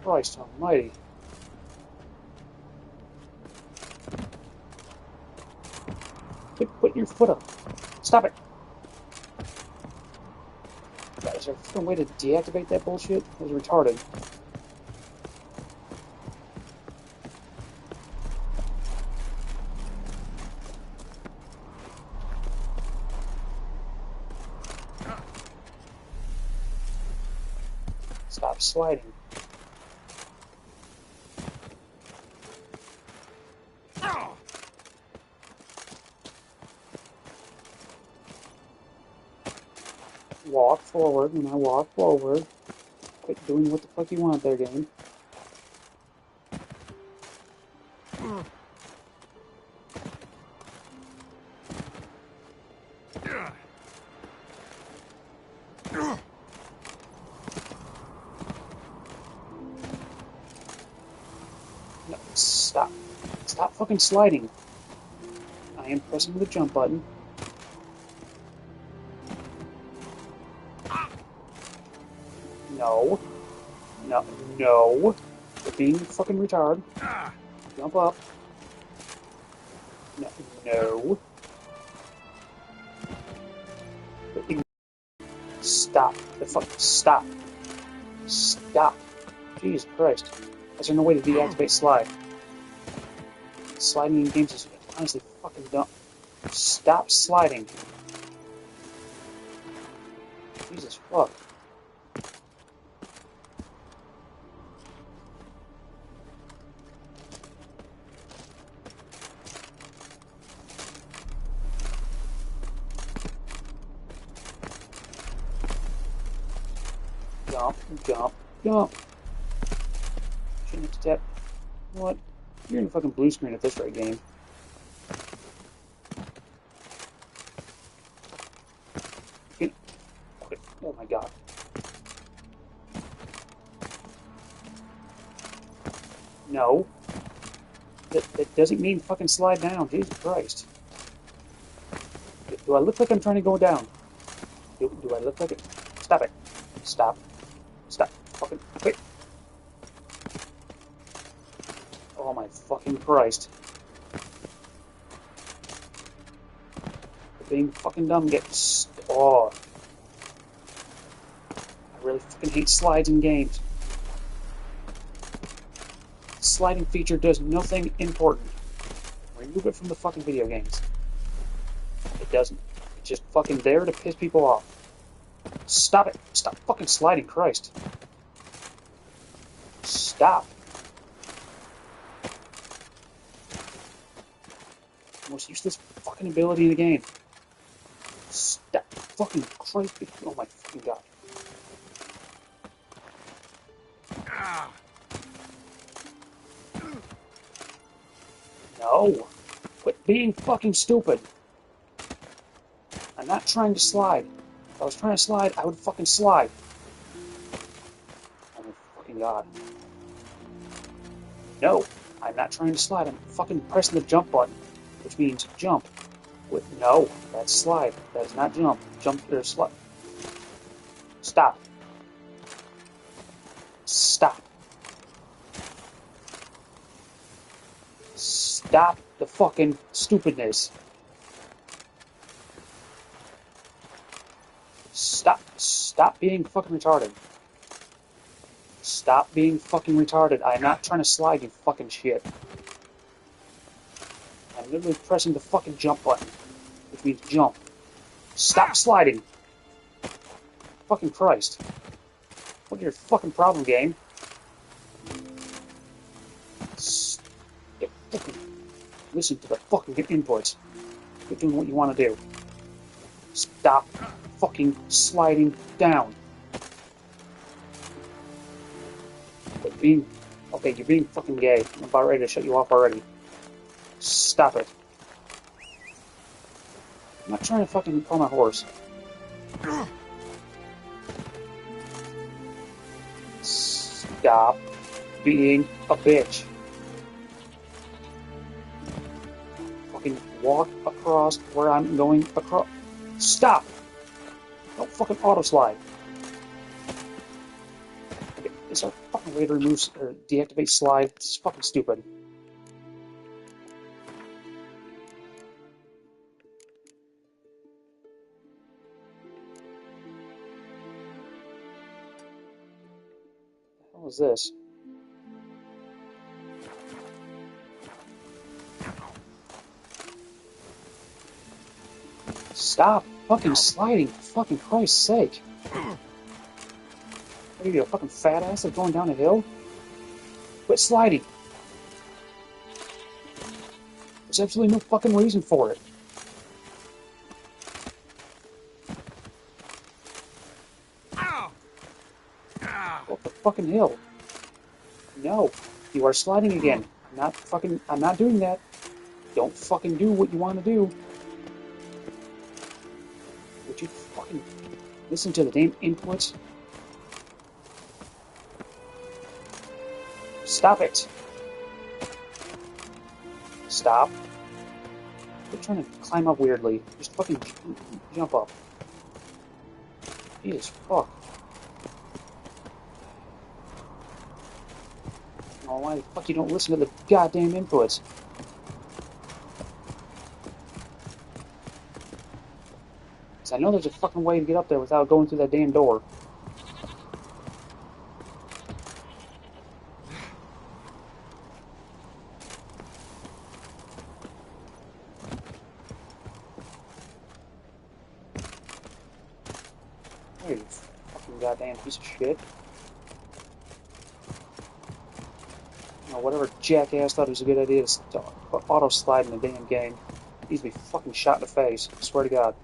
Christ almighty. Put your foot up. Stop it. God, is there a way to deactivate that bullshit? That was retarded. stop sliding. Walk forward when I walk forward. Quit doing what the fuck you want there, game. No, stop. Stop fucking sliding. I am pressing the jump button. No. No. No. You're being fucking retarded. Jump up. No. No. Stop. The fuck. Stop. Stop. Jesus Christ. Is there no way to deactivate slide? Sliding in games is honestly fucking dumb. Stop sliding. Jesus fuck. Jump, jump, jump. Shouldn't have to tap. You know what? You're in the fucking blue screen at this rate, game. Oh my god. No. That doesn't mean fucking slide down. Jesus Christ. Do I look like I'm trying to go down? Do I look like it? Stop it. Stop. Stop. Fucking quit. Oh my fucking Christ. Being fucking dumb gets... Oh. I really fucking hate slides in games. Sliding feature does nothing important. Remove it from the fucking video games. It doesn't. It's just fucking there to piss people off. Stop it. Stop fucking sliding, Christ. Stop. Most useless fucking ability in the game. Stop fucking Christ. Oh my fucking god. No. Quit being fucking stupid. I'm not trying to slide. If I was trying to slide, I would fucking slide. Oh my fucking god. No. I'm not trying to slide. I'm fucking pressing the jump button. Which means jump. With no. That's slide. That is not jump. Jump or slide. Stop. Stop. Stop the fucking stupidness. Stop being fucking retarded. Stop being fucking retarded. I'm not trying to slide, you fucking shit. I'm literally pressing the fucking jump button, which means jump. Stop sliding. Fucking Christ. What's your fucking problem, game? Listen to the fucking inputs. You're doing what you want to do. Stop fucking sliding down. Quit being... Okay, you're being fucking gay. I'm about ready to shut you off already. Stop it. I'm not trying to fucking call my horse. Stop being a bitch. Fucking walk across where I'm going across. Stop! Don't fucking auto slide. Okay, is there a fucking way to remove or deactivate slide? This is fucking stupid. What was this? Stop fucking sliding, for fucking Christ's sake. What are you, a fucking fat ass that's going down a hill? Quit sliding. There's absolutely no fucking reason for it. Ow! Go up the fucking hill. No, you are sliding again. I'm not doing that. Don't fucking do what you want to do. Would you fucking listen to the damn inputs? Stop it. Stop. Quit trying to climb up weirdly. Just fucking jump up. Jesus fuck. Oh, why the fuck you don't listen to the goddamn inputs? Cause I know there's a fucking way to get up there without going through that damn door. You fucking goddamn piece of shit. You know, whatever jackass thought it was a good idea to auto-slide in the damn game needs to be fucking shot in the face. I swear to God.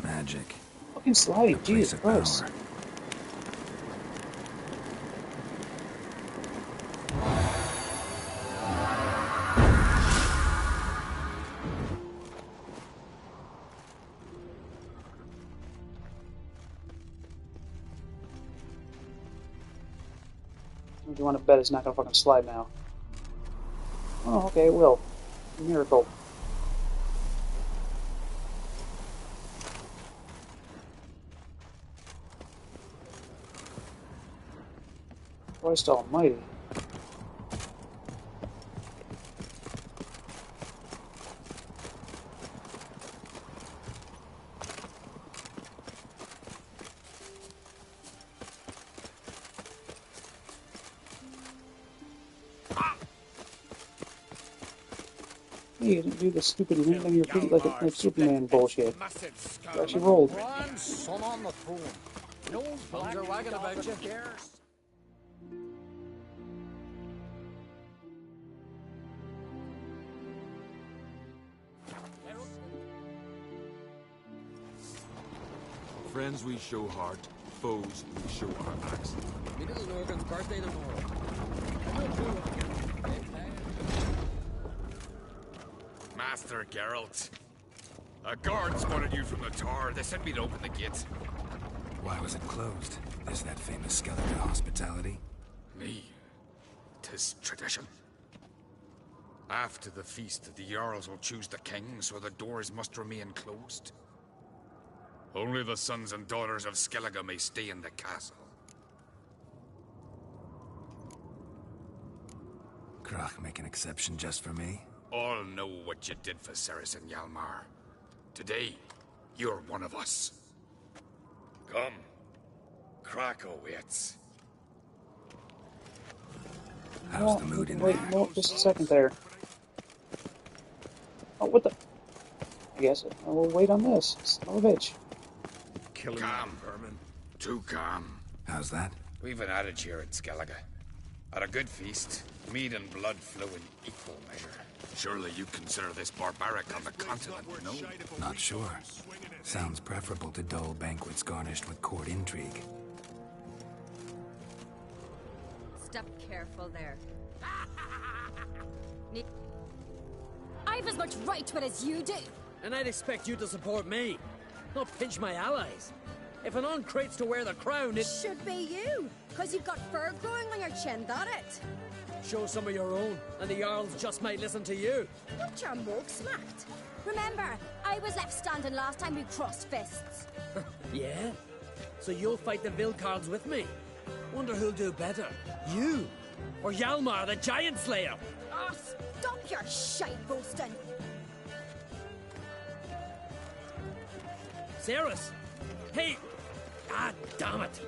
Magic. Fucking slide, Jesus Christ. You want to bet it's not gonna fucking slide now? Oh, okay, it will. Miracle. Christ almighty. You didn't do the stupid land on your feet like Superman bullshit. You actually rolled. One son on the throne. No black are wagging about you. Cares. Friends we show heart, foes we show our axe. Me little Norgan's birthday tomorrow. Master Geralt. A guard spotted you from the tower. They sent me to open the gate. Why was it closed? Is that famous Skellige hospitality? Me. 'Tis tradition. After the feast, the Jarls will choose the king, so the doors must remain closed. Only the sons and daughters of Skellige may stay in the castle. Crach make an exception just for me? All know what you did for Cerys and Hjalmar. Today, you're one of us. Come. Crach waits. How's the mood in Wait, there? no, just a second there. Oh, what the? I guess I will wait on this. Son of a bitch. Calm, vermin. Too calm. How's that? We've an adage here at Skellige. At a good feast, mead and blood flow in equal measure. Surely you consider this barbaric on the continent, no? Not sure. Sounds preferable to dull banquets garnished with court intrigue. Step careful there. I've as much right to it as you do. And I'd expect you to support me, not pinch my allies. If an uncrate's to wear the crown, it should be you, because you've got fur growing on your chin, that it? Show some of your own, and the Jarls just might listen to you. Not your mug smacked. Remember, I was left standing last time we crossed fists. Yeah? So you'll fight the Vilcards with me? Wonder who'll do better, you or Hjalmar the Giant Slayer? Oh, stop your shite boasting. Cerys? Hey! Ah, damn it!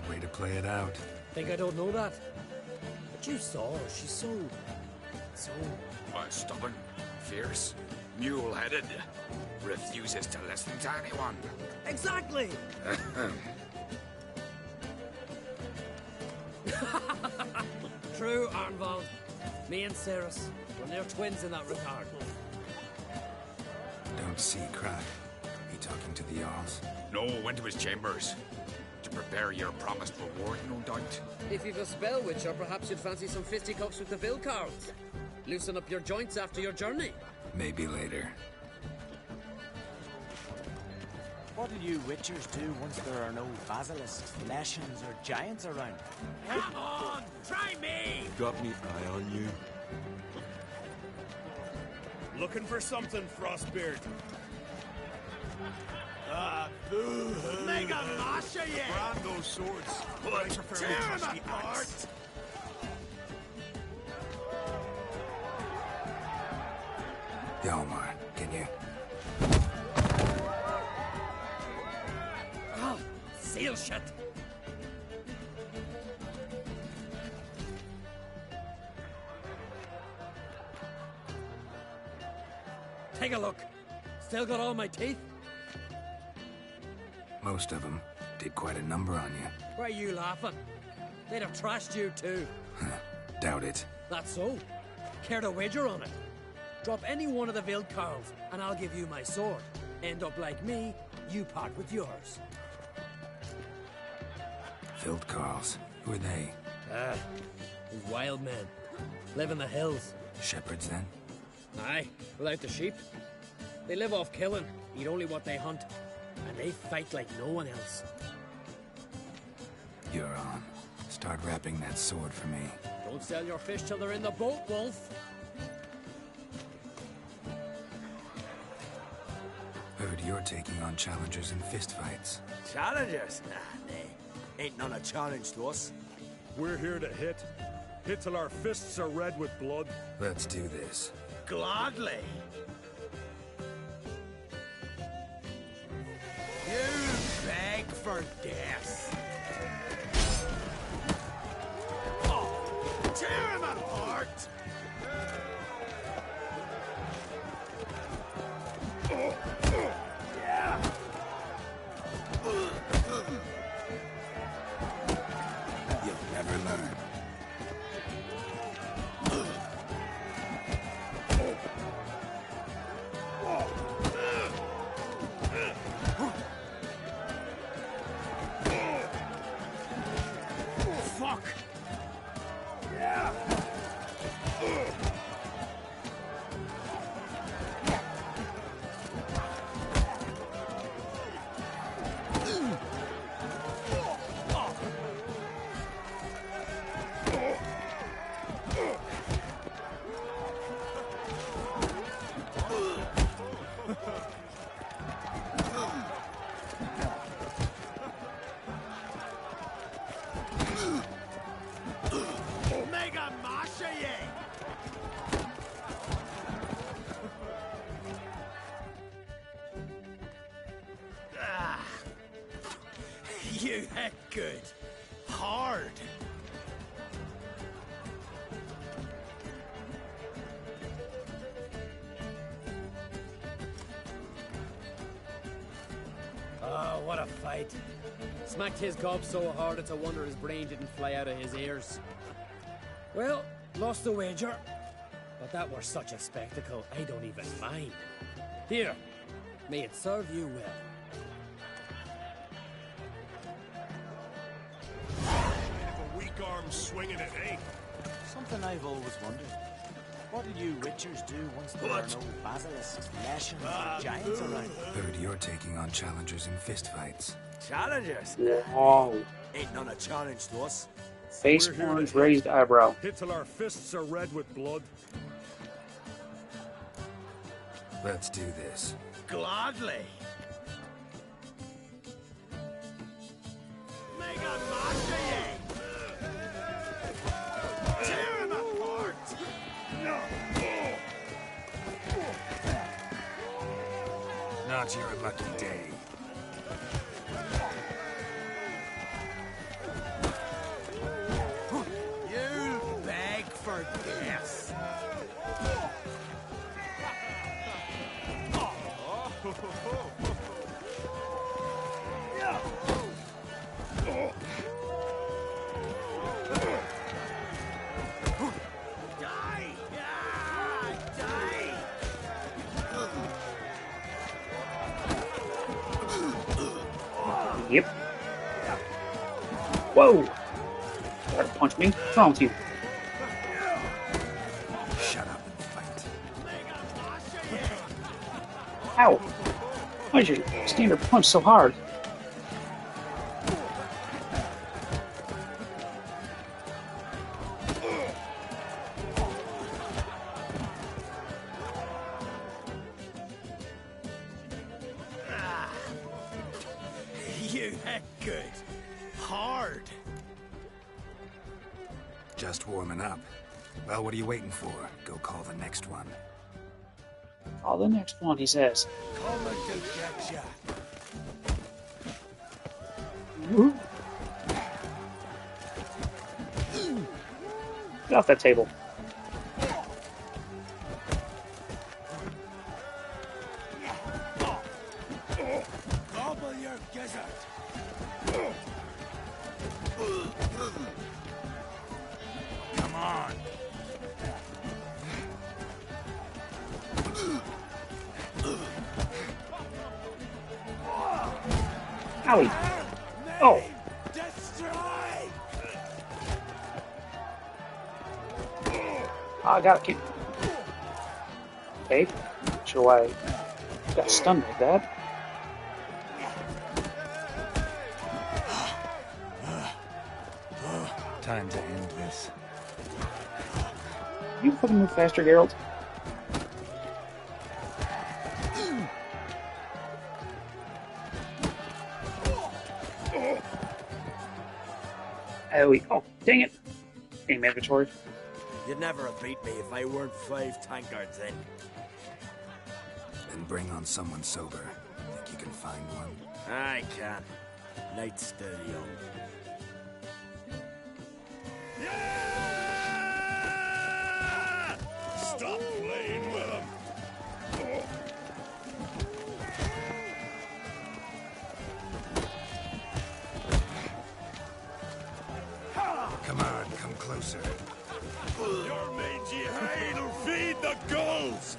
way to play it out. Think I don't know that? But you saw her. She's so... Stubborn, fierce, mule-headed. Refuses to listen to anyone. Exactly! True, Arnvald. Me and Ceres, well, they're twins in that regard. Don't see crack. He talking to the Jarls? No, went to his chambers. To prepare your promised reward, no doubt. If you've a spell, Witcher, perhaps you'd fancy some fisticuffs with the Vilcarls. Loosen up your joints after your journey. Maybe later. What do you Witchers do once there are no basilisks, leshens, or giants around? Come on! Try me! Got me eye on you. Looking for something, Frostbeard. Boo-hoo. Mega Masha, yeah! Brand those swords. But I prefer tear to 'em touch the apart. axe. Hjalmar, can you? Oh, seal shut! Take a look. Still got all my teeth? Most of them. Did quite a number on you. Why are you laughing? They'd have trashed you too. Doubt it. That's so. Care to wager on it? Drop any one of the Vilcarls, and I'll give you my sword. End up like me, you part with yours. Vilcarls. Who are they? These wild men. Live in the hills. Shepherds, then? Aye, without the sheep. They live off killing, eat only what they hunt, and they fight like no one else. You're on. Start wrapping that sword for me. Don't sell your fish till they're in the boat, Wolf. Heard you're taking on challengers in fistfights. Challengers? Nah, nay. Ain't none a challenge to us. We're here to hit. Hit till our fists are red with blood. Let's do this. Gladly. You beg for death. Oh, tear him apart! Yeah. You'll never learn. Fuck! Yeah! Mega Masha, you hit good. Hard. Oh, what a fight. Smacked his gob so hard it's a wonder his brain didn't fly out of his ears. Well, lost the wager. But that were such a spectacle, I don't even mind. Here, may it serve you well. A weak arm swinging it, eh? Something I've always wondered. What do you Witchers do once there are no basilisks, leshens, or giants around? Heard you're taking on challengers in fistfights. Challengers? Wow. Ain't none a challenge to us. Face orange, raised eyebrow. Hit till our fists are red with blood. Let's do this. Gladly. Mega Masha, tear him apart! Not your lucky day. hard guess. Yep. Whoa! Try to punch me? What's wrong with you? Shut up and fight. Ow! Why is your standard punch so hard? You hit good. Hard. Just warming up. Well, what are you waiting for? Go call the next one. Oh, the next one, he says. Coming to get ya. Woo. Get off that table. Gobble your gizzard. Come on. Owie. Oh. I got a kick. Okay. Not sure why I got stunned like that. Time to end this. You fucking move faster, Geralt. Oh, dang it. Game inventory. You'd never have beat me if I weren't 5 tankards in. Then bring on someone sober. Think you can find one? I can. Night's still young. Stop playing with him! Come on, come closer. Your mangy hide'll feed the gulls!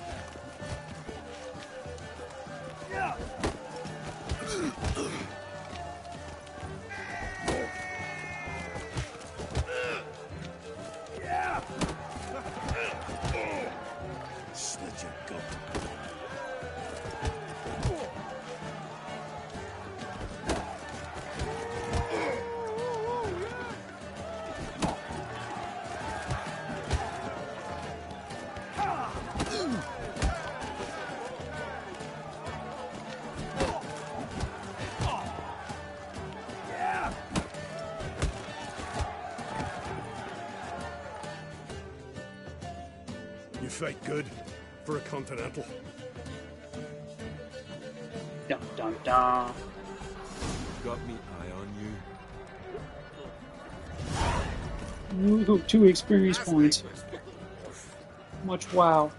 Slit your gut. You fight good for a continental. Dun dun dun. Got me eye on you. Ooh, 2 experience points. Much wow.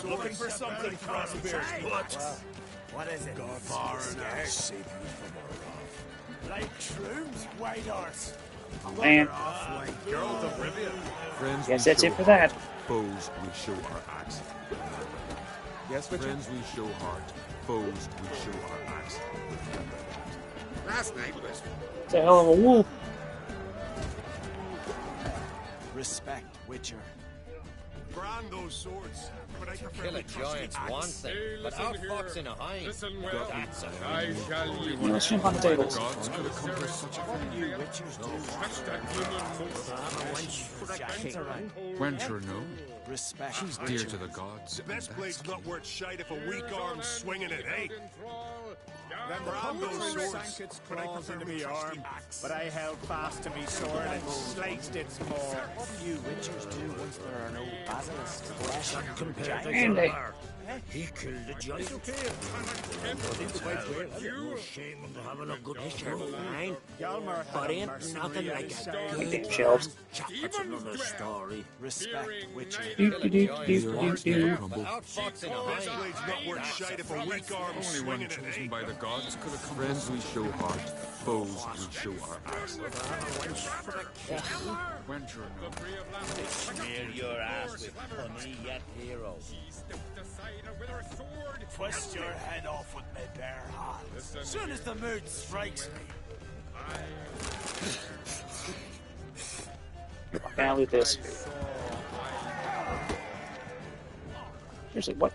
Looking for something, Crossbeard. What is it? God, Far scared. save you from our wrath. Like shrooms, white horse. Oh, man. Geralt of Rivia. Friends, Guess we that's show it for that. heart. Foes, we show our axe. Yes, friends, we show heart. Foes, we show our axe. Last night was... It's a hell of a wolf. Respect, Witcher. Brand those swords, but I prefer Kill a the trusty giant's axe. one thing, but our fox in a hind. Listen well. That's a I shall leave You know, shrimp on the tables. gods could accomplish such a thing. You Witchers do. Wencher, no. Respect. She's dear to the gods. Best blade's not worth shite if a weak arm's swinging it, eh? Then the Brand those poacher swords, sank its but I claws prefer into the me trusty arm, axe. but I held fast to me sword and sliced its maw. What do you Witchers do once there are no basilisks, flesh and And they... He killed the giant. No shame in having a good share fine. But ain't nothing like a good shelves. That's another story. Respect, Witcher. Only one chosen by the gods could have come. Friends we show heart, foes we show our ass. Smear your ass with honey yet, hero. Twist your head off with my bare hands. Soon as the mood strikes me. Now with this. Seriously, what?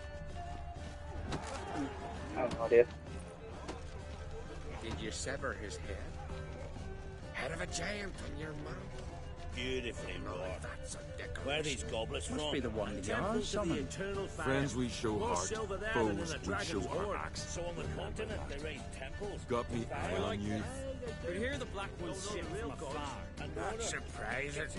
I have no idea. Did you sever his head? Head of a giant on your mouth. Beautifully wrought. Where are these goblets from? Must be the one the Jarl summoned. Friends we show heart, foes we show our axe. So on the continent they raise temples. Got me eye on you. But here the Black Ones ship from afar. Not surprising.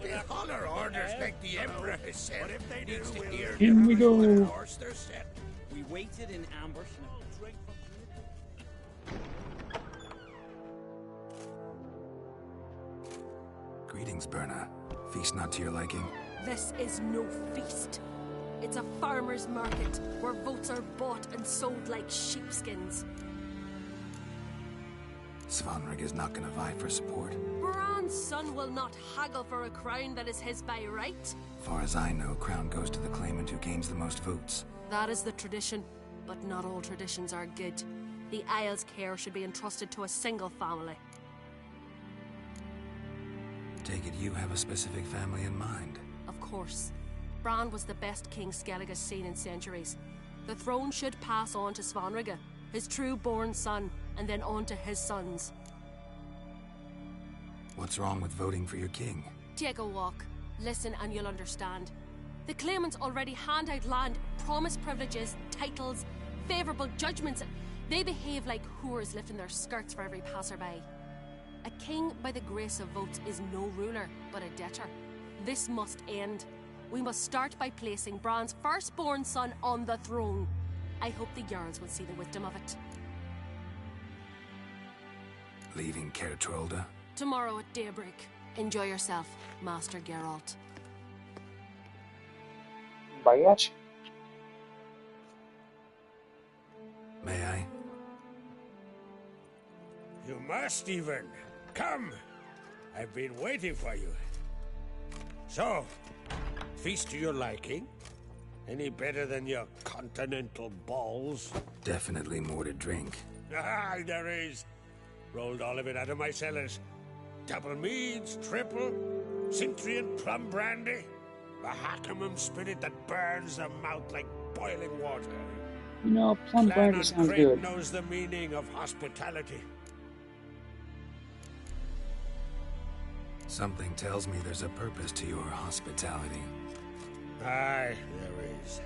They holler orders like the Emperor has said. But if they needs to hear in we go. Course they're set. We waited in ambush. Greetings, Berna. Feast not to your liking? This is no feast. It's a farmer's market where votes are bought and sold like sheepskins. Svanrig is not gonna vie for support. Bran's son will not haggle for a crown that is his by right. Far as I know, crown goes to the claimant who gains the most votes. That is the tradition, but not all traditions are good. The Isle's care should be entrusted to a single family. Take it you have a specific family in mind. Of course. Bran was the best king Skellig has seen in centuries. The throne should pass on to Svanrige, his true-born son, and then on to his sons. What's wrong with voting for your king? Take a walk. Listen and you'll understand. The claimants already hand out land, promise privileges, titles, favourable judgments. They behave like whores lifting their skirts for every passerby. A king by the grace of votes is no ruler, but a debtor. This must end. We must start by placing Bran's firstborn son on the throne. I hope the Jarls will see the wisdom of it. Leaving Caer Trolda? Tomorrow at daybreak. Enjoy yourself, Master Geralt. Bayach? May I? You must even. Come! I've been waiting for you. So, feast to your liking? Any better than your continental balls? Definitely more to drink. Ah, there is. Rolled all of it out of my cellars. Double meads, triple, Cintrian plum brandy, a Hackamum spirit that burns the mouth like boiling water. You know, plum brandy sounds good. Knows the meaning of hospitality. Something tells me there's a purpose to your hospitality. Aye, there is.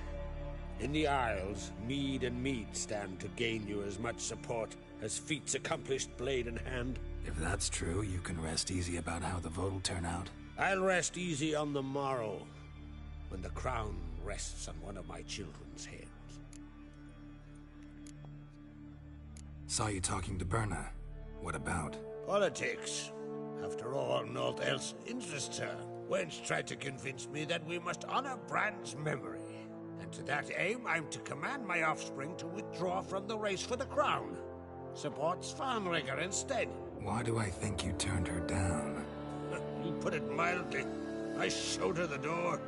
In the Isles, mead and meat stand to gain you as much support as feats accomplished blade in hand. If that's true, you can rest easy about how the vote will turn out. I'll rest easy on the morrow, when the crown rests on one of my children's heads. Saw you talking to Berna. What about? Politics. After all, naught else interests her. Wench tried to convince me that we must honor Bran's memory. And to that aim, I'm to command my offspring to withdraw from the race for the crown. Support Svanrige instead. Why do I think you turned her down? You put it mildly. I showed her the door.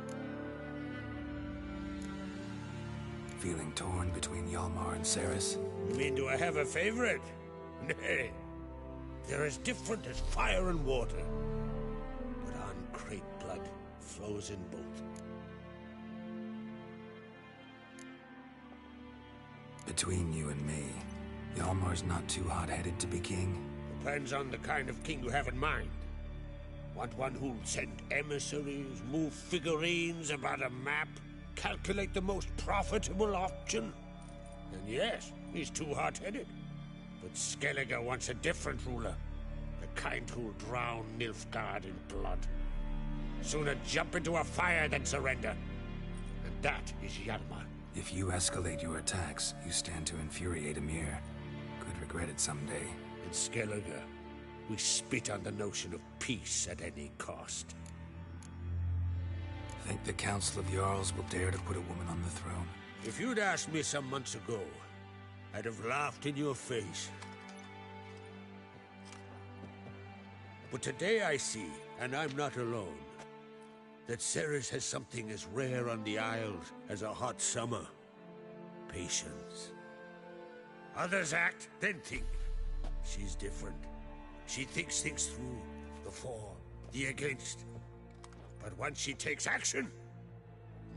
Feeling torn between Hjalmar and Cerys? You mean, do I have a favorite? Nay. They're as different as fire and water. But Ancrate blood flows in both. Between you and me, Hjalmar's not too hot-headed to be king? Depends on the kind of king you have in mind. Want one who'll send emissaries, move figurines about a map, calculate the most profitable option? And yes, he's too hot-headed. But Skellige wants a different ruler. The kind who'll drown Nilfgaard in blood. Sooner jump into a fire than surrender. And that is Hjalmar. If you escalate your attacks, you stand to infuriate Emir. Could regret it someday. In Skellige, we spit on the notion of peace at any cost. Think the Council of Jarls will dare to put a woman on the throne? If you'd asked me some months ago, I'd have laughed in your face. But today I see, and I'm not alone, that Ceres has something as rare on the Isles as a hot summer. Patience. Others act, then think. She's different. She thinks things through, the for, the against. But once she takes action,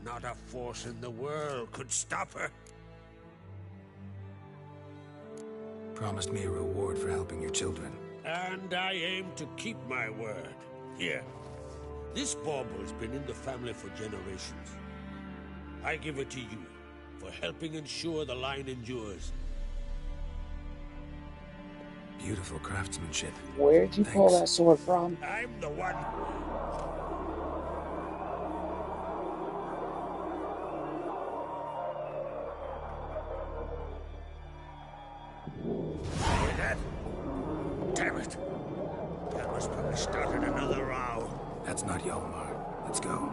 not a force in the world could stop her. Promised me a reward for helping your children. And I aim to keep my word. Here. This bauble's been in the family for generations. I give it to you for helping ensure the line endures. Beautiful craftsmanship. Where'd you pull that sword from? I'm the one. Hear that? Damn it. That was probably started another row. That's not Hjalmar. Let's go.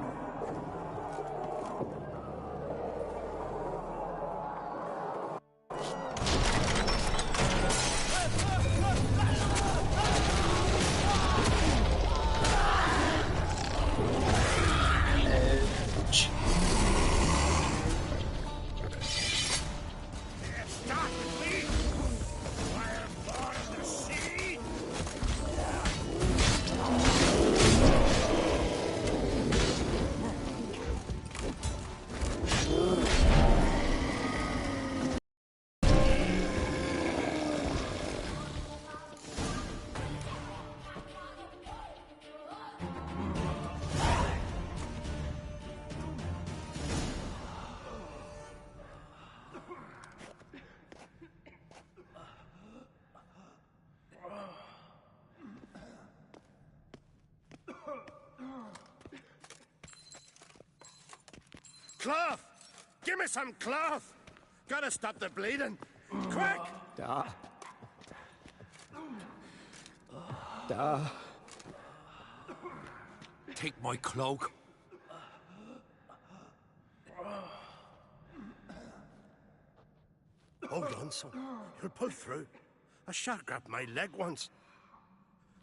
Cloth! Give me some cloth! Gotta stop the bleeding! Quick! Da. Da. Take my cloak. Hold on, son. You'll pull through. A shark grabbed my leg once.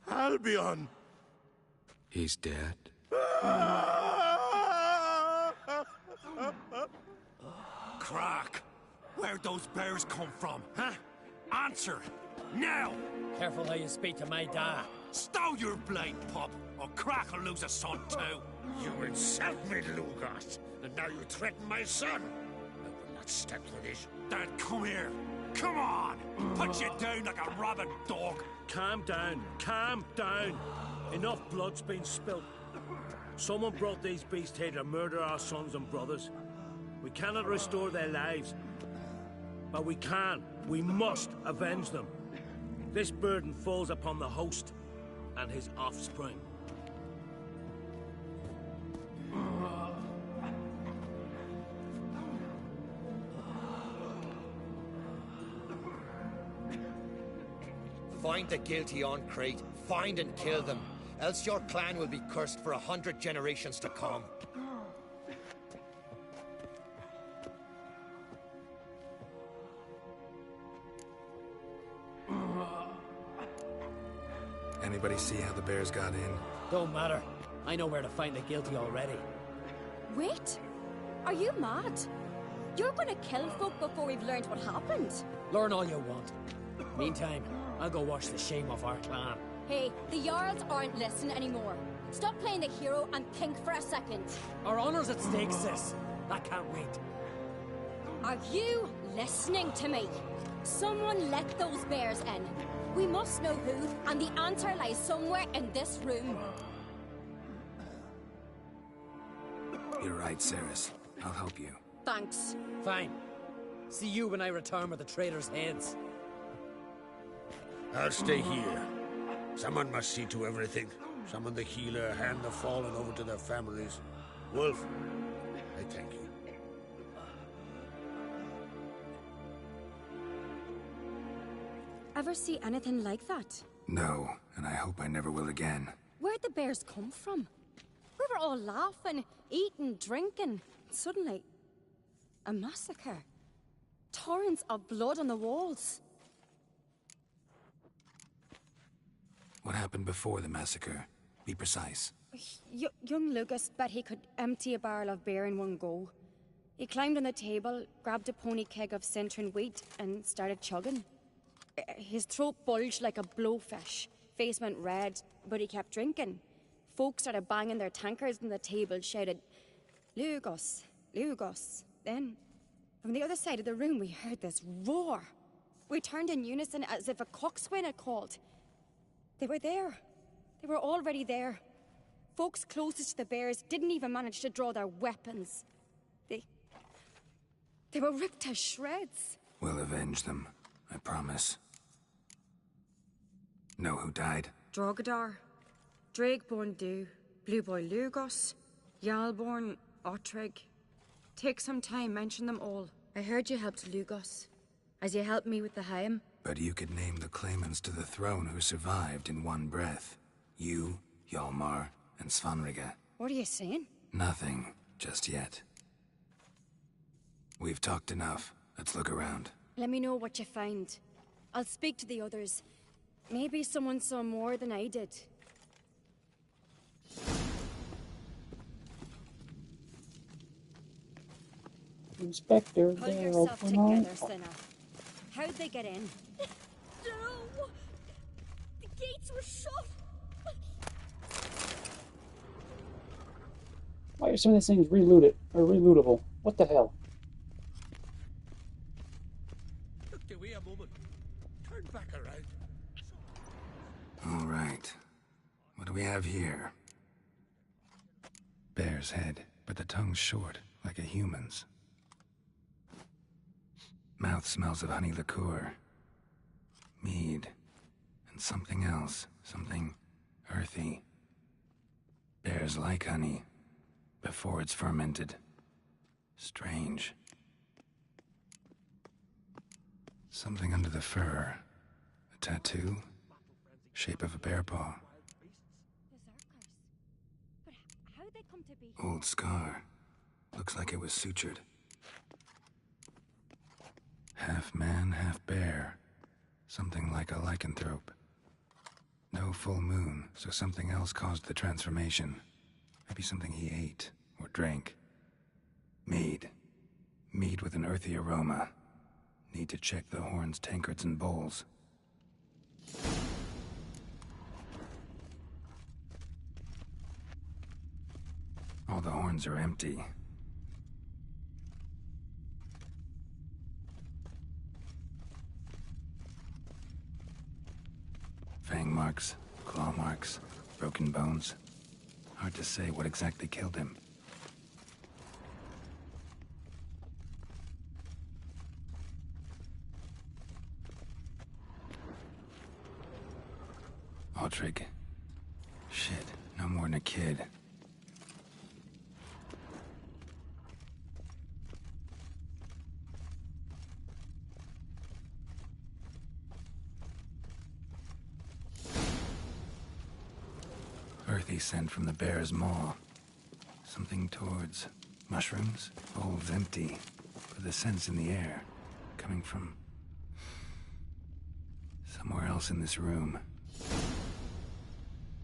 Albion! He's dead. Crack! Where'd those bears come from, huh? Answer! Now! Careful how you speak to my dad. Stow your blade, pup, or Crack will lose a son too. You insult me, Lugos, and now you threaten my son. I will not step for this. Dad, come here. Come on! Put you down like a rabid dog. Calm down. Calm down. Enough blood's been spilt. Someone brought these beasts here to murder our sons and brothers. We cannot restore their lives. But we can. We must avenge them. This burden falls upon the host and his offspring. Find the guilty on Crete. Find and kill them. Else your clan will be cursed for 100 generations to come. Anybody see how the bears got in? Don't matter. I know where to find the guilty already. Wait! Are you mad? You're gonna kill folk before we've learned what happened. Learn all you want. Meantime, I'll go wash the shame off our clan. Hey, the Jarls aren't listening anymore. Stop playing the hero and think for a second. Our honor's at stake, sis. I can't wait. Are you listening to me? Someone let those bears in. We must know who, and the answer lies somewhere in this room. You're right, Ceres. I'll help you. Thanks. Fine. See you when I return with the traitors' heads. I'll stay here. Someone must see to everything. Summon the healer, hand the fallen over to their families. Wolf, I thank you. Ever see anything like that? No, and I hope I never will again. Where'd the bears come from? We were all laughing, eating, drinking. Suddenly, a massacre. Torrents of blood on the walls. What happened before the massacre? Be precise. Young Lucas bet he could empty a barrel of beer in one go. He climbed on the table, grabbed a pony keg of Centron wheat, and started chugging. His throat bulged like a blowfish. Face went red, but he kept drinking. Folks started banging their tankards on the table, shouted, "Lugos, Lugos." Then, from the other side of the room, we heard this roar. We turned in unison as if a coxswain had called. They were there. They were already there. Folks closest to the bears didn't even manage to draw their weapons. They were ripped to shreds. We'll avenge them, I promise. Know who died? Drogadar, Drakeborn Du, Blue Boy Lugos, Yalborn, Ottrig. Take some time, mention them all. I heard you helped Lugos, as you helped me with the Haim. But you could name the claimants to the throne who survived in one breath. You, Hjalmar, and Svanrige. What are you saying? Nothing, just yet. We've talked enough. Let's look around. Let me know what you find. I'll speak to the others. Maybe someone saw more than I did. Inspector, Pull they're yourself open together, sinner. How'd they get in? No! The gates were shut! Why are some of these things relooted or relootable? What the hell? Look, wait a moment. Turn back around. All right. What do we have here? Bear's head, but the tongue's short, like a human's. Mouth smells of honey liqueur. Mead. And something else. Something earthy. Bears like honey. Before it's fermented. Strange. Something under the fur. A tattoo? Shape of a bear paw. But how'd they come to be? Old scar. Looks like it was sutured. Half man, half bear. Something like a lycanthrope. No full moon, so something else caused the transformation. Maybe something he ate or drank. Mead. Mead with an earthy aroma. Need to check the horns, tankards, and bowls. All the horns are empty. Fang marks, claw marks, broken bones. Hard to say what exactly killed him. Ottrig. Shit, no more than a kid. Earthy scent from the bear's maw. Something towards mushrooms. Bowls empty, but the scent's in the air. Coming from somewhere else in this room.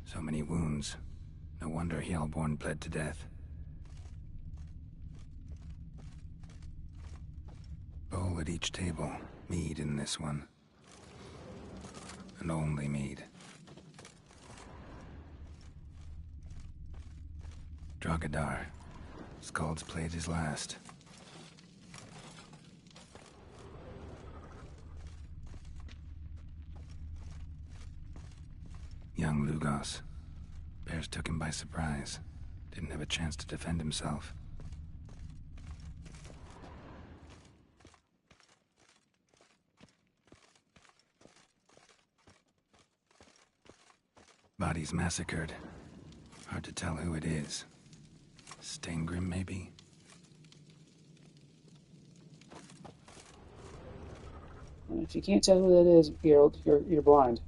So many wounds. No wonder Hjalborn bled to death. Bowl at each table. Mead in this one. And only mead. Drogadar. Skald's played his last. Young Lugos. Bears took him by surprise. Didn't have a chance to defend himself. Bodies massacred. Hard to tell who it is. Stengrim, maybe? And if you can't tell who that is, Geralt, you're blind.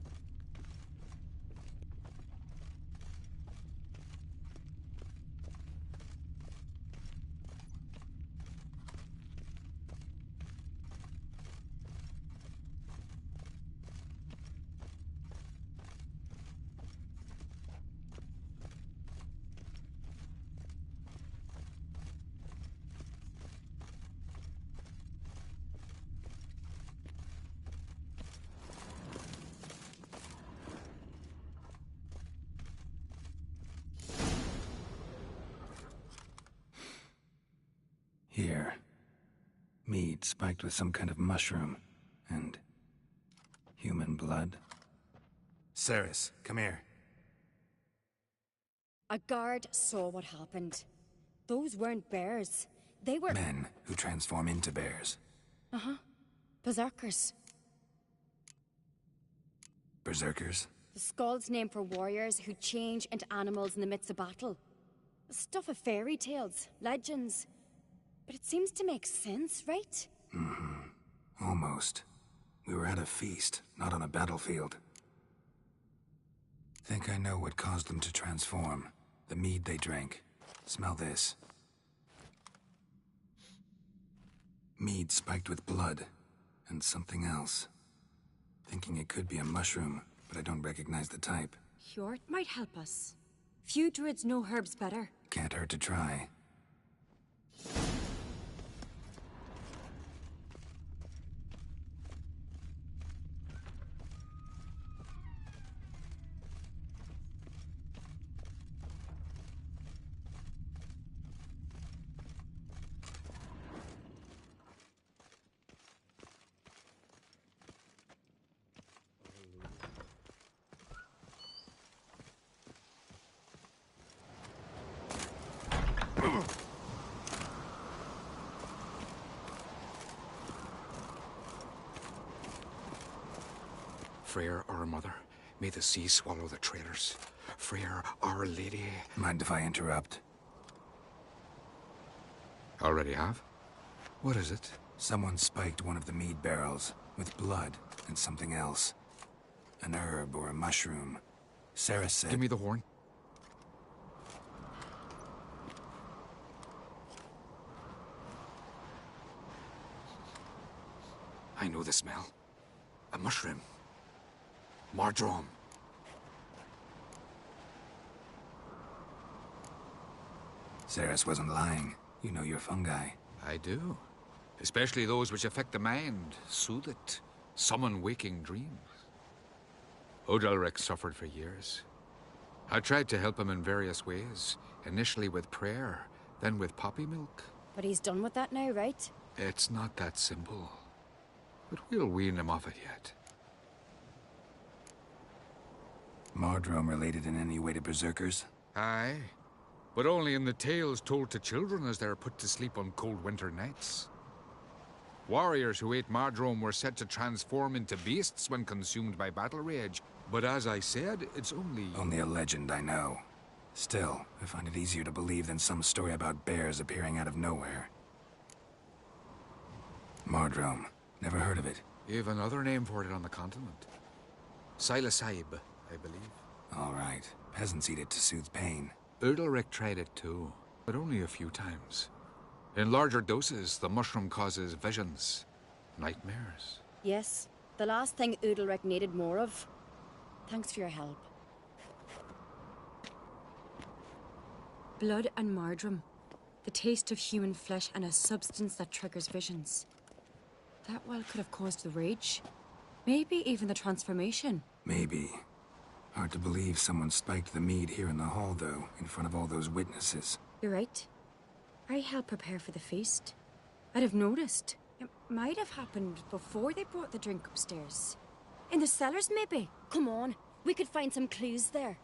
Here. Mead spiked with some kind of mushroom. And human blood. Cerys, come here. A guard saw what happened. Those weren't bears. They were... Men who transform into bears. Uh-huh. Berserkers. Berserkers? The Skald's name for warriors who change into animals in the midst of battle. The stuff of fairy tales, legends. But it seems to make sense, right? Mm-hmm. Almost. We were at a feast, not on a battlefield. Think I know what caused them to transform. The mead they drank. Smell this. Mead spiked with blood. And something else. Thinking it could be a mushroom, but I don't recognize the type. Hjort might help us. Few druids know herbs better. Can't hurt to try. Freyr, our mother, may the sea swallow the traitors. Freyr, our lady. Mind if I interrupt? Already have? What is it? Someone spiked one of the mead barrels with blood and something else. An herb or a mushroom. Cerys said... Give me the horn. I know the smell. A mushroom. Mardrome. Cerys wasn't lying. You know your fungi. I do. Especially those which affect the mind, soothe it, summon waking dreams. Odalric suffered for years. I tried to help him in various ways, initially with prayer, then with poppy milk. But he's done with that now, right? It's not that simple. But we'll wean him off it yet. Mardrome related in any way to berserkers? Aye, but only in the tales told to children as they're put to sleep on cold winter nights. Warriors who ate Mardrome were said to transform into beasts when consumed by battle rage, but as I said, it's only... Only a legend, I know. Still, I find it easier to believe than some story about bears appearing out of nowhere. Mardrome. Never heard of it. You have another name for it on the continent. Silasaib, I believe. All right. Peasants eat it to soothe pain. Udalric tried it too, but only a few times. In larger doses, the mushroom causes visions, nightmares. Yes, the last thing Udalric needed more of. Thanks for your help. Blood and Mardrome. The taste of human flesh and a substance that triggers visions. That well could have caused the rage. Maybe even the transformation. Maybe. Hard to believe someone spiked the mead here in the hall, though, in front of all those witnesses. You're right. I helped prepare for the feast. I'd have noticed. It might have happened before they brought the drink upstairs. In the cellars, maybe. Come on, we could find some clues there.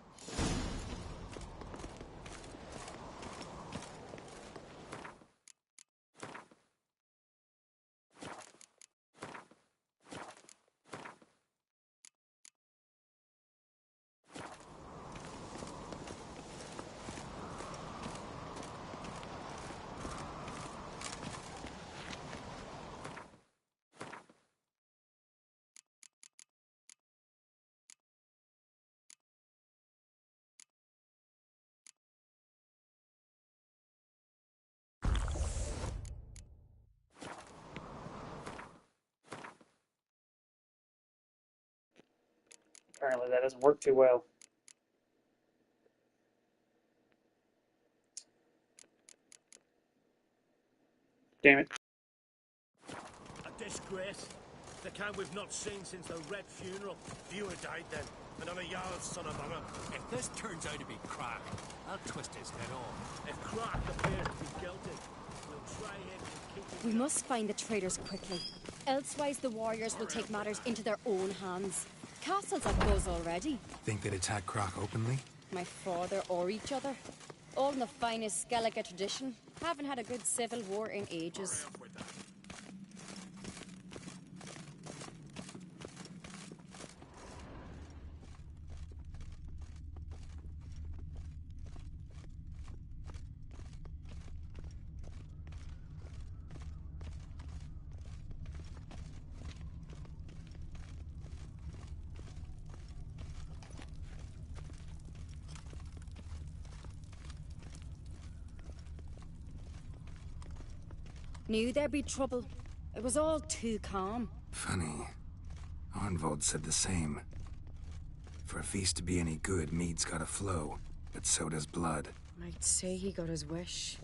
Apparently that doesn't work too well. Damn it. A disgrace. The kind we've not seen since the Red funeral. You had died then, and I'm a Jarl's son of honor. If this turns out to be Crack, I'll twist his head off. If Crack appears to be guilty, we'll try him and keep him. We must find the traitors quickly. Elsewise, the warriors will take matters into their own hands. Castle's a buzz already. Think they'd attack Croc openly? My father or each other. All in the finest Skellige tradition. Haven't had a good civil war in ages. Knew there'd be trouble. It was all too calm. Funny. Arnvold said the same. For a feast to be any good, mead's gotta flow, but so does blood. I'd say he got his wish.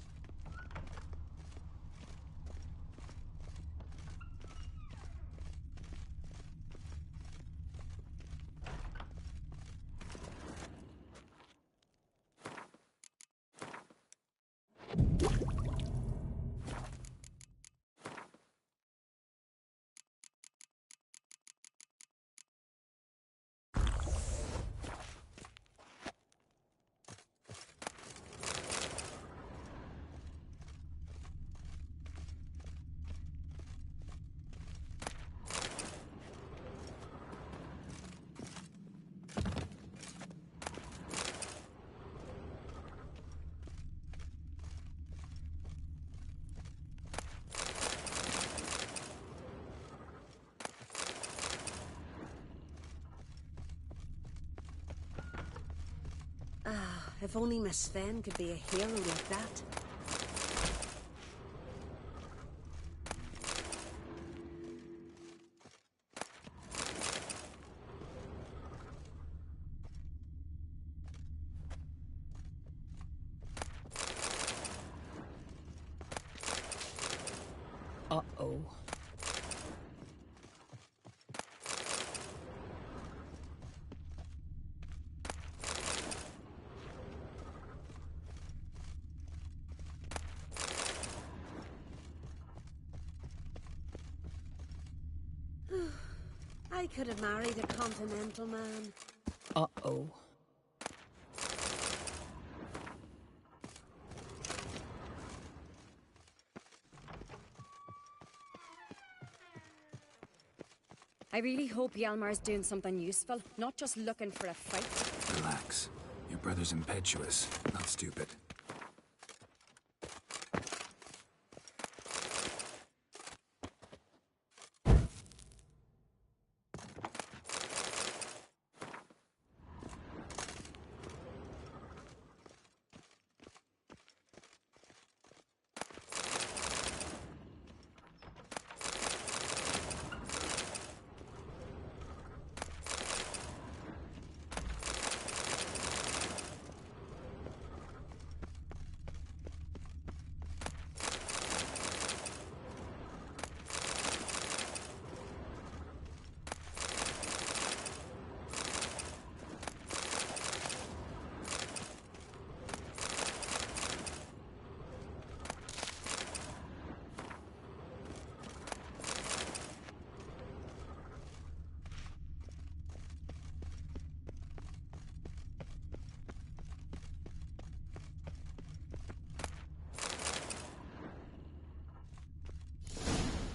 If only Miss Sven could be a hero like that. Uh-oh. I could have married a continental man. Uh-oh. I really hope Hjalmar's doing something useful, not just looking for a fight. Relax. Your brother's impetuous, not stupid.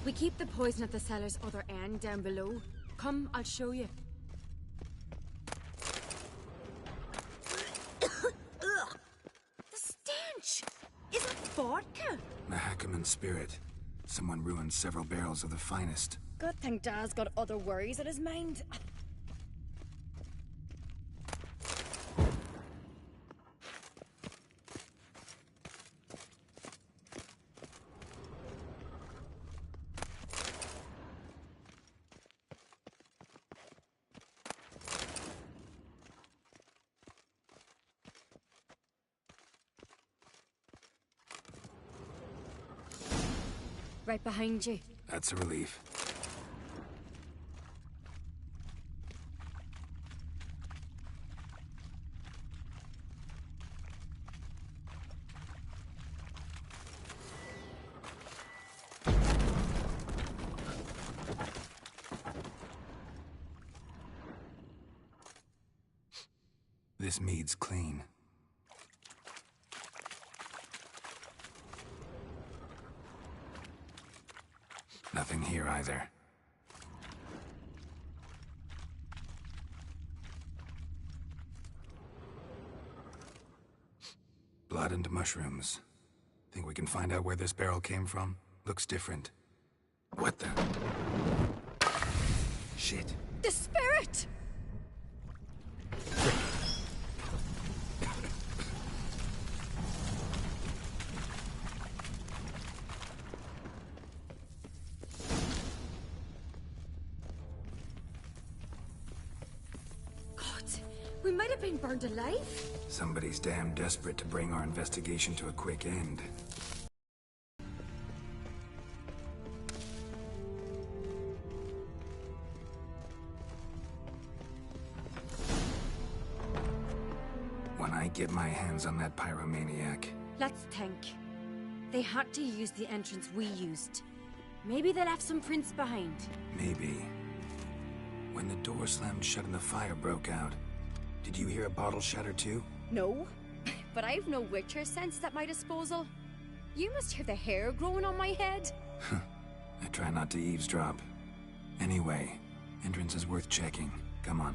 We keep the poison at the cellar's other end down below. Come, I'll show you. Ugh! The stench! Is it vodka? Mahakaman spirit. Someone ruined several barrels of the finest. Good thing Dad's got other worries in his mind. Right behind you. That's a relief. This mead's clean. Nothing here either. Blood and mushrooms. Think we can find out where this barrel came from? Looks different. What the? Shit. The spirit! We might have been burned alive. Somebody's damn desperate to bring our investigation to a quick end. When I get my hands on that pyromaniac... Let's think. They had to use the entrance we used. Maybe they left some prints behind. Maybe. When the door slammed shut and the fire broke out, did you hear a bottle shatter too? No, but I've no Witcher sense at my disposal. You must hear the hair growing on my head. I try not to eavesdrop. Anyway, entrance is worth checking. Come on.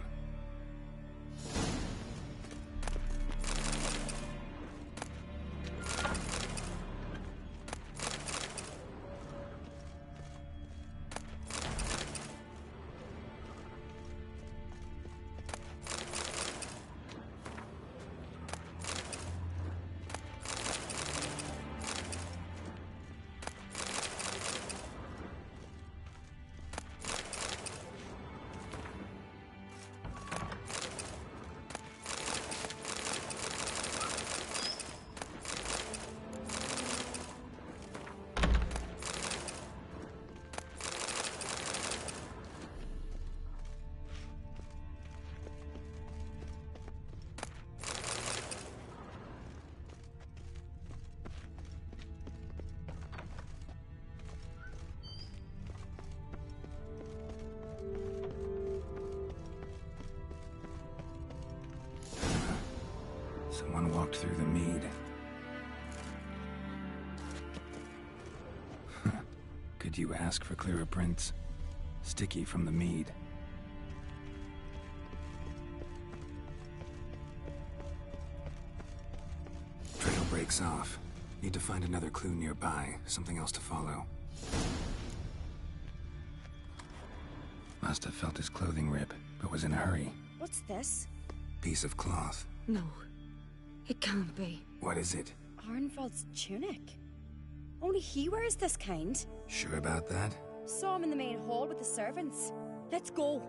Someone walked through the mead. Could you ask for clearer prints? Sticky from the mead. Trail breaks off. Need to find another clue nearby. Something else to follow. Must have felt his clothing rip, but was in a hurry. What's this? Piece of cloth. No. It can't be. What is it? Arnvald's tunic. Only he wears this kind. Sure about that? Saw him in the main hall with the servants. Let's go.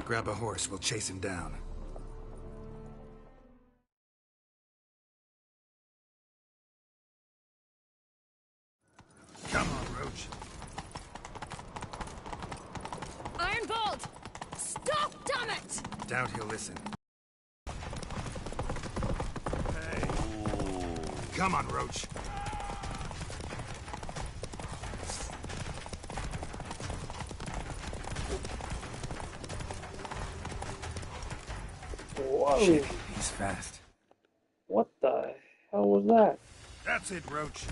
Grab a horse, we'll chase him down. Come on, Roach. Ironbolt! Stop, damn it! Doubt he'll listen. Hey. Come on, Roach. Whoa. Shit, he's fast. What the hell was that? That's it, Roach.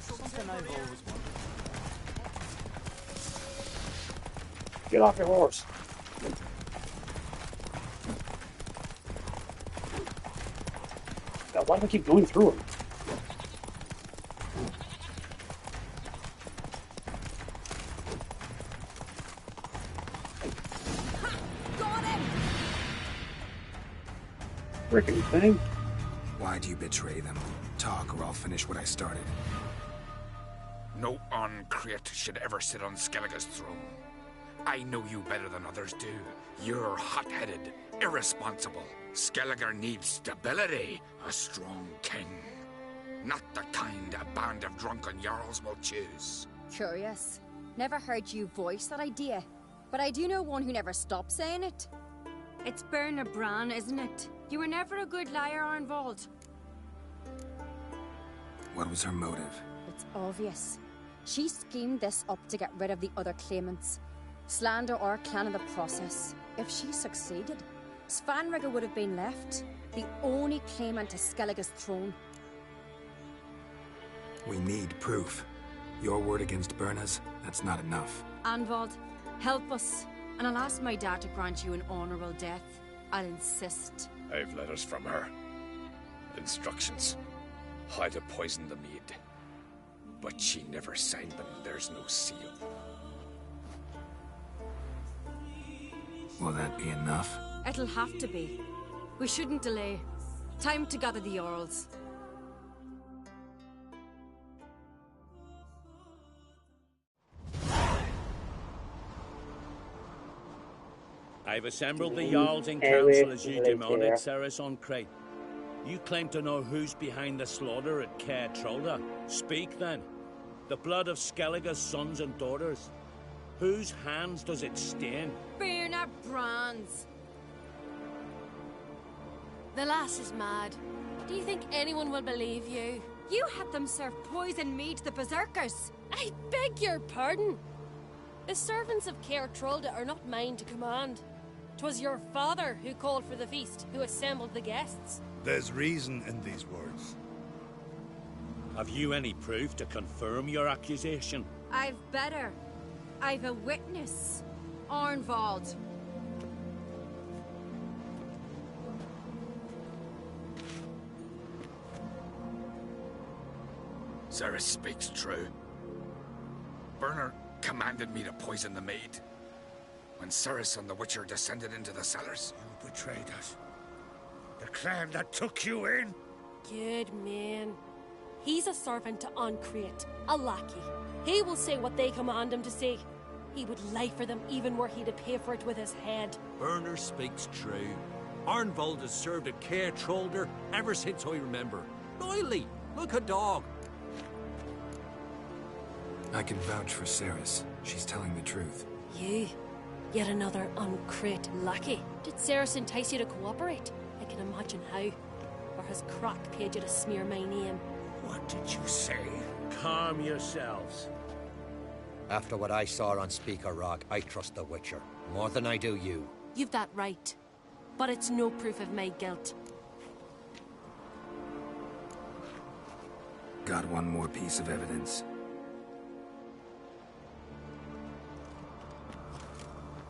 Something I've always wondered. Get off your horse. God, why do I keep going through him? frickin' thing. Why do you betray them? Talk, or I'll finish what I started. No Ankret should ever sit on Skellige's throne. I know you better than others do. You're hot-headed, irresponsible. Skellige needs stability, a strong king. Not the kind a band of drunken jarls will choose. Curious. Never heard you voice that idea. But I do know one who never stops saying it. It's Berna Bran, isn't it? You were never a good liar, Arnvald. What was her motive? It's obvious. She schemed this up to get rid of the other claimants. Slander our clan in the process. If she succeeded, Svanrige would have been left, the only claimant to Skellige's throne. We need proof. Your word against Berna's, that's not enough. Arnvald, help us, and I'll ask my dad to grant you an honourable death. I'll insist. I've letters from her. Instructions. How to poison the mead. But she never signed them. There's no seal. Will that be enough? It'll have to be. We shouldn't delay. Time to gather the Jarls. I've assembled the Jarls in council as you demanded, Cerys Ancret. You claim to know who's behind the slaughter at Caer Trolda. Speak then. The blood of Skellige's sons and daughters. Whose hands does it stain? Berna Bran's. The lass is mad. Do you think anyone will believe you? You had them serve poison mead to the berserkers. I beg your pardon. The servants of Caer Trolda are not mine to command. 'Twas your father who called for the feast, who assembled the guests. There's reason in these words. Have you any proof to confirm your accusation? I've better. I've a witness. Arnvald. Cerys speaks true. Berna commanded me to poison the maid. When Cerys and the Witcher descended into the cellars. You betrayed us. The clan that took you in. Good man. He's a servant to Ancret, a lackey. He will say what they command him to say. He would lie for them even were he to pay for it with his head. Berner speaks true. Arnvald has served at Caer Trolda ever since I remember. Loyally, like a dog. I can vouch for Cerys. She's telling the truth. You? Yet another Ancret lackey? Did Cerys entice you to cooperate? I can imagine how. Or has Crack paid you to smear my name? What did you say? Calm yourselves. After what I saw on Speaker Rock, I trust the Witcher. More than I do you. You've that right. But it's no proof of my guilt. Got one more piece of evidence.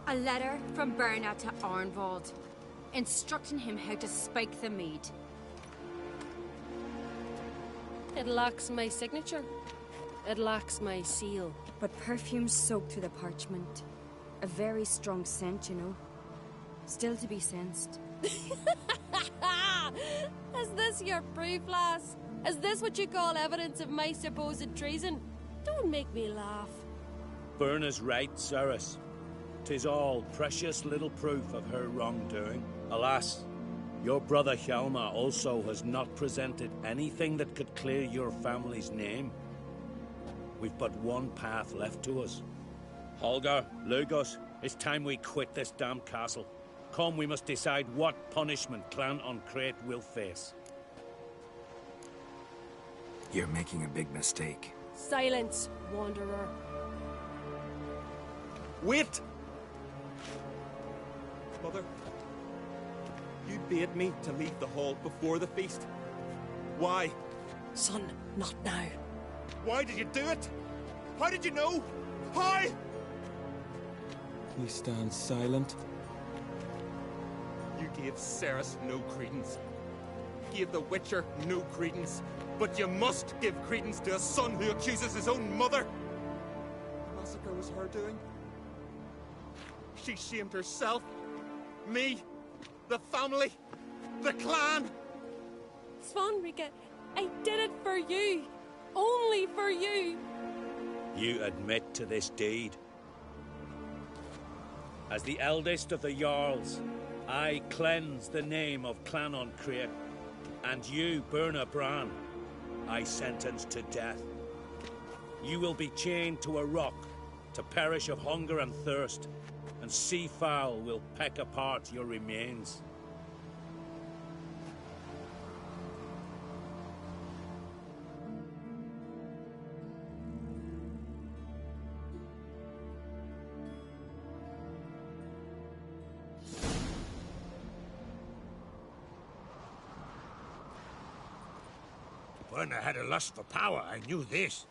A letter from Berna to Arnvald, instructing him how to spike the mead. It lacks my signature. It lacks my seal. But perfume soaked through the parchment. A very strong scent, you know. Still to be sensed. Is this your proof, lass? Is this what you call evidence of my supposed treason? Don't make me laugh. Berna's right, Cerys. 'Tis all precious little proof of her wrongdoing. Alas, your brother Hjalmar also has not presented anything that could clear your family's name. We've but one path left to us. Holger, Lugos, it's time we quit this damn castle. Come, we must decide what punishment Clan Ancret will face. You're making a big mistake. Silence, wanderer. Wait! Mother, you bade me to leave the hall before the feast. Why? Son, not now. Why did you do it? How did you know? How? You stand silent. You gave Cerys no credence. Gave the Witcher no credence. But you must give credence to a son who accuses his own mother. The massacre was her doing. She shamed herself, me, the family. The clan! Svanrika, I did it for you. Only for you. You admit to this deed. As the eldest of the Jarls, I cleanse the name of Clan on Crete, and you, Birna Bran, I sentence to death. You will be chained to a rock to perish of hunger and thirst, and sea fowl will peck apart your remains. Birna had a lust for power, I knew this.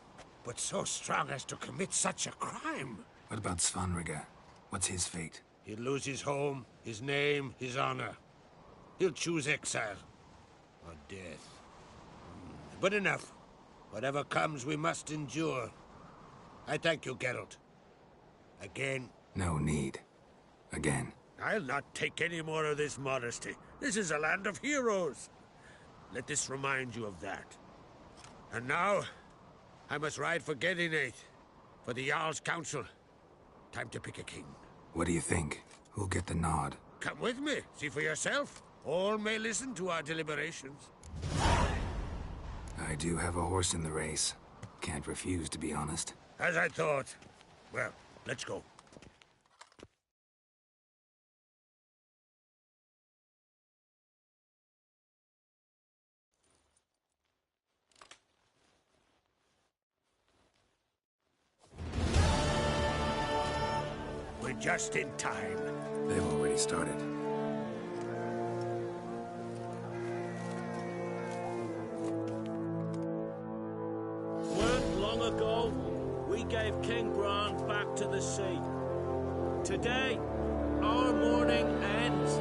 But so strong as to commit such a crime. What about Svanrika? What's his fate? He'll lose his home, his name, his honor. He'll choose exile. Or death. But enough. Whatever comes, we must endure. I thank you, Geralt. Again. No need. Again. I'll not take any more of this modesty. This is a land of heroes. Let this remind you of that. And now, I must ride for Gedinate, for the Jarl's Council. Time to pick a king. What do you think? Who'll get the nod? Come with me, see for yourself. All may listen to our deliberations. I do have a horse in the race. Can't refuse, to be honest. As I thought. Well, let's go. We're just in time. They've already started. Weren't long ago, we gave King Bran back to the sea. Today, our mourning ends.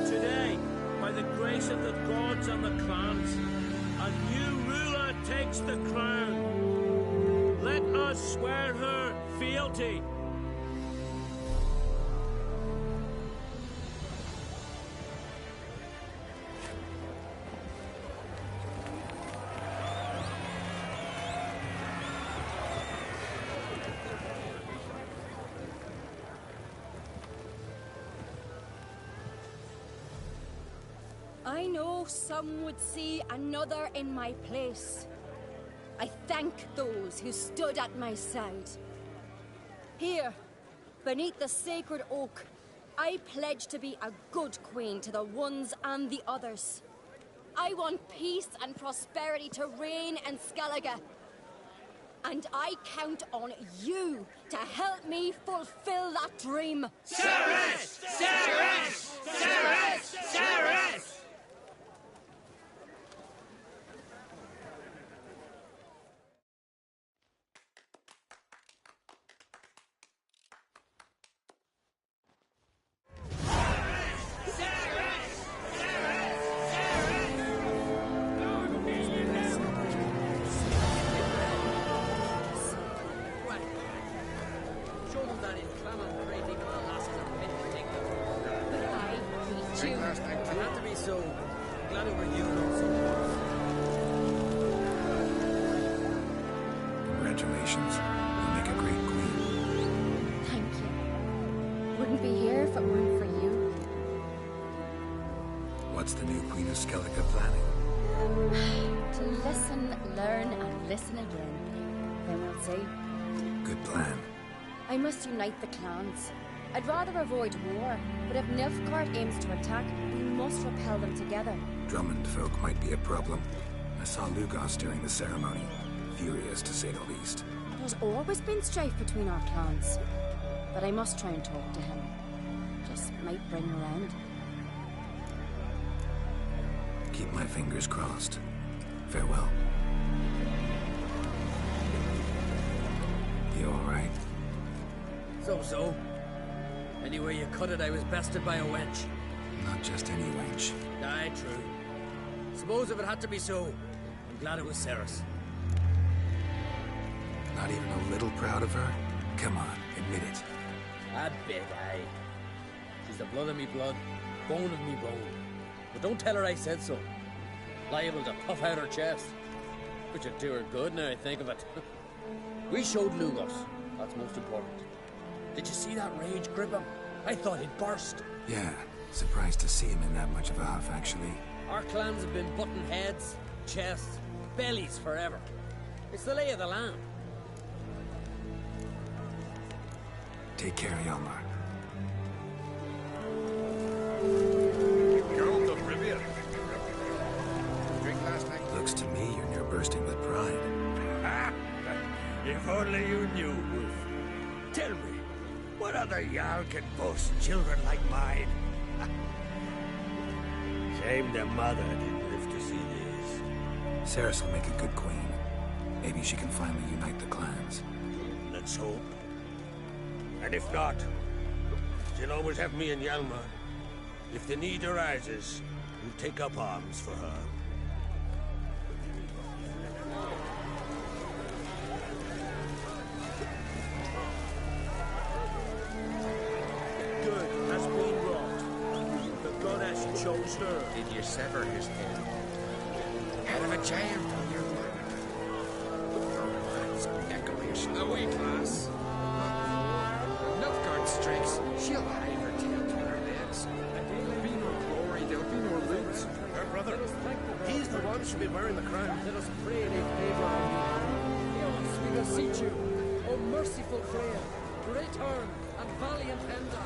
Today, by the grace of the gods and the clans, a new ruler takes the crown. Let us swear her fealty. I know some would see another in my place. I thank those who stood at my side. Here, beneath the sacred oak, I pledge to be a good queen to the ones and the others. I want peace and prosperity to reign in Skellige. And I count on you to help me fulfill that dream. Cerys! Cerys! Cerys! Cerys! Congratulations. You'll make a great queen. Thank you. Wouldn't be here if it weren't for you. What's the new Queen of Skellige planning? To listen, learn, and listen again. Then we'll see. Good plan. I must unite the clans. I'd rather avoid war, but if Nilfgaard aims to attack, we must repel them together. Drummond folk might be a problem. I saw Lugos during the ceremony. Furious, to say the least. There's always been strife between our clans. But I must try and talk to him. Just might bring him around. Keep my fingers crossed. Farewell. You alright? So. Anywhere you cut it, I was bested by a wench. Not just any wench. Aye, true. Suppose if it had to be so, I'm glad it was Cerys. Not even a little proud of her? Come on, admit it. A bit, aye. She's the blood of me blood, Bone of me bone. But don't tell her I said so. Liable to puff out her chest. Which would do her good now I think of it. We showed Lugos. That's most important. Did you see that rage grip him? I thought he'd burst. Yeah, surprised to see him in that much of a huff, actually. Our clans have been butting heads, chests, bellies forever. It's the lay of the land. Take care, Hjalmar. Geralt of Rivia. Drink last night? Looks to me you're near bursting with pride. Ah, if only you knew, Wolf. Tell me, what other Jarl can boast children like mine? Shame their mother didn't live to see this. Cerys will make a good queen. Maybe she can finally unite the clans. Let's hope. And if not, she'll always have me and Hjalmar. If the need arises, we'll take up arms for her. Good has been wrought. The goddess chose her. Did you sever his head? Head of a giant on your mind. That's decoration. Away, class. Nilfgaard strikes. She'll hide her tail between her legs. There'll be no glory, there'll be no loot. Her brother, he's the one who should be wearing the crown. Let us pray they favor on you. Eons, we beseech you, O merciful Freya, great Arn and valiant Enda.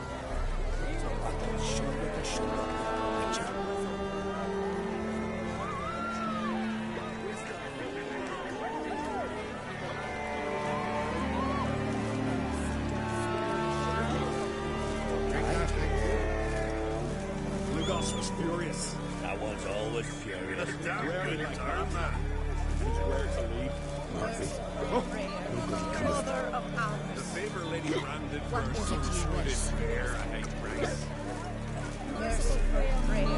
Lugos was furious. That one's always furious. Good time, man. Where to lead? Mother of Alps. The favor Lady Brandon What for her is it son you should wish? bear a high price. Merciful Freya,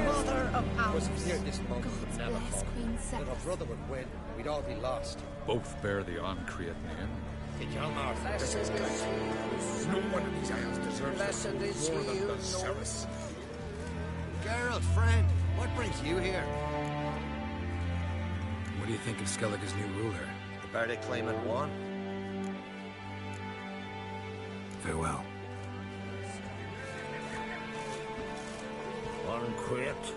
Mother of It was Alps. clear this monk would never bless fall. Queen That our Cerys. brother would win, we'd all be lost. Both bear the Ancreate name. Did Hjalmar bless his guts? No one in these isles deserves Blessed the is more he than who does knows. Cerys. Geralt, friend, what brings you here? What do you think of Skellige's new ruler? The Bardic claimant won. Farewell. Ancreate.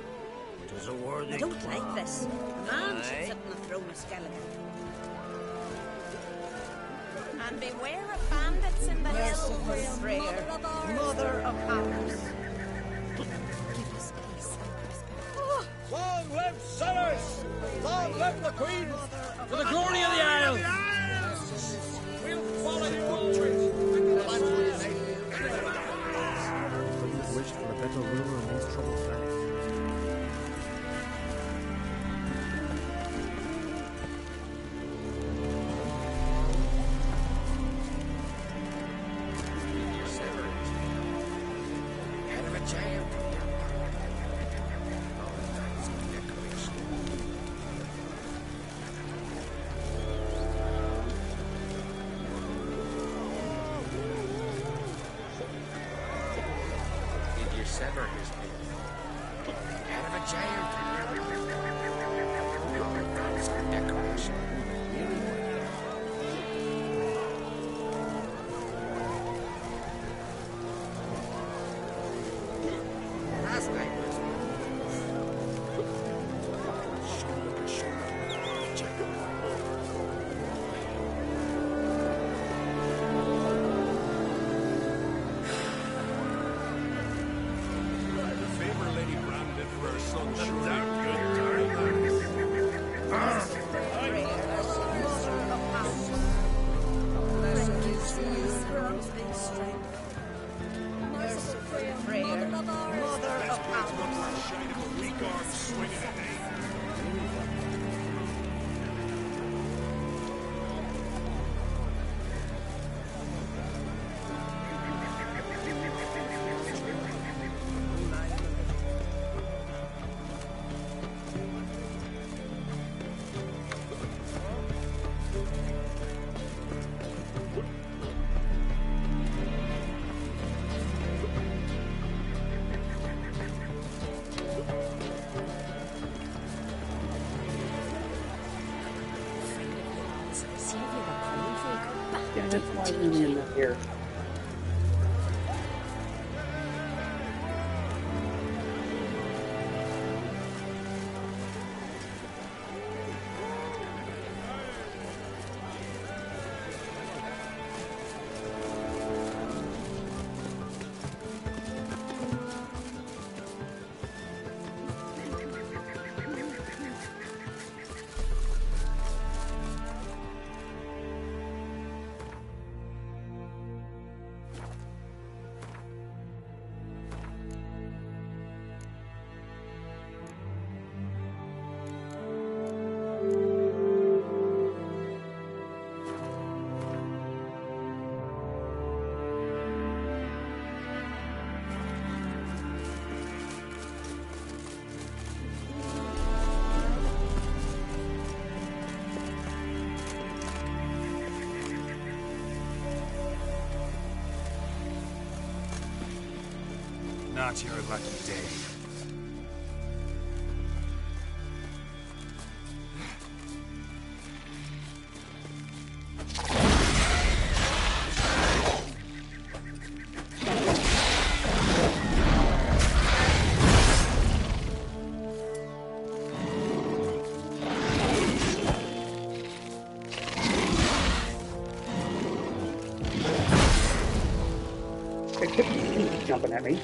Tis a worthy I don't like this. A man should Aye. sit on the throne of Skellige. And beware of bandits in the hills, Freya, Mother of Alps. Give us peace and prosperity. Long live Cerys! Long live the Queen! For the glory of the Isle! We'll follow you all Couldn't have wished for a better ruler in these troubled times. Head of a giant. Did you sever his head? Head of a giant. Decoration. Last night was The favor Lady Brandon for her son should good Mother of Alps. shine of a weak arm swinging at me. save you the common folk. Yeah, that's why we're in here. Not your lucky day. Keep jumping at me.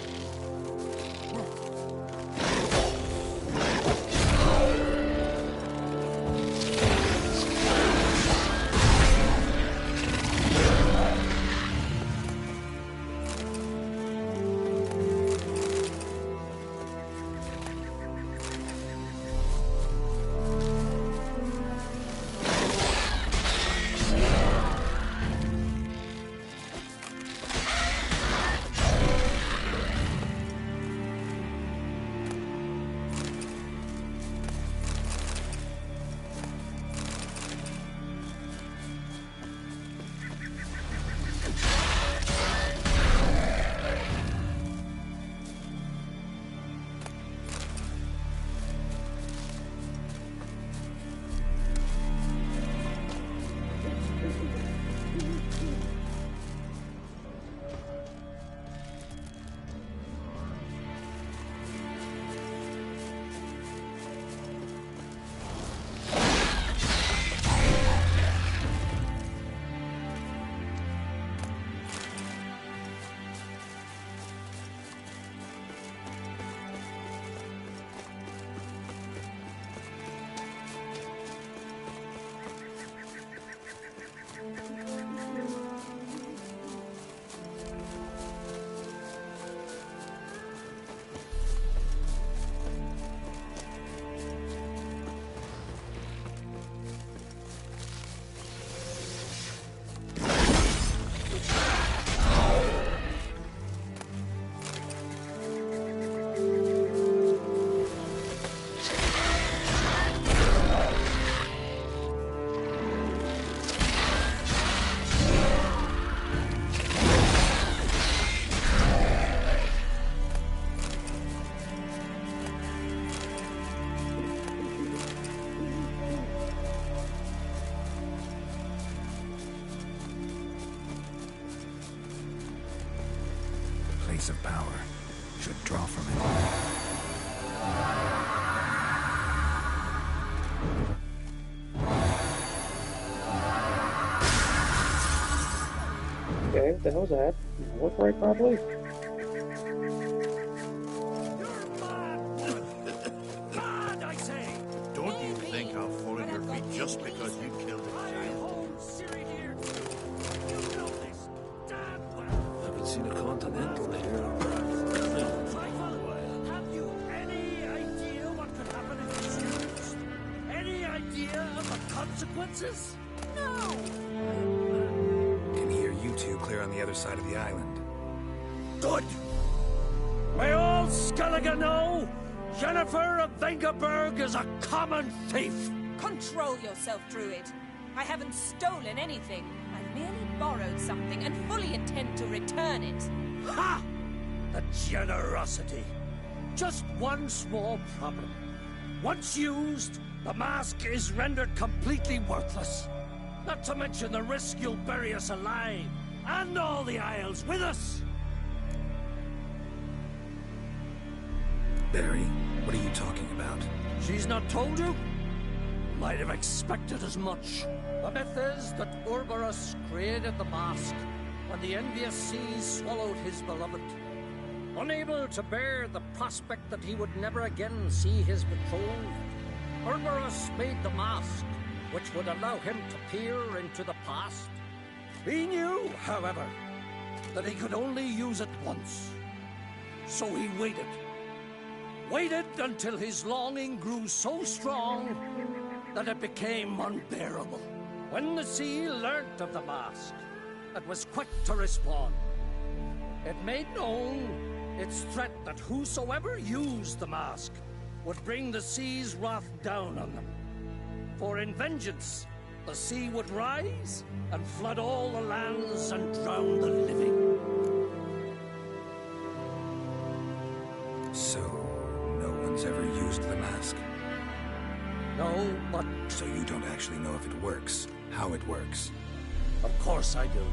Of power should draw from it. Okay, what the hell's that? Work right properly? Mad, I say! Don't you think I'll fall at your feet just because you killed a giant? Siri here! You know this damn well! Haven't seen a continental here. Have you any idea what could happen if it's used? Any idea of the consequences? No! Can hear you two clear on the other side of the island. Good! May all Skellige know Jennifer of Vengerberg is a common thief! Control yourself, Druid. I haven't stolen anything. I've merely borrowed something and fully intend to return it. Ha! The generosity. Just one small problem. Once used, the mask is rendered completely worthless. Not to mention the risk you'll bury us alive, and all the Isles with us! Barry, what are you talking about? She's not told you? Might have expected as much. The myth is that Urberus created the mask when the envious seas swallowed his beloved. Unable to bear the prospect that he would never again see his betrothed, Urberus made the mask, which would allow him to peer into the past. He knew, however, that he could only use it once. So he waited. Waited until his longing grew so strong that it became unbearable. When the sea learnt of the mask, it was quick to respond. It made known its threat that whosoever used the mask would bring the sea's wrath down on them. For in vengeance, the sea would rise and flood all the lands and drown the living. So, no one's ever used the mask? No, but... So you don't actually know if it works, how it works? Of course I do.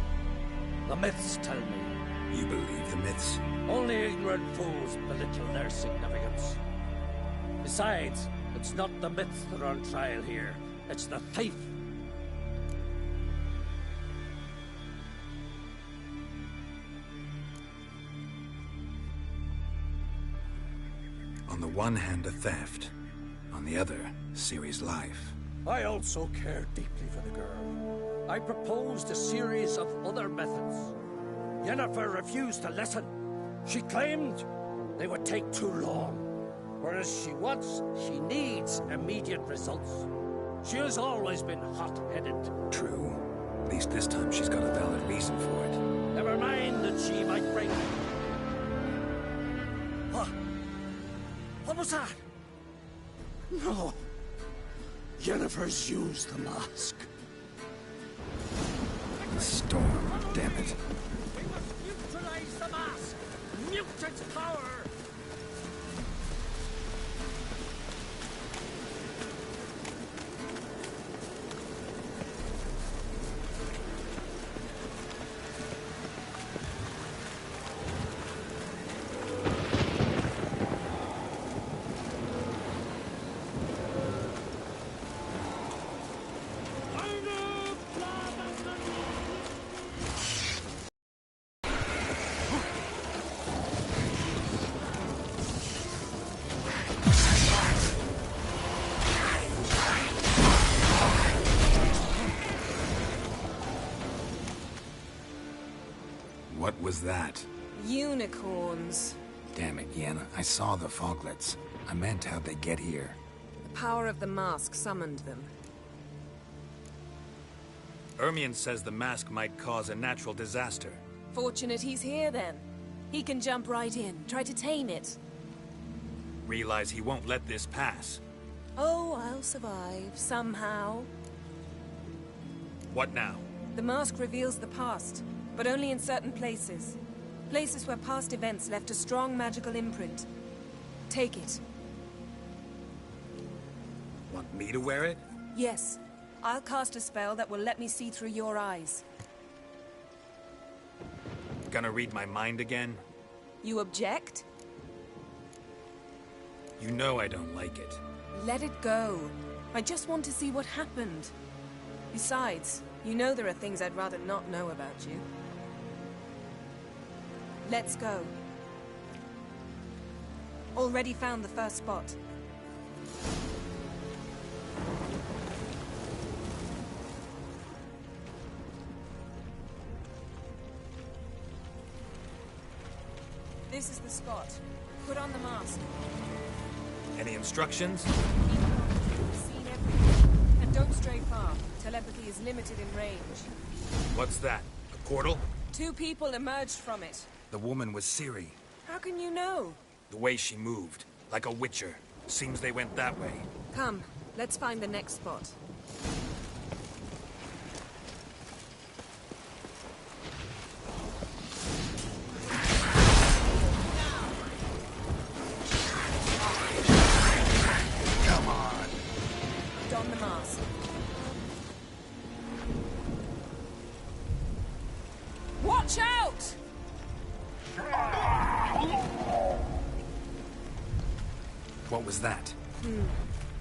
The myths tell me. You believe the myths? Only ignorant fools belittle their significance. Besides, it's not the myths that are on trial here. It's the thief. On the one hand, a theft. On the other, Ciri's life. I also care deeply for the girl. I proposed a series of other methods. Yennefer refused to listen. She claimed they would take too long. Whereas she needs immediate results. She has always been hot-headed. True. At least this time she's got a valid reason for it. Never mind that she might bring... What? What was that? No. Yennefer's used the mask. The storm, damn it. We must neutralize the mask! Mute its power! What was that? Unicorns. Damn it, Yenna. I saw the foglets. I meant how'd they get here? The power of the mask summoned them. Ermion says the mask might cause a natural disaster. Fortunate he's here, then. He can jump right in, try to tame it. Realize he won't let this pass. Oh, I'll survive, somehow. What now? The mask reveals the past, but only in certain places. Places where past events left a strong magical imprint. Take it. Want me to wear it? Yes. I'll cast a spell that will let me see through your eyes. Gonna read my mind again? You object? You know I don't like it. Let it go. I just want to see what happened. Besides, you know there are things I'd rather not know about you. Let's go. Already found the first spot. This is the spot. Put on the mask. Any instructions? Keep seen everything. And don't stray far. Telepathy is limited in range. What's that? A portal? 2 people emerged from it. The woman was Ciri. How can you know? The way she moved. Like a witcher. Seems they went that way. Come, let's find the next spot. Come on. Don the mask. was that?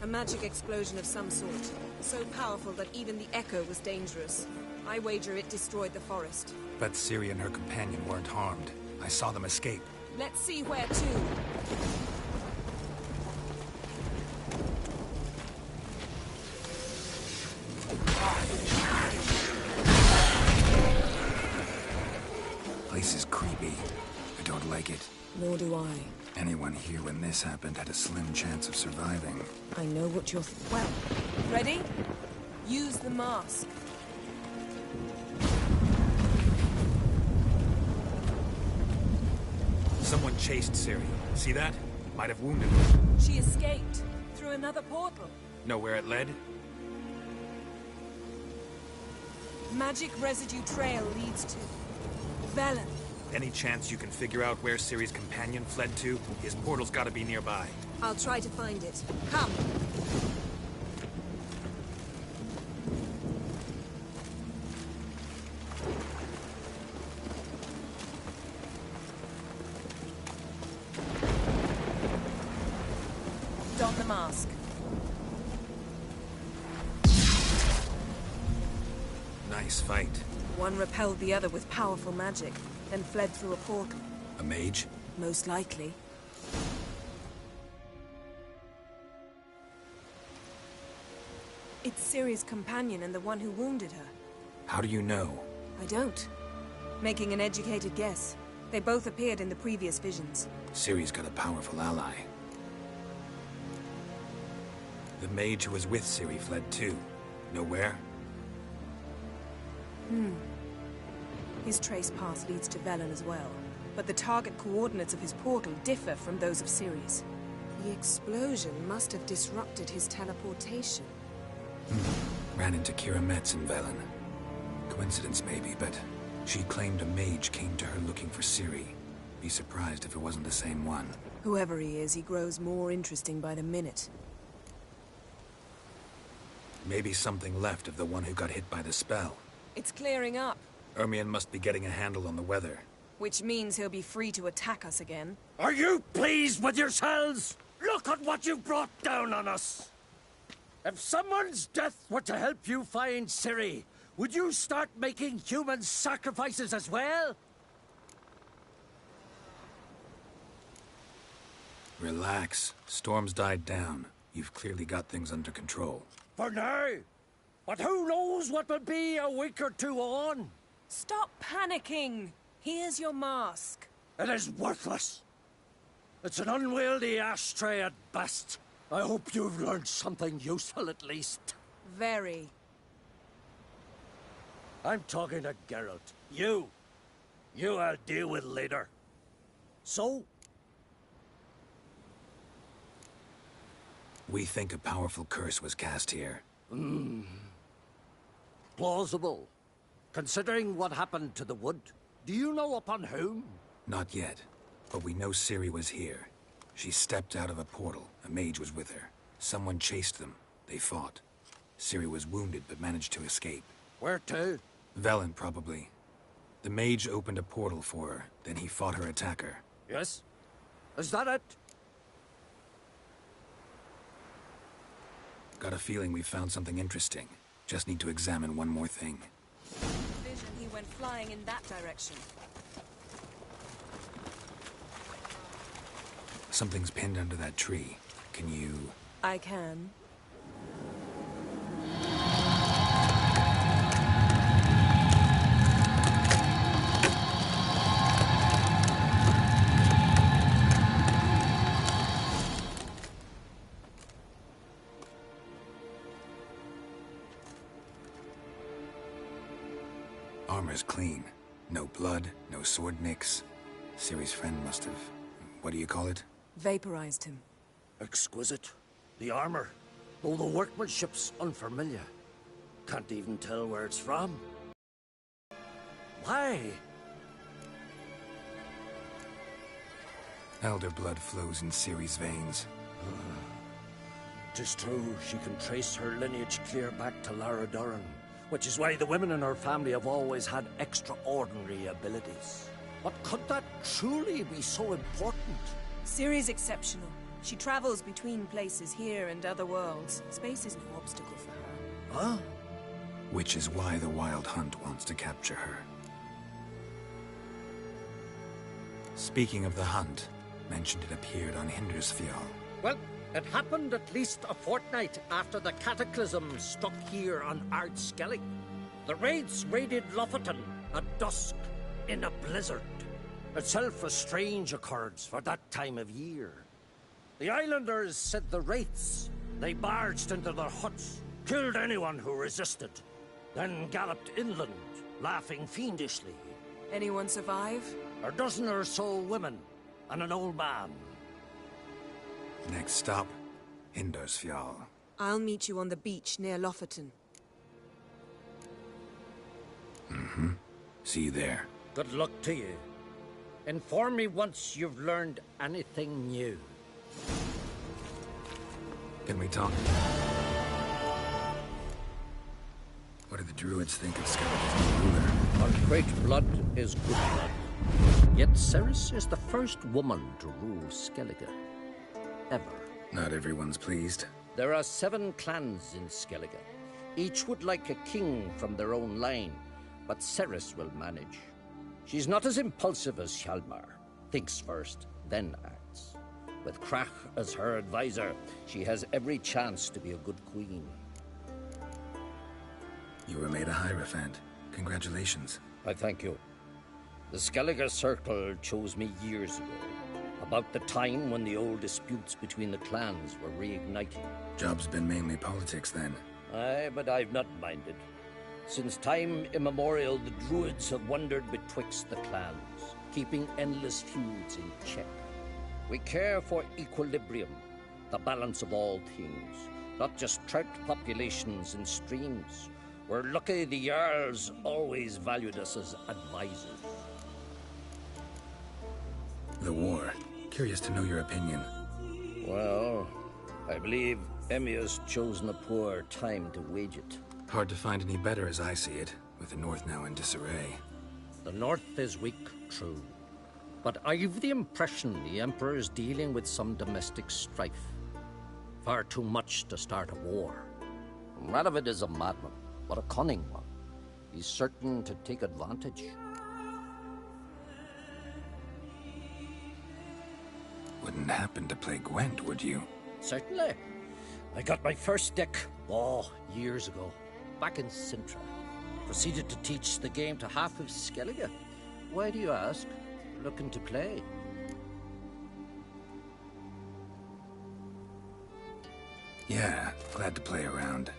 A magic explosion of some sort. So powerful that even the echo was dangerous. I wager it destroyed the forest. But Ciri and her companion weren't harmed. I saw them escape. Let's see where to. Place is creepy. I don't like it. Nor do I. Anyone here when this happened had a slim chance of surviving. I know what you're... Well, ready? Use the mask. Someone chased Ciri. See that? Might have wounded her. She escaped. Through another portal. Know where it led? Magic residue trail leads to... Velen. Any chance you can figure out where Ciri's companion fled to? His portal's gotta be nearby. I'll try to find it. Come. Don the mask. Nice fight. One repelled the other with powerful magic, then fled through a portal. A mage? Most likely. It's Ciri's companion and the one who wounded her. How do you know? I don't. Making an educated guess. They both appeared in the previous visions. Ciri's got a powerful ally. The mage who was with Ciri fled too. Know where? His trace path leads to Velen as well. But the target coordinates of his portal differ from those of Ciri's. The explosion must have disrupted his teleportation. Ran into Kira Metz in Velen. Coincidence maybe, but she claimed a mage came to her looking for Ciri. Be surprised if it wasn't the same one. Whoever he is, he grows more interesting by the minute. Maybe something left of the one who got hit by the spell. It's clearing up. Ermion must be getting a handle on the weather. Which means he'll be free to attack us again. Are you pleased with yourselves? Look at what you've brought down on us! If someone's death were to help you find Ciri, would you start making human sacrifices as well? Relax. Storm's died down. You've clearly got things under control. For now. But who knows what will be a week or two on? Stop panicking! Here's your mask. It is worthless. It's an unwieldy ashtray at best. I hope you've learned something useful at least. Very. I'm talking to Geralt. You I'll deal with later. So? We think a powerful curse was cast here. Plausible. Considering what happened to the wood, do you know upon whom? Not yet, but we know Ciri was here. She stepped out of a portal. A mage was with her. Someone chased them. They fought. Ciri was wounded but managed to escape. Where to? Velen, probably. The mage opened a portal for her, then he fought her attacker. Yes? Is that it? Got a feeling we found something interesting. Just need to examine one more thing. Vision, he went flying in that direction. Something's pinned under that tree. Can you... I can. Armor's clean. No blood, no sword nicks. Ciri's friend must have... What do you call it? Vaporized him. Exquisite. The armor, though the workmanship's unfamiliar. Can't even tell where it's from. Why? Elder blood flows in Ciri's veins. 'Tis true, she can trace her lineage clear back to Lara Doran, which is why the women in her family have always had extraordinary abilities. But could that truly be so important? Ciri's exceptional. She travels between places here and other worlds. Space is no obstacle for her. Huh? Which is why the Wild Hunt wants to capture her. Speaking of the hunt, mentioned it appeared on Hindersfjall. Well, it happened at least a fortnight after the cataclysm struck here on Ardskellig. The raids raided Lofoten at dusk in a blizzard. Itself a strange occurrence for that time of year. The islanders said the wraiths. They barged into their huts, killed anyone who resisted, then galloped inland, laughing fiendishly. Anyone survive? A dozen or so women, and an old man. Next stop, Hindersfjall. I'll meet you on the beach near Lofoten. Mm-hmm. See you there. Good luck to you. Inform me once you've learned anything new. Can we talk? What do the druids think of Skellige's new ruler? Our great blood is good blood. Yet Cerys is the first woman to rule Skellige. Ever. Not everyone's pleased. There are 7 clans in Skellige. Each would like a king from their own line, but Cerys will manage. She's not as impulsive as Hjalmar. Thinks first, then acts. With Krach as her advisor, she has every chance to be a good queen. You were made a Hierophant. Congratulations. I thank you. The Skellige Circle chose me years ago, about the time when the old disputes between the clans were reignited. Job's been mainly politics then. Aye, but I've not minded. Since time immemorial, the druids have wandered betwixt the clans, keeping endless feuds in check. We care for equilibrium, the balance of all things, not just trout populations and streams. We're lucky the Jarls always valued us as advisors. The war. Curious to know your opinion. Well, I believe Emmir's chosen a poor time to wage it. Hard to find any better as I see it, with the North now in disarray. The North is weak, true. But I've the impression the Emperor's dealing with some domestic strife. Far too much to start a war. Radovid is a madman, but a cunning one. He's certain to take advantage. Wouldn't happen to play Gwent, would you? Certainly. I got my first deck, years ago, back in Sintra. Proceeded to teach the game to half of Skellige. Why do you ask? Looking to play? Yeah, glad to play around.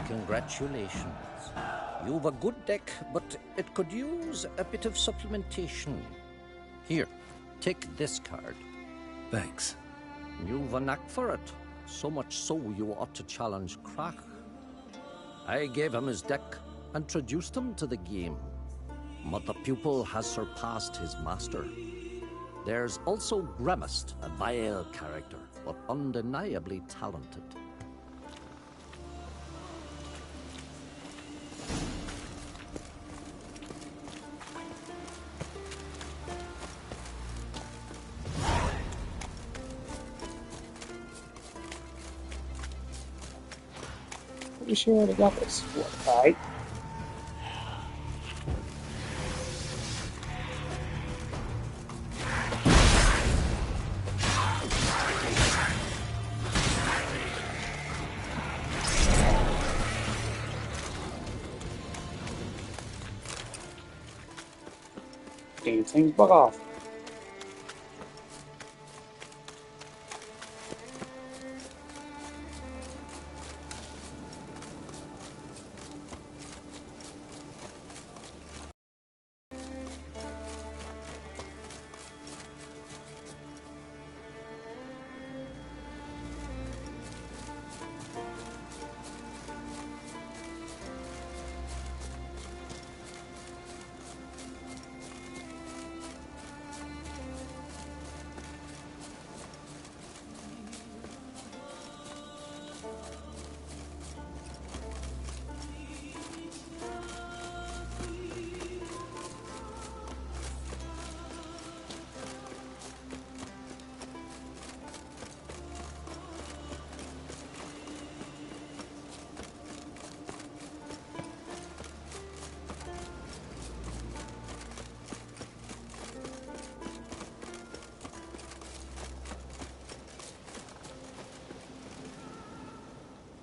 Congratulations. You've a good deck, but it could use a bit of supplementation. Here, take this card. Thanks. You've a knack for it. So much so you ought to challenge Krach. I gave him his deck, introduced him to the game. But the pupil has surpassed his master. There's also Gremist, a vile character, but undeniably talented. Pretty sure I already got this. Right. Damn things bug off.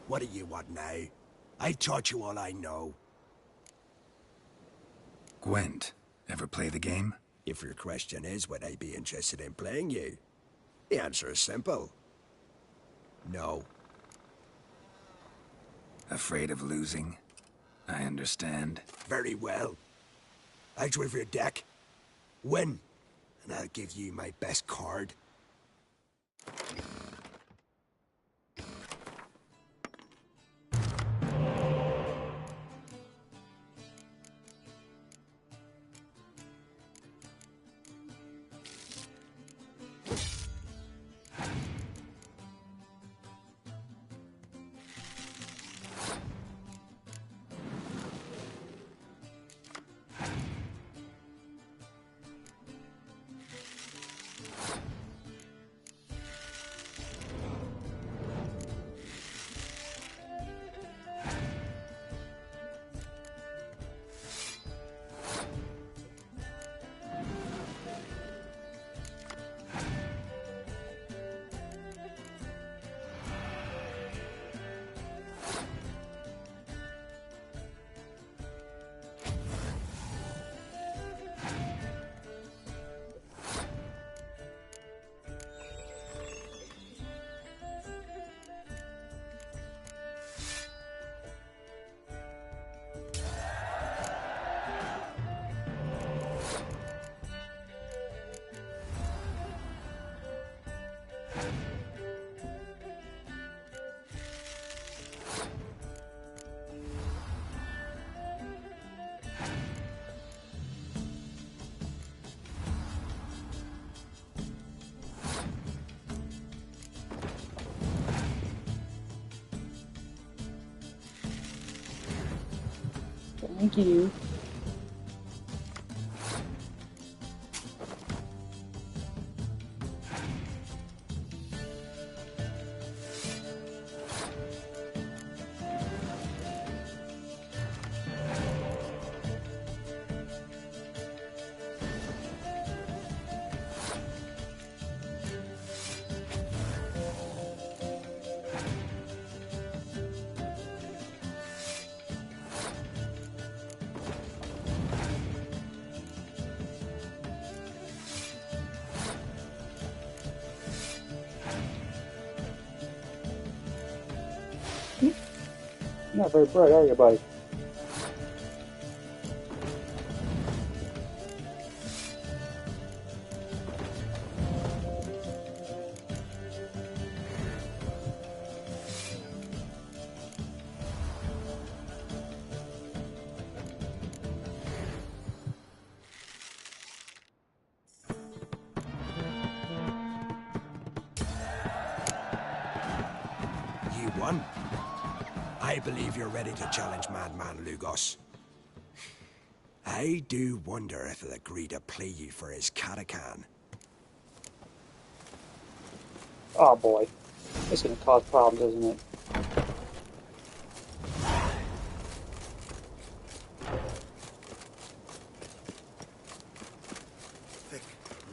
What do you want now? I've taught you all I know. Gwent. Ever play the game? If your question is, would I be interested in playing you? The answer is simple. No. Afraid of losing? I understand. Very well. Out with your deck. Win, and I'll give you my best card. Thank you. You're not very bright, are you, buddy? You won. I believe you're ready to challenge Madman Lugos. I do wonder if he'll agree to play you for his Katakan. Oh boy. It's gonna cause problems, isn't it? Thick,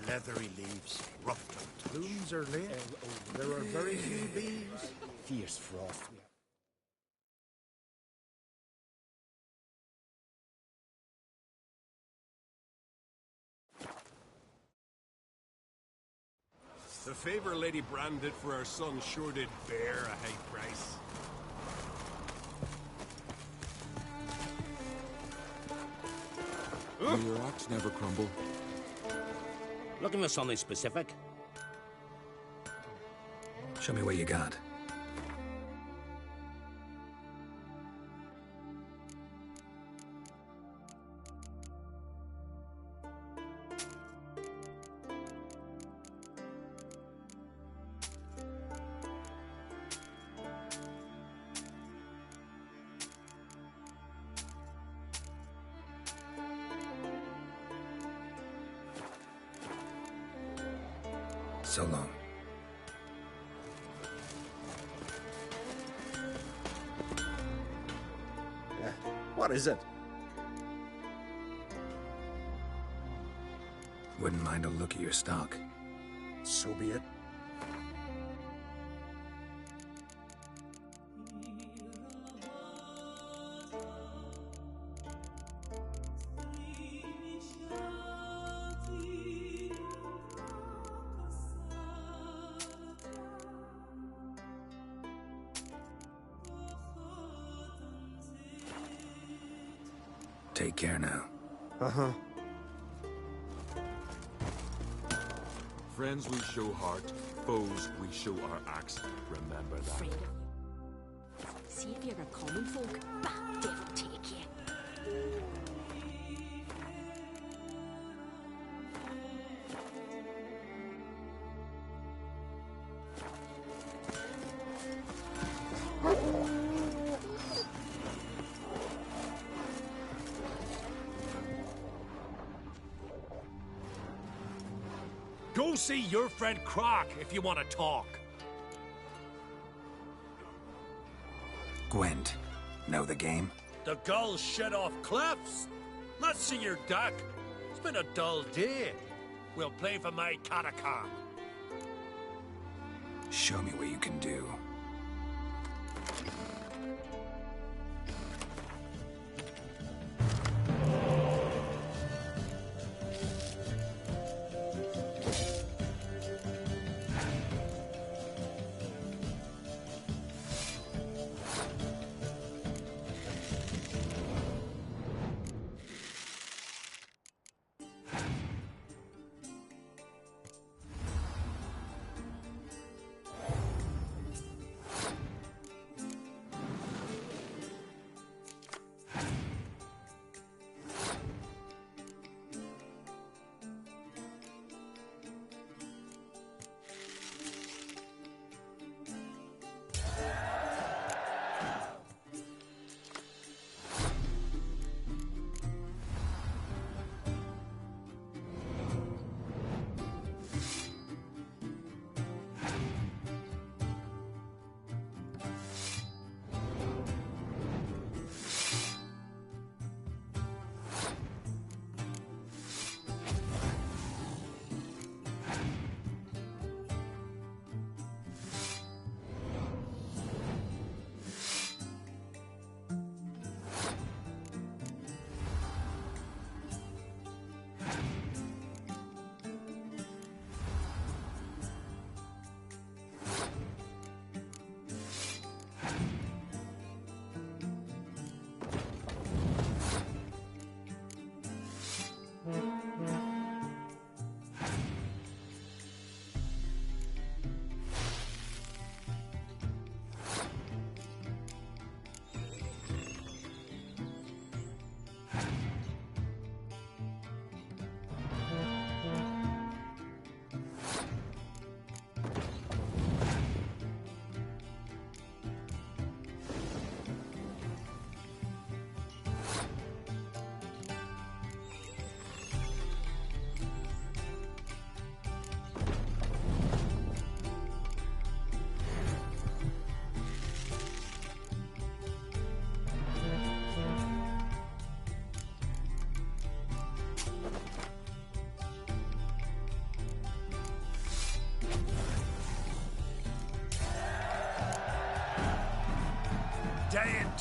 leathery leaves, rough to the blooms are late. There are very few bees. Fierce frost. The favor Lady Brand did for her son sure did bear a high price. Will your axe never crumble? Looking for something specific? Show me what you got. So long. What is it? Wouldn't mind a look at your stock. So be it. Take care now. Uh-huh. Friends we show heart, foes we show our axe. Remember that. Afraid of you. See if you're a common folk. Bah, devil take you. Go see your friend Croc if you want to talk. Gwent. Know the game? The gulls shed off cliffs. Let's see your duck. It's been a dull day. We'll play for my Katakan. Show me what you can do.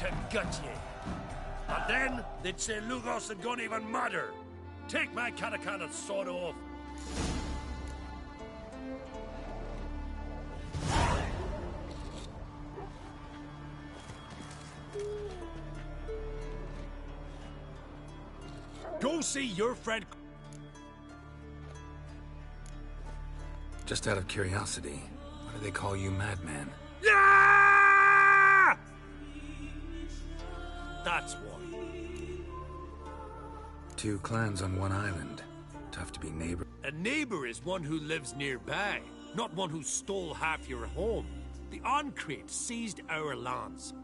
to gut ye. And then they'd say Lugos had gone even madder. Take my Catacan's sword off. Go see your friend. Just out of curiosity, why do they call you Madman? Yeah! That's why. Two clans on one island. Tough to be neighbor. A neighbor is one who lives nearby, not one who stole half your home. The Ancrete seized our lands.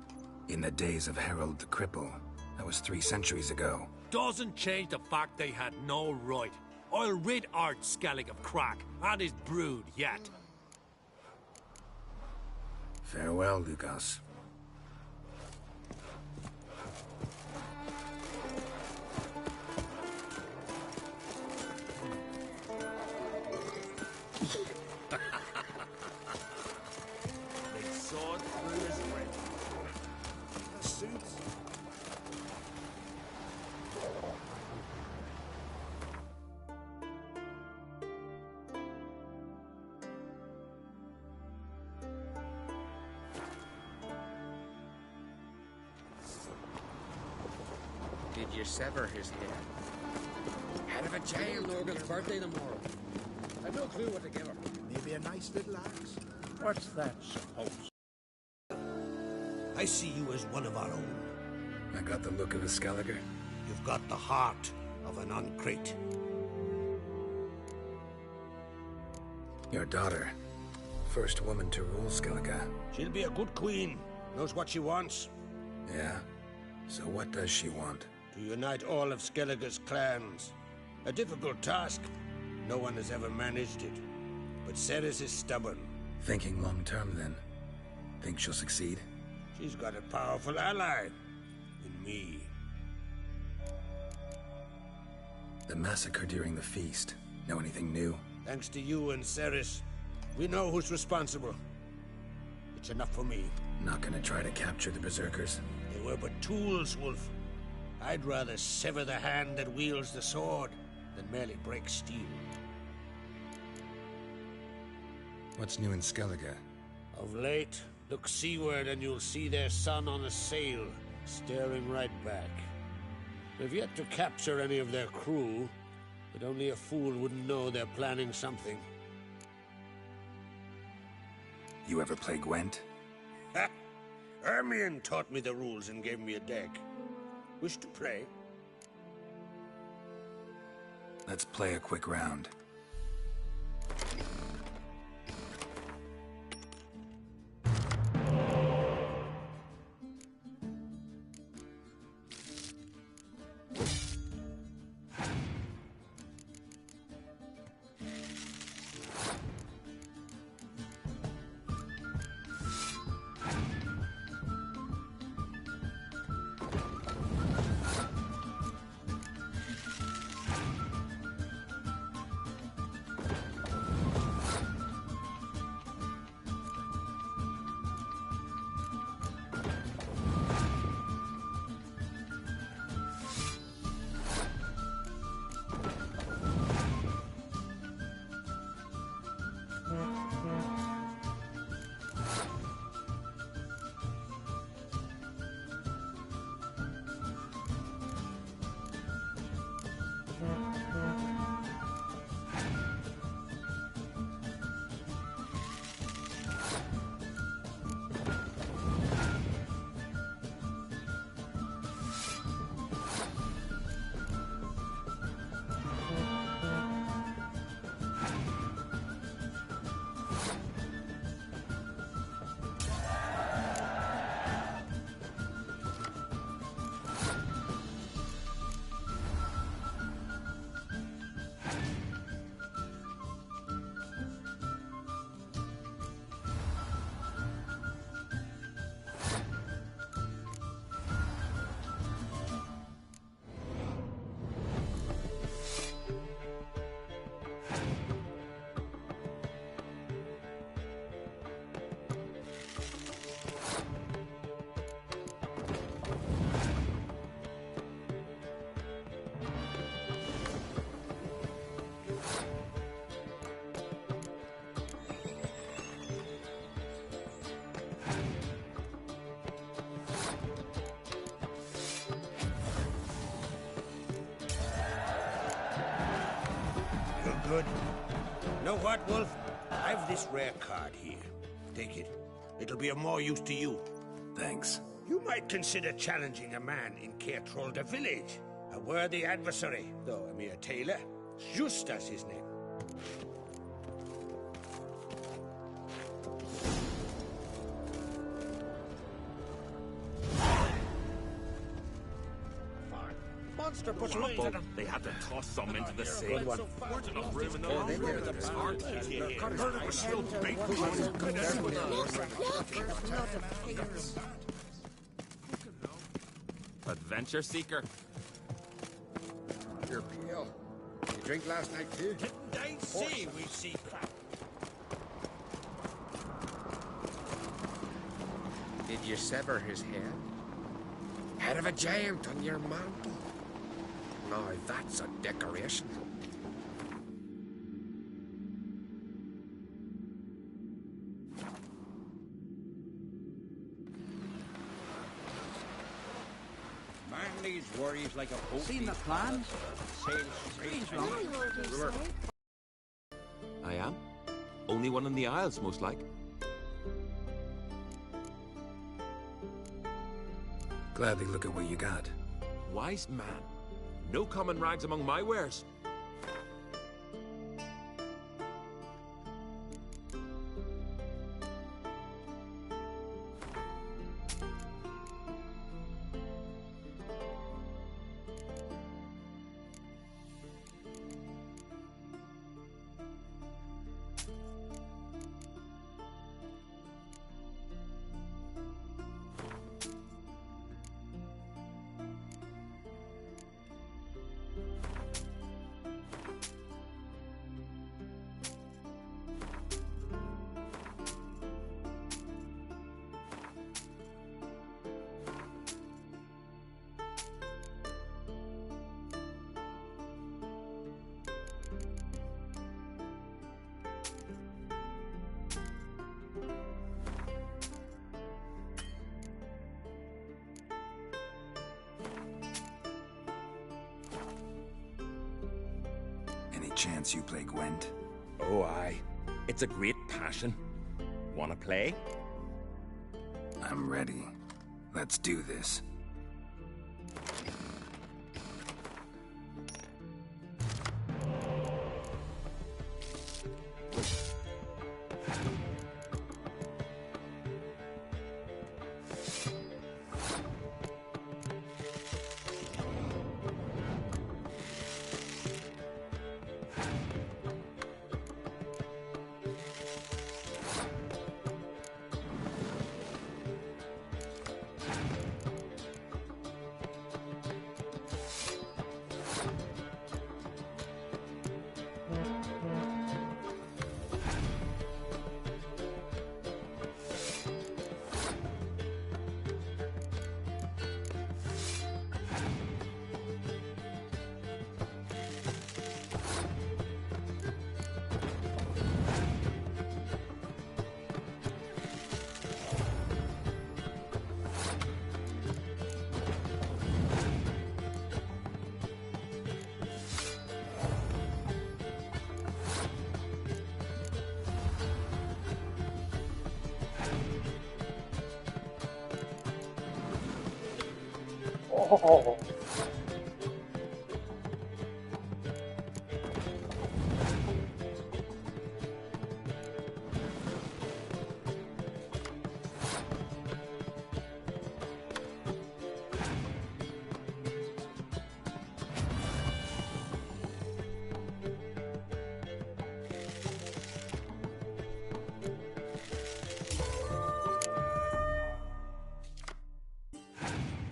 In the days of Harold the Cripple. That was 3 centuries ago. Doesn't change the fact they had no right. I'll rid Art Skellig of Crack and his brood yet. Farewell, Lugos. They sawed through his leg. The suits. Did you sever his head? Head of a jail. Morgan's birthday tomorrow. I've no clue what to give her. Maybe a nice little axe. What's that supposed? I see you as one of our own. I got the look of a Skelliger. You've got the heart of an Ancrete. Your daughter. First woman to rule Skellige. She'll be a good queen. Knows what she wants. Yeah? So what does she want? To unite all of Skellige's clans. A difficult task. No one has ever managed it. But Cerys is stubborn. Thinking long term, then. Think she'll succeed? She's got a powerful ally. In me. The massacre during the feast. Know anything new? Thanks to you and Cerys, we know who's responsible. It's enough for me. Not gonna try to capture the Berserkers? They were but tools, Wolf. I'd rather sever the hand that wields the sword than merely break steel. What's new in Skellige? Of late, look seaward and you'll see their sun on a sail, staring right back. They've yet to capture any of their crew, but only a fool wouldn't know they're planning something. You ever play Gwent? Ha! Ermion taught me the rules and gave me a deck. Wish to play? Let's play a quick round. Good. You know what, Wolf? I've this rare card here. Take it. It'll be of more use to you. Thanks. You might consider challenging a man in Caertrolda village. A worthy adversary, though a mere tailor. Justas his name. Monster patrol. They had to toss some into the sea. Weren't enough room in the Murder was still bait. Adventure seeker. You're pale. You drink last night too? Didn't I see we see crap? Did you sever his head? Head of a giant on your mantle. Now that's a decoration. Manly's worries like a boat. Seen the plans? Sail straight. I am. Only one in the Isles, most like. Gladly look at what you got. Wise man. No common rags among my wares. Any chance you play Gwent? Oh, aye. It's a great passion. Wanna play? I'm ready. Let's do this. Oh.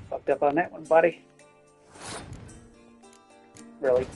Fucked up on that one, buddy. Really?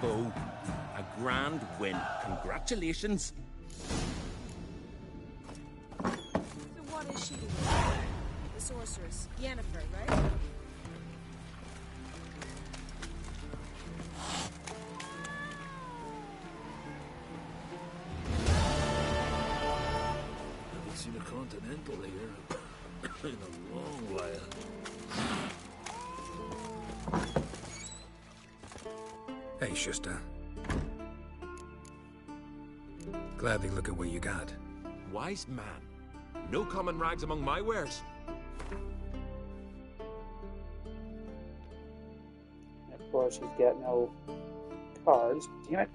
Bravo! A grand win. Congratulations. So what is she doing? The sorceress, Yennefer, right? Haven't seen a Continental here in a long while. Hey, Schuster. Gladly look at what you got. Wise man. No common rags among my wares. Of course, he's got no cards. Damn it.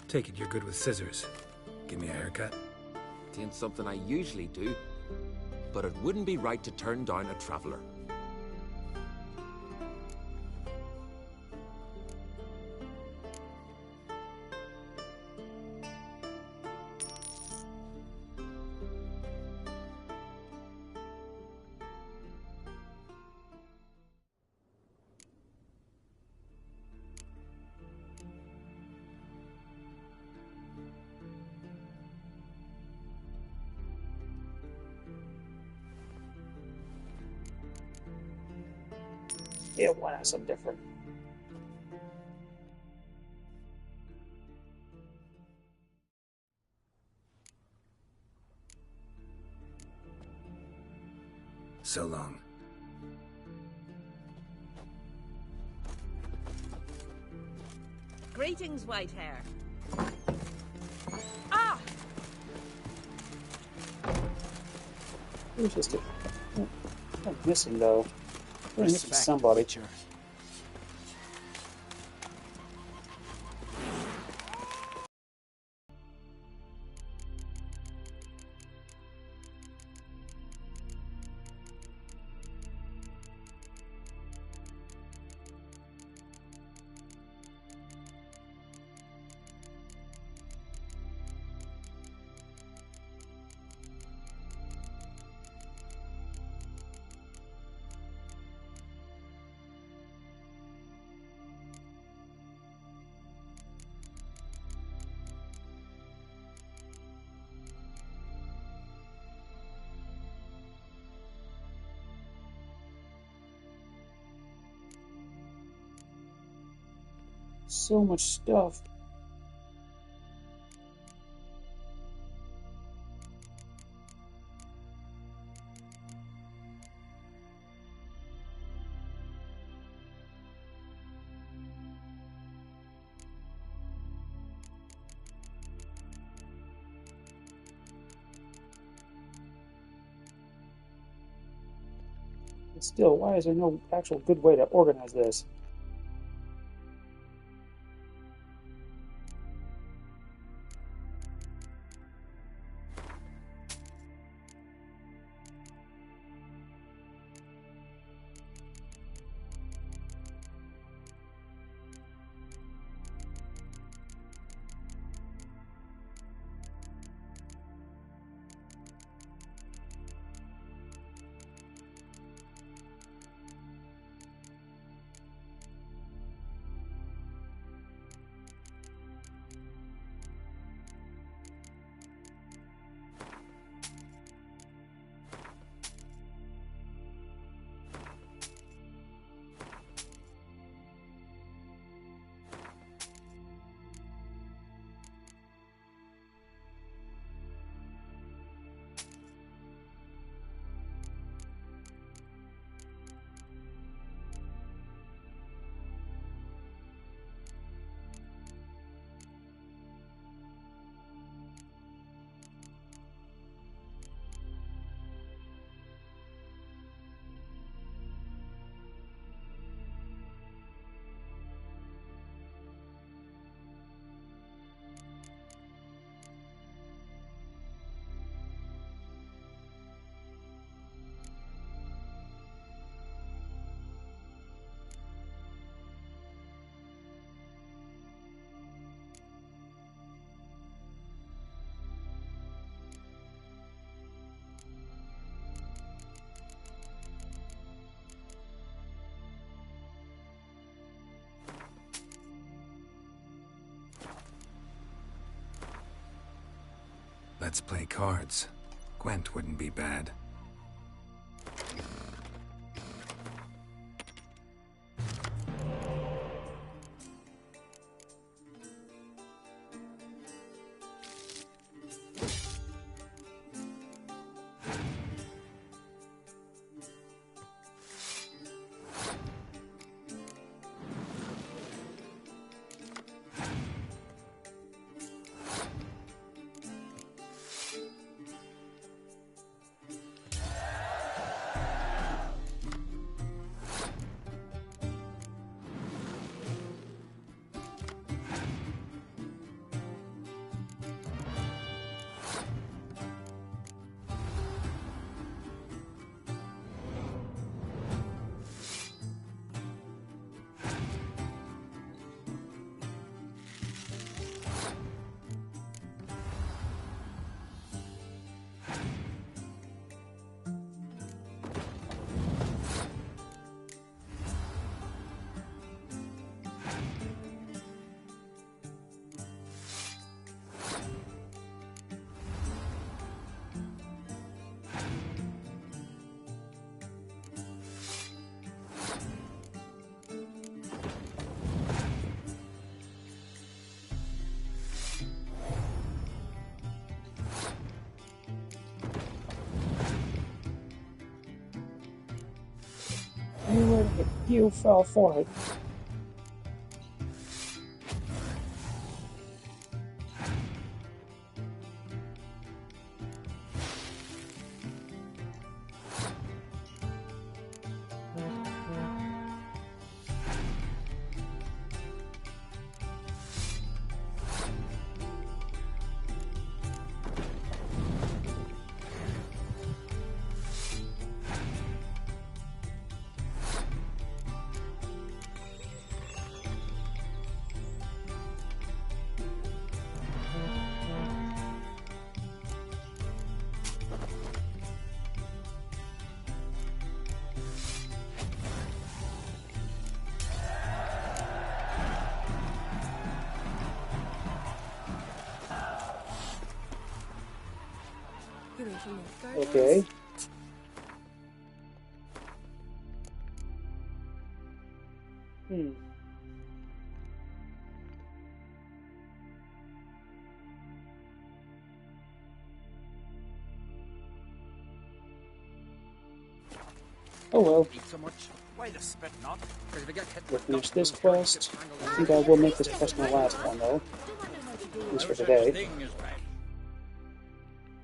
Take it you're good with scissors. Give me a haircut. Ain't something I usually do, but it wouldn't be right to turn down a traveler. Yeah, why not something different? So long. Greetings, Whitehair. Ah! Who's just a... I'm missing, though. I'm missing somebody. So much stuff. But still, why is there no actual good way to organize this? Let's play cards. Gwent wouldn't be bad. You fell for it. Okay. Oh well. We'll finish this quest. I think I will make this quest my last one though. At least for today.